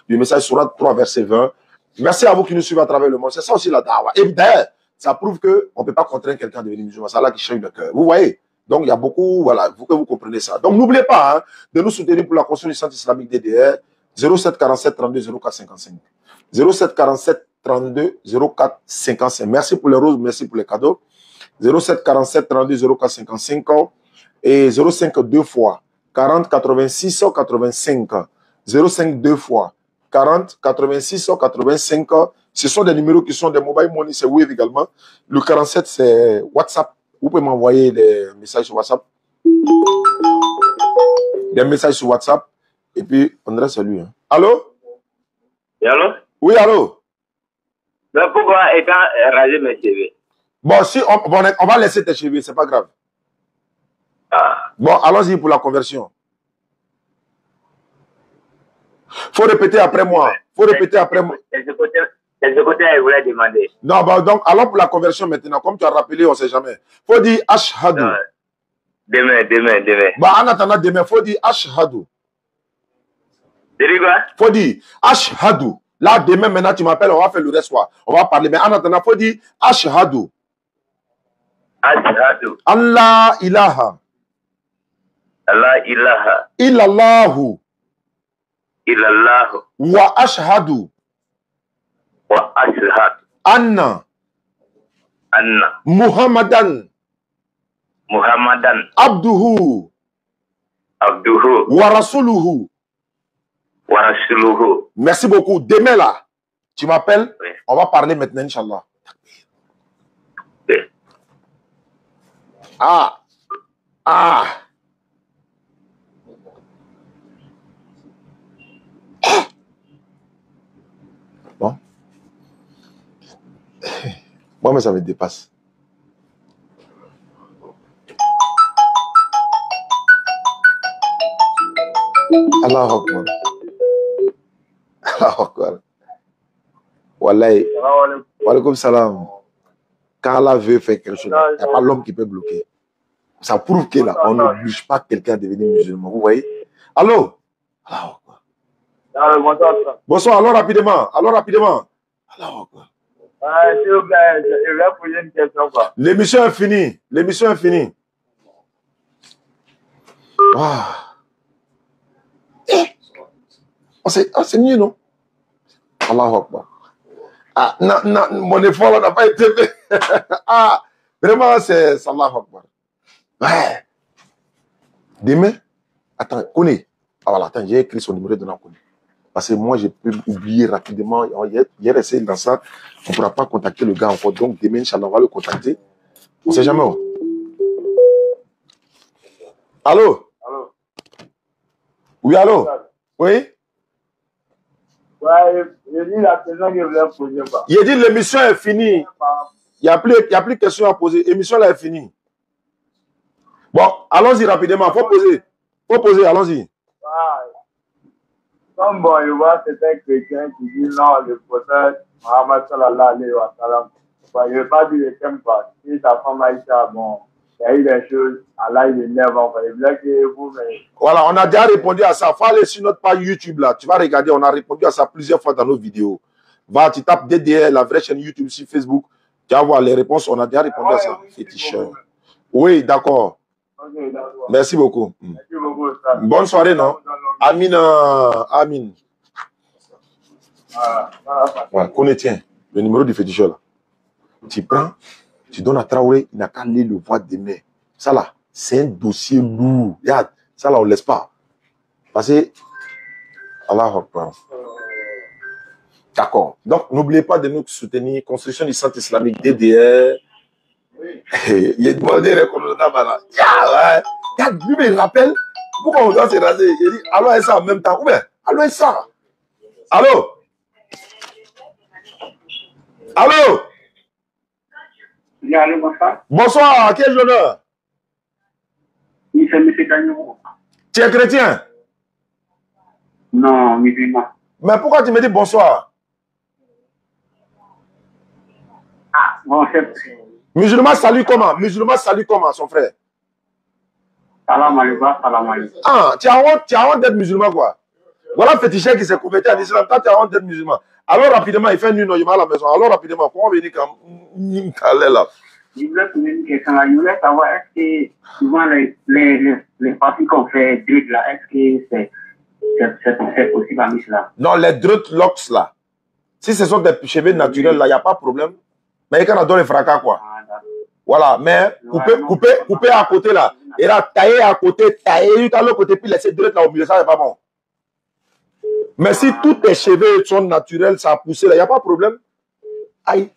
du message Sourate 3, verset 20. Merci à vous qui nous suivez à travers le monde. C'est ça aussi la dawa. Et d'ailleurs, ça prouve qu'on ne peut pas contraindre quelqu'un à devenir musulman. C'est Allah qui change de cœur. Vous voyez? Donc, il y a beaucoup, voilà, il faut que vous compreniez ça. Donc, n'oubliez pas hein, de nous soutenir pour la construction du centre islamique DDR. 07 47 32 04 55. 07 47 32 04 55. Merci pour les roses, merci pour les cadeaux. 07 47 32 04 55 et 05 deux fois 40 86 85. 05 deux fois 40 86 85. Ce sont des numéros qui sont des mobile money, c'est Wave également. Le 47, c'est WhatsApp. Vous pouvez m'envoyer des messages sur WhatsApp. Des messages sur WhatsApp. Et puis, André, c'est lui. Hein. Allô? Et allô? Oui, allô? Mais pourquoi étant rasé mes cheveux? Bon, si on va laisser tes cheveux, c'est pas grave. Ah. Bon, allons-y pour la conversion. Faut répéter après moi. Faut répéter après moi. C'est ce côté, je voulais demander. Non, bah, donc, allons pour la conversion maintenant. Comme tu as rappelé, on ne sait jamais. Faut dire Ashhadu. Demain. Bah, en attendant demain, faut dire Ashhadu. Tu dis quoi? Faut dire Ashhadu. Là, demain, maintenant, tu m'appelles, on va faire le reste soir. On va parler. Mais en attendant, faut dire Ashhadu. Ashhadu. Allah ilaha. Allah ilaha. Illallahu. Illallahu. Wa ashhadu. Wa ashhadu. Anna. Muhammadan. Abduhu. Wa rasuluhu. Merci beaucoup. Demain là, tu m'appelles, oui. On va parler maintenant, Inch'Allah. Oui. Bon. Moi, mais ça me dépasse. Allahu Akbar. Allahu Akbar. Wallahi. Wa alaykoum salam. Quand Allah veut faire quelque chose, il n'y a pas l'homme qui peut bloquer. Ça prouve que là, on n'oblige pas quelqu'un à devenir musulman. Vous voyez? Allô? Allahu Akbar. Bonsoir, alors rapidement. Alors rapidement. Allahu Akbar. S'il vous plaît, je vais poser une question. L'émission est finie. L'émission est finie. Wow. C'est mieux, non? Allahu Akbar. Ah, non, mon effort n'a pas été fait. Ah, vraiment, c'est Allahu Akbar. Ouais. Demain, attends, connais. Ah voilà, attends, j'ai écrit son numéro de Nakoni. Parce que moi, je peux oublier rapidement. Hier, essayé dans ça, on ne pourra pas contacter le gars encore. Donc, demain, Inch'Allah, on va le contacter. On ne sait jamais. Oh. Allô? Allô? Oui, allô? Oui? Ouais, je dis la question que je voulais poser. Il a dit l'émission est finie. Il n'y a plus de questions à poser. L'émission là est finie. Bon, allons-y rapidement. Il faut poser. Il faut poser, allons-y. Comme bon, je vois certains chrétiens qui disent non, le prophète Mohammed sallallahu alayhi wa sallam. Je ne vais pas dire le thème pas. Si ta femme Aïcha, bon, il y a eu des choses, Allah il énerve, enfin, il voulait que vous, mais... Voilà, on a déjà répondu à ça. Il faut aller sur notre page YouTube là. Tu vas regarder, on a répondu à ça plusieurs fois dans nos vidéos. Va, tu tapes DDL, la vraie chaîne YouTube sur Facebook. Tu vas voir les réponses, on a déjà répondu à ça. Féticheur. Oui, d'accord. Okay, merci beaucoup. Merci beaucoup. Bonne soirée, non? Amin. Amin. Voilà, connais, tiens, le numéro du féticheur là. Tu prends, tu donnes à Traoré, il n'a qu'à aller le voir demain. Ça là, c'est un dossier lourd. Regarde, ça là, on ne laisse pas. Parce que, Allah Akbar. D'accord. Donc, n'oubliez pas de nous soutenir. Construction du centre islamique DDR. Il est demandé de regarde, lui, il rappelle pourquoi on doit se raser. Il dit, allô, et ça en même temps. Ou bien, allô, et ça. Allô? Allô? Bonsoir, à quel honneur? Tu es chrétien? Non, musulman. Mais pourquoi tu me dis bonsoir? Ah, bon, c'est... Musulman salue comment? Musulman salue comment, son frère? Salam alaikum, salam alaikum. Ah, tu as honte d'être musulman, quoi. Voilà un féticheur qui s'est converti à l'islam. Toi, tu as honte d'être musulman. Alors, rapidement, il fait nuit, non, il va à la maison. Alors, rapidement, comment venir comme là? Je voulais poser une question là. Je voulais savoir, est-ce que souvent les parties qu'on fait dread là, est-ce que c'est possible à l'islam? Non, les dreadlocks là, si ce sont des cheveux naturels là, il n'y a pas de problème. Mais il y a dans les fracas, quoi. Voilà, mais couper à côté là. Et là, tailler à côté, tailler à l'autre côté, puis laisser dread là au milieu, ça n'est pas bon. Mais si tous tes cheveux sont naturels, ça a poussé là, il n'y a pas de problème. Aïe.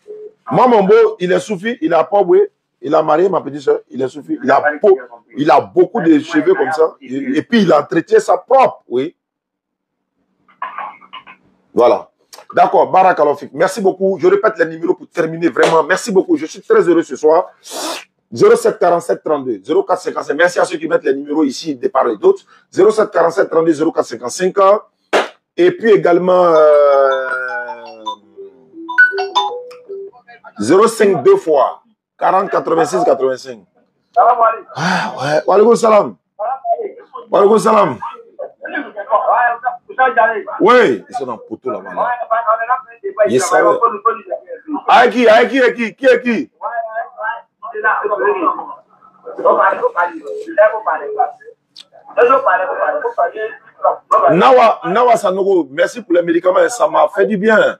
Moi, mon beau, il est soufi, il a pas boué, il a marié ma petite soeur, il est soufi, il a beaucoup de cheveux comme ça, et puis il entretient ça propre, oui. Voilà. D'accord, Barakalofik. Merci beaucoup. Je répète les numéros pour terminer vraiment. Merci beaucoup. Je suis très heureux ce soir. 07 47 32 04 55. Merci à ceux qui mettent les numéros ici de part et d'autre. 07 47 32 04 55. Et puis également 05 deux fois 40 86 85. Ah ouais. Wa alaykoum salam. Wa alaykoum salam. Oui, ils sont dans le poteau là-bas. Là. Ils savent. Qui est qui? Nawa Sanogo, merci pour les médicaments, ça m'a fait du bien.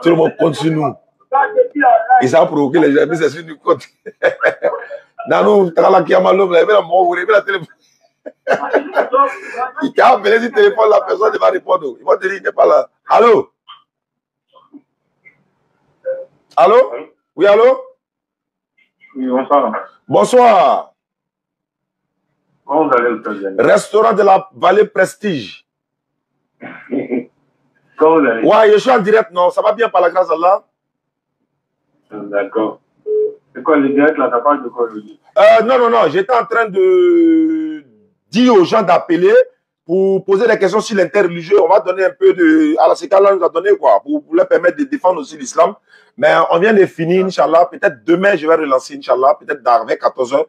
Tout le monde compte sur nous. Et ça a provoqué les gens, mais c'est sur du côté. Dans nous, la téléphone. Il t'a appelé sur le téléphone, la personne ne va répondre. Il va te dire qu'il n'est pas là. Allô? Allô? Oui, allô? Oui, bonsoir. Bonsoir. Comment vous allez, Ustaz? Restaurant de la Vallée Prestige. Comment vous allez? Ouais, je suis en direct, non? Ça va bien par la grâce d'Allah? D'accord. C'est quoi le direct là? Ça parle de quoi aujourd'hui? Non. J'étais en train de dire aux gens d'appeler pour poser des questions sur l'interreligieux. On va donner un peu de... Alors, ces cas-là, nous a donné quoi? Pour leur permettre de défendre aussi l'islam. Mais on vient de finir, Inch'Allah. Peut-être demain, je vais relancer, Inch'Allah. Peut-être vers 14h.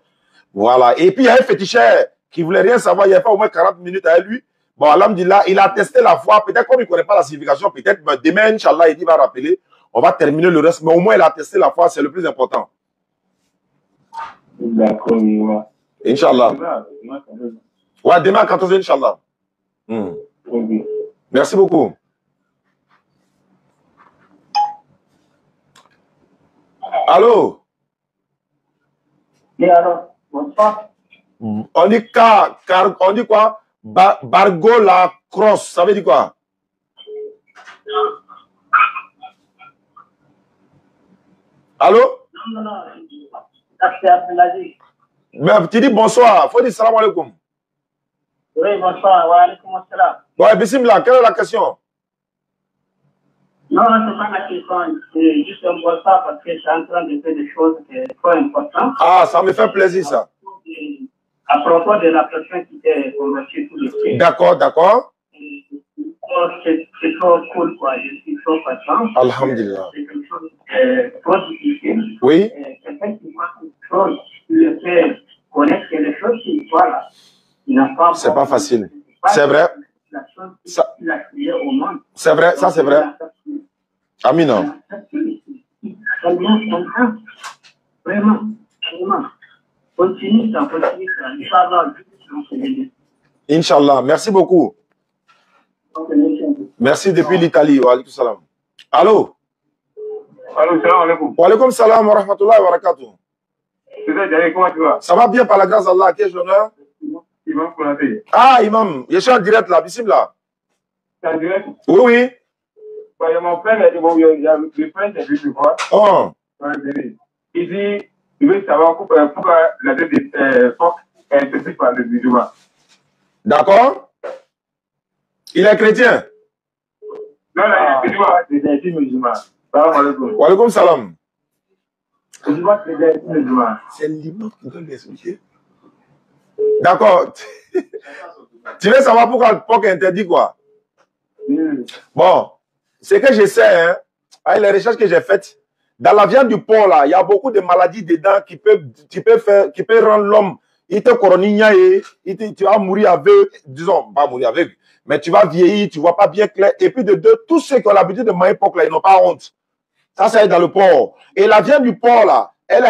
Voilà. Et puis, il y a un féticheur qui voulait rien savoir. Il n'y a pas au moins 40 minutes avec lui. Bon, alhamdulillah, il a testé la foi. Peut-être comme il ne connaît pas la signification, peut-être demain, Inch'Allah, il va rappeler. On va terminer le reste. Mais au moins, il a testé la foi. C'est le plus important. D'accord, Inch'Allah. Ouais, demain à 14h, Inch'Allah. Merci beaucoup. Allô? Et alors, bonsoir. On dit on dit quoi? Bargo la crosse, ça veut dire quoi? Allô? Non. C'est Abdelaziz. Mais tu dis bonsoir, faut dire salam alaikum. Oui, bonsoir. Wa alaikum assalam. Ouais, bismillah, quelle est la question? Non, c'est pas la question. C'est juste un bonsoir parce que je suis en train de faire des choses trop importantes. Ah, ça me fait plaisir, ça. À propos de la personne qui était convertie tout de suite. D'accord. C'est trop cool, quoi. Je suis trop content. Alhamdulillah. C'est quelque chose de trop difficile. Oui. Quelqu'un qui voit quelque chose, qui le fait connaître quelque chose, qui voit là. C'est pas facile. C'est vrai. C'est vrai, ça c'est vrai. Amina. Vraiment. Continue ça. Inch'Allah. Merci beaucoup. Merci depuis l'Italie. Wa alaikum salam. Allô? Allô, salam alaikum. Wa alaikum salam wa rahmatullahi wa barakatuh. Comment tu vas? Ça va bien par la grâce d'Allah. Quel honneur? Imam Konaté. Ah, Imam, je suis en direct là, bismillah. C'est en direct? Oui. Il y a mon frère, il y a le frère qui est venu me voir. Oh. Il dit, il veut savoir pourquoi la dette des phoques est interdite par les musulmans. D'accord. Il est chrétien? Non, il est musulman. Salam alaikum. Wa alaikum salam. C'est l'imam qui doit l'expliquer. D'accord. Tu veux savoir pourquoi le porc est interdit, quoi? Bon, c'est que je sais, hein, avec les recherches que j'ai faites, dans la viande du porc, là, il y a beaucoup de maladies dedans qui peuvent rendre l'homme, il te coronigna et tu vas mourir aveugle, disons, pas mourir aveugle, mais tu vas vieillir, tu ne vois pas bien clair. Et puis de deux, tous ceux qui ont l'habitude de manger porc, là, ils n'ont pas honte. Ça est dans le porc. Et la viande du porc, là, elle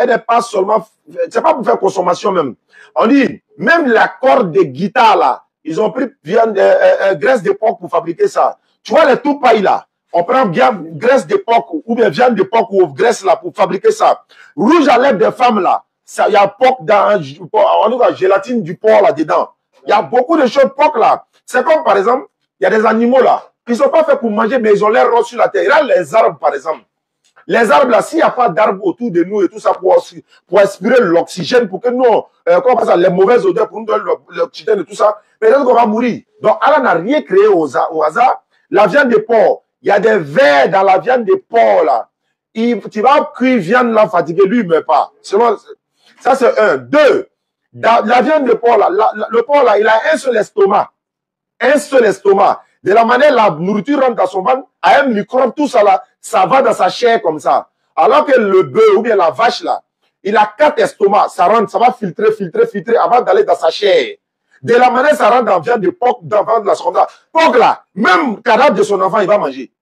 n'est pas seulement, c'est pas pour faire consommation même. On dit, même la corde de guitare, là, ils ont pris viande, graisse de porc pour fabriquer ça. Tu vois les tout pailles, là, on prend bien graisse de porc ou bien viande de porc ou graisse, là, pour fabriquer ça. Rouge à lèvres des femmes, là, il y a porc dans, on dit la gélatine du porc, là, dedans. Il y a beaucoup de choses porc, là. C'est comme, par exemple, il y a des animaux, là, qui ne sont pas faits pour manger, mais ils ont l'air roses sur la terre. Regarde les arbres, par exemple. Les arbres, là, s'il n'y a pas d'arbres autour de nous et tout ça pour aspirer l'oxygène, pour que nous, comment ça, les mauvaises odeurs, pour nous donner l'oxygène et tout ça, peut-être qu'on va mourir. Donc, Allah n'a rien créé au hasard. La viande de porc, il y a des vers dans la viande de porc, là. Tu vas cuire viande, là, fatigué, lui, il ne meurt pas. Ça, c'est un. Deux, dans la viande de porc, là, le porc, là, il a un seul estomac. Un seul estomac. De la manière, la nourriture rentre dans son ventre, à un microbe, tout ça là, ça va dans sa chair comme ça. Alors que le bœuf ou bien la vache là, il a 4 estomacs, ça rentre, ça va filtrer avant d'aller dans sa chair. De la manière, ça rentre dans la viande de porc, dans la viande de la seconde. Porc là, même le cadavre de son enfant, il va manger.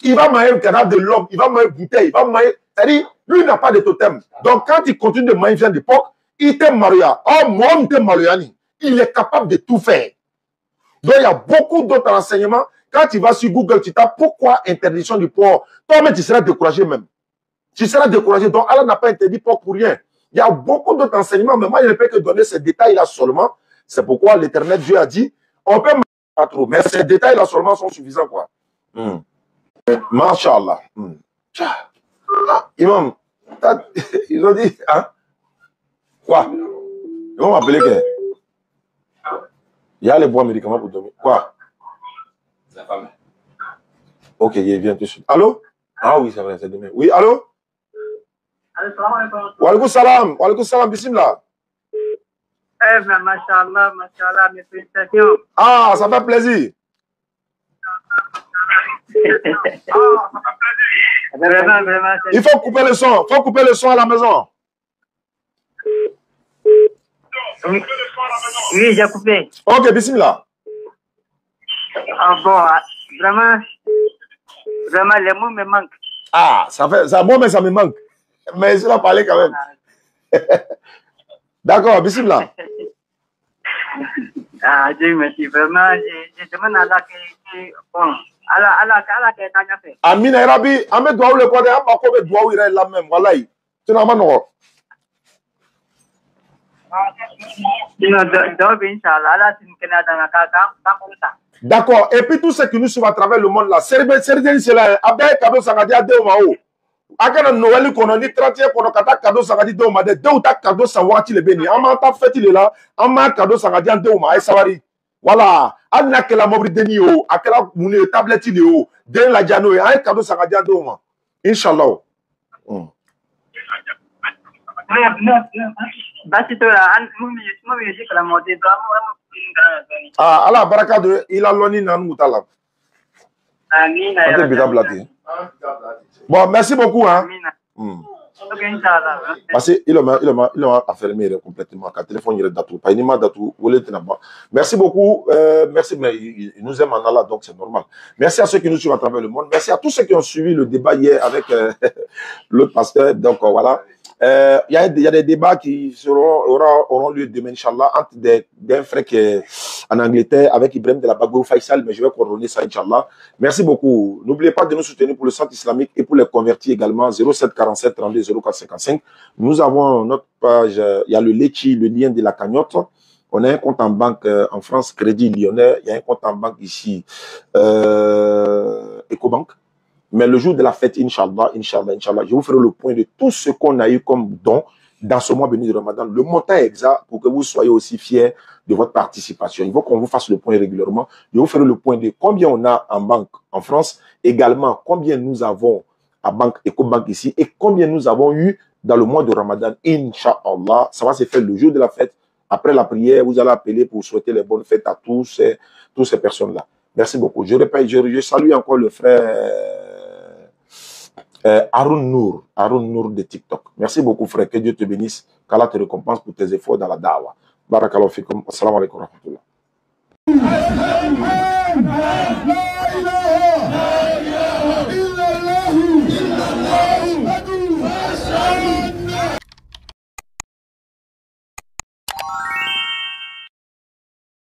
Il va manger le cadavre de l'homme, il va manger bouteille, il va manger. C'est-à-dire, lui, il n'a pas de totem. Donc, quand il continue de manger viande de porc, il t'aime Maria. Oh, moi, il t'aime Mariani. Il est capable de tout faire. Donc, il y a beaucoup d'autres renseignements. Quand tu vas sur Google, tu tapes pourquoi interdiction du porc. Toi-même, tu seras découragé même. Tu seras découragé. Donc, Allah n'a pas interdit porc pour rien. Il y a beaucoup d'autres renseignements, mais moi, je ne peux que donner ces détails-là seulement. C'est pourquoi l'Éternel Dieu a dit, on peut pas trop, mais ces détails-là seulement sont suffisants, quoi. Masha'Allah. Ah, imam, ils ont dit, hein? Quoi? Ils vont m'appeler que? Il y a les bons médicaments pour dormir. Quoi? La femme. Ok, il vient tout de suite. Allô? Ah oui, c'est vrai, c'est demain. Oui, allô? Wa alaikum salam, bismillah. Eh ben, machallah, mes félicitations. Ah, ça fait plaisir. Vraiment. Il faut couper le son à la maison. Oui, j'ai coupé. Ok, bismillah. Ah bon, vraiment, les mots me manquent. Ah, moi, mais ça me manque. Mais je vais parler quand même. D'accord, bismillah. Ah, Dieu merci. Vraiment, je demande à Allah que, bon, Allah que t'as fait. Amina Rabi, Ahmed Douaou le quoi de Amako Douaou il est là même, voilà. Tu n'as pas non. D'accord. Et puis tous ceux qui nous suivent à travers le monde là, c'est là. Abdel Kado Sangadi a deux mao. Akana Noël qu'on a dit 31 qu'on a cadeau Sangadi deux mao. Deux ou ta cadeau Sangadi le béni. Ama ta fête il est là. Ama cadeau Sangadi en deux mao. Sawari. Voilà. Anna que la mobile deni o. Akela mune tablette il est haut. Den la jano et un cadeau Sangadi en deux mao. Inch'Allah. Ah, Allah baraka de il a loni nan mutala. Bon, merci beaucoup hein. Parce qu'il m'a affermé complètement. Quand le téléphone il est datou, pas ni ma datou, merci beaucoup, merci, mais il nous aime en Allah, donc c'est normal. Merci à ceux qui nous suivent à travers le monde. Merci à tous ceux qui ont suivi le débat hier avec l'autre pasteur. Donc voilà. Il y a des débats qui auront lieu demain, Inch'Allah, entre d'un frère qui est en Angleterre avec Ibrahim de la Bagou Faisal, mais je vais coordonner ça, Inch'Allah. Merci beaucoup. N'oubliez pas de nous soutenir pour le centre islamique et pour les convertis également, 07 47 32 04 55. Nous avons notre page, il y a le Lechi, le lien de la cagnotte. On a un compte en banque en France, Crédit Lyonnais. Il y a un compte en banque ici, Ecobank. Mais le jour de la fête, Inch'Allah, je vous ferai le point de tout ce qu'on a eu comme don dans ce mois béni de Ramadan. Le montant exact pour que vous soyez aussi fiers de votre participation. Il faut qu'on vous fasse le point régulièrement. Je vous ferai le point de combien on a en banque en France, également combien nous avons à banque Ecobank ici et combien nous avons eu dans le mois de Ramadan. Inch'Allah, ça va se faire le jour de la fête. Après la prière, vous allez appeler pour souhaiter les bonnes fêtes à tous ces personnes-là. Merci beaucoup. Je répète, je salue encore le frère Arun Nour de TikTok. Merci beaucoup, frère. Que Dieu te bénisse. Qu'Allah te récompense pour tes efforts dans la dawa. Barakallahu fikum. Assalamu alaikum wa rahmatullah.